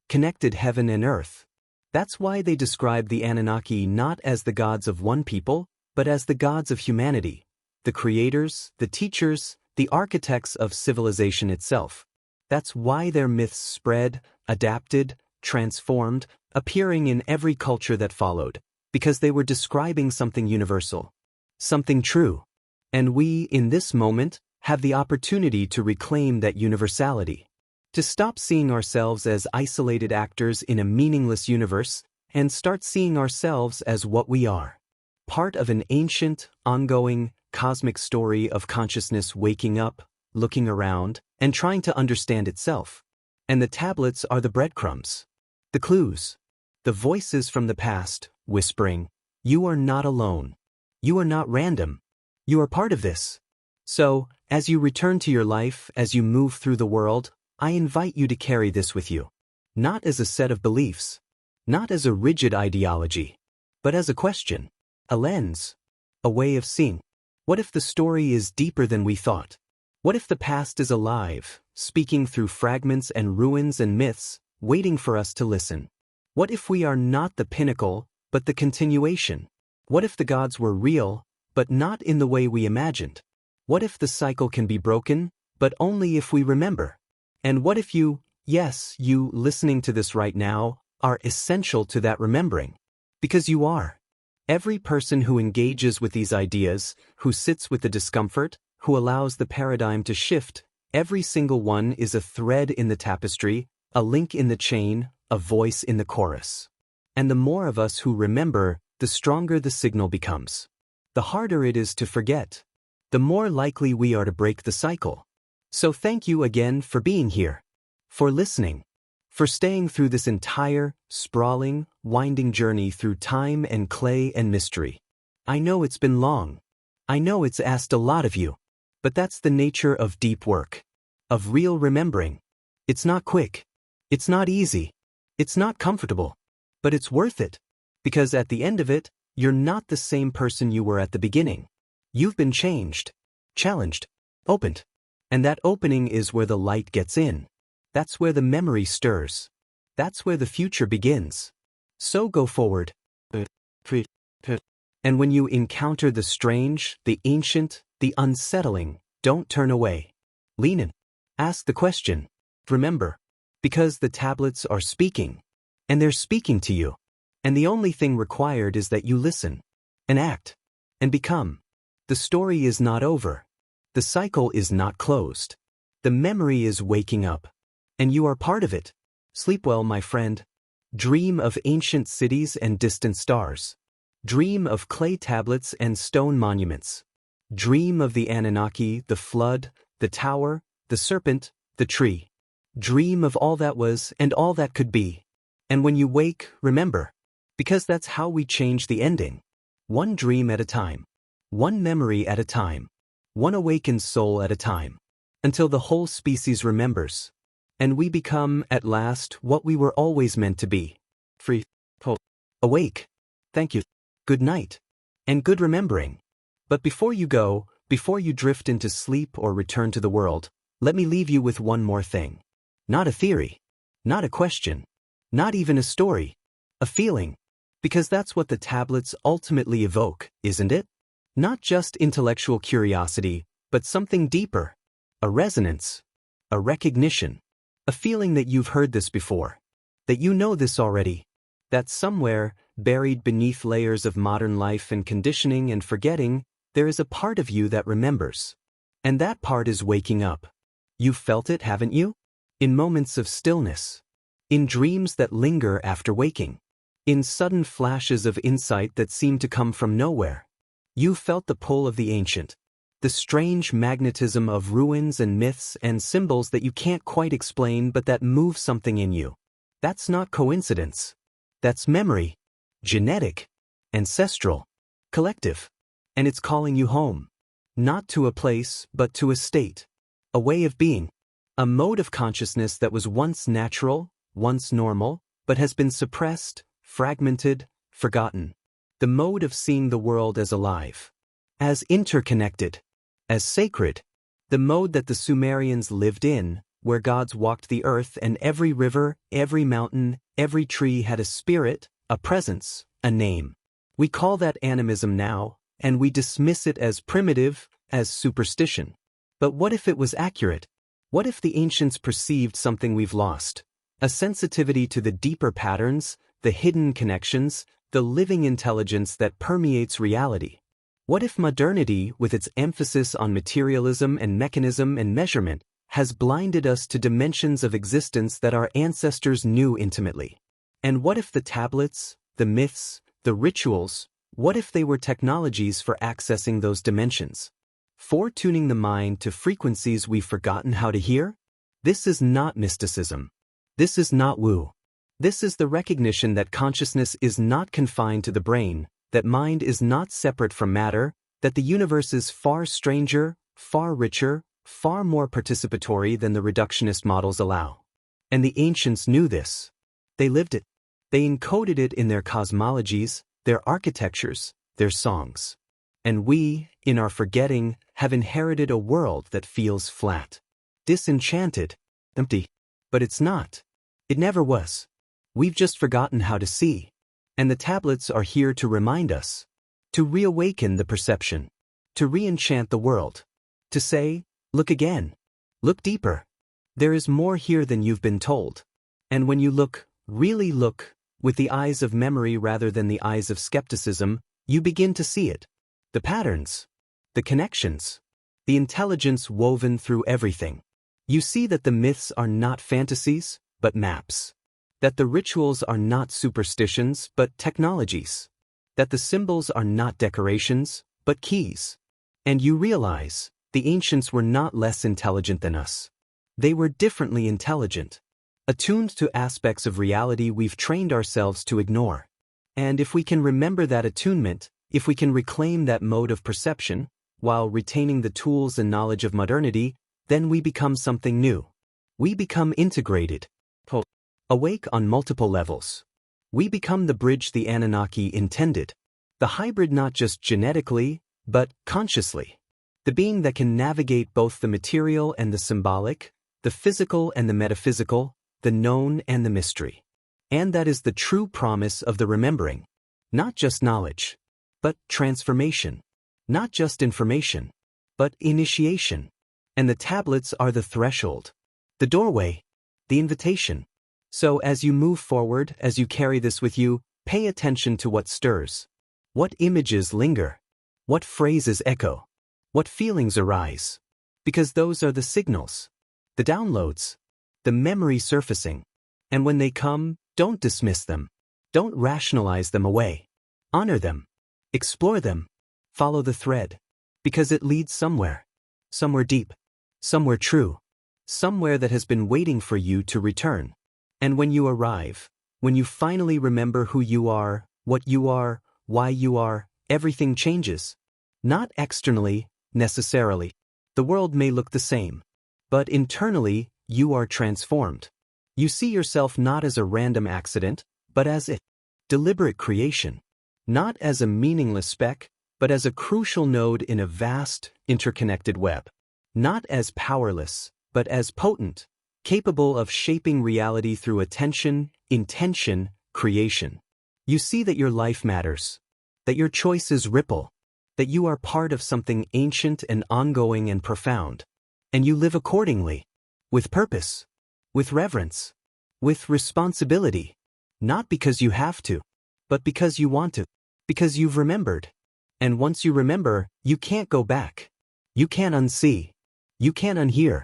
connected heaven and earth. That's why they describe the Anunnaki not as the gods of one people, but as the gods of humanity, the creators, the teachers, the architects of civilization itself. That's why their myths spread, adapted, transformed, appearing in every culture that followed, because they were describing something universal, something true. And we, in this moment, have the opportunity to reclaim that universality, to stop seeing ourselves as isolated actors in a meaningless universe and start seeing ourselves as what we are, part of an ancient, ongoing, cosmic story of consciousness waking up, looking around, and trying to understand itself. And the tablets are the breadcrumbs, the clues, the voices from the past, whispering, "You are not alone. You are not random. You are part of this." So, as you return to your life, as you move through the world, I invite you to carry this with you. Not as a set of beliefs, not as a rigid ideology, but as a question, a lens, a way of seeing. What if the story is deeper than we thought? What if the past is alive, speaking through fragments and ruins and myths, waiting for us to listen? What if we are not the pinnacle, but the continuation? What if the gods were real, but not in the way we imagined? What if the cycle can be broken, but only if we remember? And what if you, yes, you listening to this right now, are essential to that remembering? Because you are. Every person who engages with these ideas, who sits with the discomfort, who allows the paradigm to shift, every single one is a thread in the tapestry, a link in the chain, a voice in the chorus. And the more of us who remember, the stronger the signal becomes. The harder it is to forget. The more likely we are to break the cycle. So thank you again for being here. For listening. For staying through this entire, sprawling, winding journey through time and clay and mystery. I know it's been long. I know it's asked a lot of you. But that's the nature of deep work. Of real remembering. It's not quick. It's not easy. It's not comfortable. But it's worth it. Because at the end of it, you're not the same person you were at the beginning. You've been changed, challenged, opened. And that opening is where the light gets in. That's where the memory stirs. That's where the future begins. So go forward. And when you encounter the strange, the ancient, the unsettling, don't turn away. Lean in. Ask the question. Remember. Because the tablets are speaking. And they're speaking to you. And the only thing required is that you listen. And act. And become. The story is not over. The cycle is not closed. The memory is waking up. And you are part of it. Sleep well, my friend. Dream of ancient cities and distant stars. Dream of clay tablets and stone monuments. Dream of the Anunnaki, the flood, the tower, the serpent, the tree. Dream of all that was and all that could be. And when you wake, remember. Because that's how we change the ending. One dream at a time. One memory at a time. One awakened soul at a time. Until the whole species remembers. And we become, at last, what we were always meant to be. Free. Whole. Awake. Thank you. Good night. And good remembering. But before you go, before you drift into sleep or return to the world, let me leave you with one more thing. Not a theory. Not a question. Not even a story. A feeling. Because that's what the tablets ultimately evoke, isn't it? Not just intellectual curiosity, but something deeper. A resonance. A recognition. A feeling that you've heard this before. That you know this already. That somewhere, buried beneath layers of modern life and conditioning and forgetting, there is a part of you that remembers. And that part is waking up. You've felt it, haven't you? In moments of stillness. In dreams that linger after waking. In sudden flashes of insight that seem to come from nowhere. You felt the pull of the ancient. The strange magnetism of ruins and myths and symbols that you can't quite explain but that move something in you. That's not coincidence. That's memory. Genetic. Ancestral. Collective. And it's calling you home. Not to a place, but to a state. A way of being. A mode of consciousness that was once natural, once normal, but has been suppressed, fragmented, forgotten. The mode of seeing the world as alive. As interconnected. As sacred. The mode that the Sumerians lived in, where gods walked the earth and every river, every mountain, every tree had a spirit, a presence, a name. We call that animism now, and we dismiss it as primitive, as superstition. But what if it was accurate? What if the ancients perceived something we've lost? A sensitivity to the deeper patterns, the hidden connections, the living intelligence that permeates reality. What if modernity, with its emphasis on materialism and mechanism and measurement, has blinded us to dimensions of existence that our ancestors knew intimately? And what if the tablets, the myths, the rituals, what if they were technologies for accessing those dimensions? For tuning the mind to frequencies we've forgotten how to hear? This is not mysticism. This is not woo. This is the recognition that consciousness is not confined to the brain, that mind is not separate from matter, that the universe is far stranger, far richer, far more participatory than the reductionist models allow. And the ancients knew this. They lived it. They encoded it in their cosmologies, their architectures, their songs. And we, in our forgetting, have inherited a world that feels flat, disenchanted, empty. But it's not. It never was. We've just forgotten how to see. And the tablets are here to remind us, to reawaken the perception, to re-enchant the world, to say, look again, look deeper. There is more here than you've been told. And when you look, really look, with the eyes of memory rather than the eyes of skepticism, you begin to see it. The patterns, the connections, the intelligence woven through everything. You see that the myths are not fantasies, but maps. That the rituals are not superstitions, but technologies. That the symbols are not decorations, but keys. And you realize, the ancients were not less intelligent than us. They were differently intelligent, attuned to aspects of reality we've trained ourselves to ignore. And if we can remember that attunement, if we can reclaim that mode of perception, while retaining the tools and knowledge of modernity, then we become something new. We become integrated, awake on multiple levels. We become the bridge the Anunnaki intended. The hybrid not just genetically, but consciously. The being that can navigate both the material and the symbolic, the physical and the metaphysical, the known and the mystery. And that is the true promise of the remembering. Not just knowledge, but transformation. Not just information, but initiation. And the tablets are the threshold, the doorway, the invitation. So as you move forward, as you carry this with you, pay attention to what stirs. What images linger? What phrases echo? What feelings arise? Because those are the signals, the downloads, the memory surfacing. And when they come, don't dismiss them. Don't rationalize them away. Honor them. Explore them. Follow the thread. Because it leads somewhere. Somewhere deep. Somewhere true. Somewhere that has been waiting for you to return. And when you arrive, when you finally remember who you are, what you are, why you are, everything changes. Not externally, necessarily. The world may look the same. But internally, you are transformed. You see yourself not as a random accident, but as a deliberate creation. Not as a meaningless speck, but as a crucial node in a vast, interconnected web. Not as powerless, but as potent, capable of shaping reality through attention, intention, creation. You see that your life matters, that your choices ripple, that you are part of something ancient and ongoing and profound, and you live accordingly, with purpose, with reverence, with responsibility, not because you have to, but because you want to, because you've remembered. And once you remember, you can't go back. You can't unsee. You can't unhear.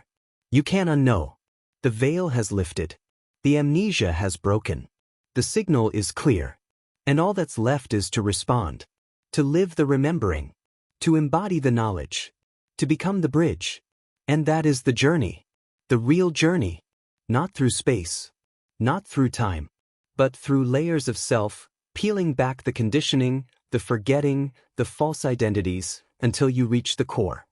You can't unknow. The veil has lifted. The amnesia has broken. The signal is clear. And all that's left is to respond, to live the remembering, to embody the knowledge, to become the bridge. And that is the journey, the real journey, not through space, not through time, but through layers of self, peeling back the conditioning, the forgetting, the false identities, until you reach the core.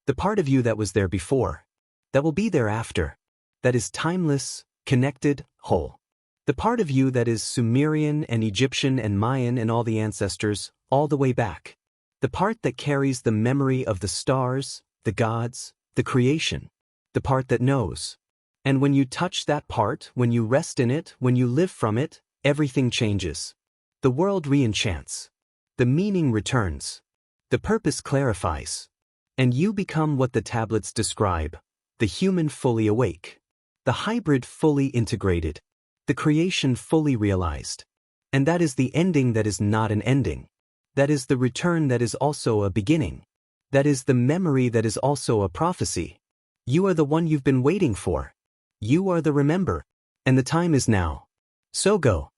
The part of you that was there before, that will be there after, that is timeless, connected, whole. The part of you that is Sumerian and Egyptian and Mayan and all the ancestors, all the way back. The part that carries the memory of the stars, the gods, the creation. The part that knows. And when you touch that part, when you rest in it, when you live from it, everything changes. The world re-enchants. The meaning returns. The purpose clarifies. And you become what the tablets describe, the human fully awake, the hybrid fully integrated, the creation fully realized. And that is the ending that is not an ending. That is the return that is also a beginning. That is the memory that is also a prophecy. You are the one you've been waiting for. You are the remember. And the time is now. So go.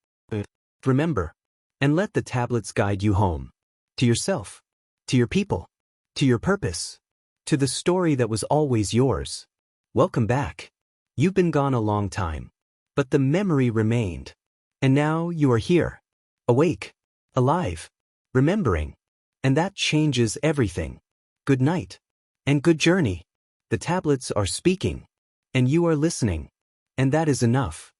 Remember. And let the tablets guide you home. To yourself. To your people. To your purpose. To the story that was always yours. Welcome back. You've been gone a long time. But the memory remained. And now you are here. Awake. Alive. Remembering. And that changes everything. Good night. And good journey. The tablets are speaking. And you are listening. And that is enough.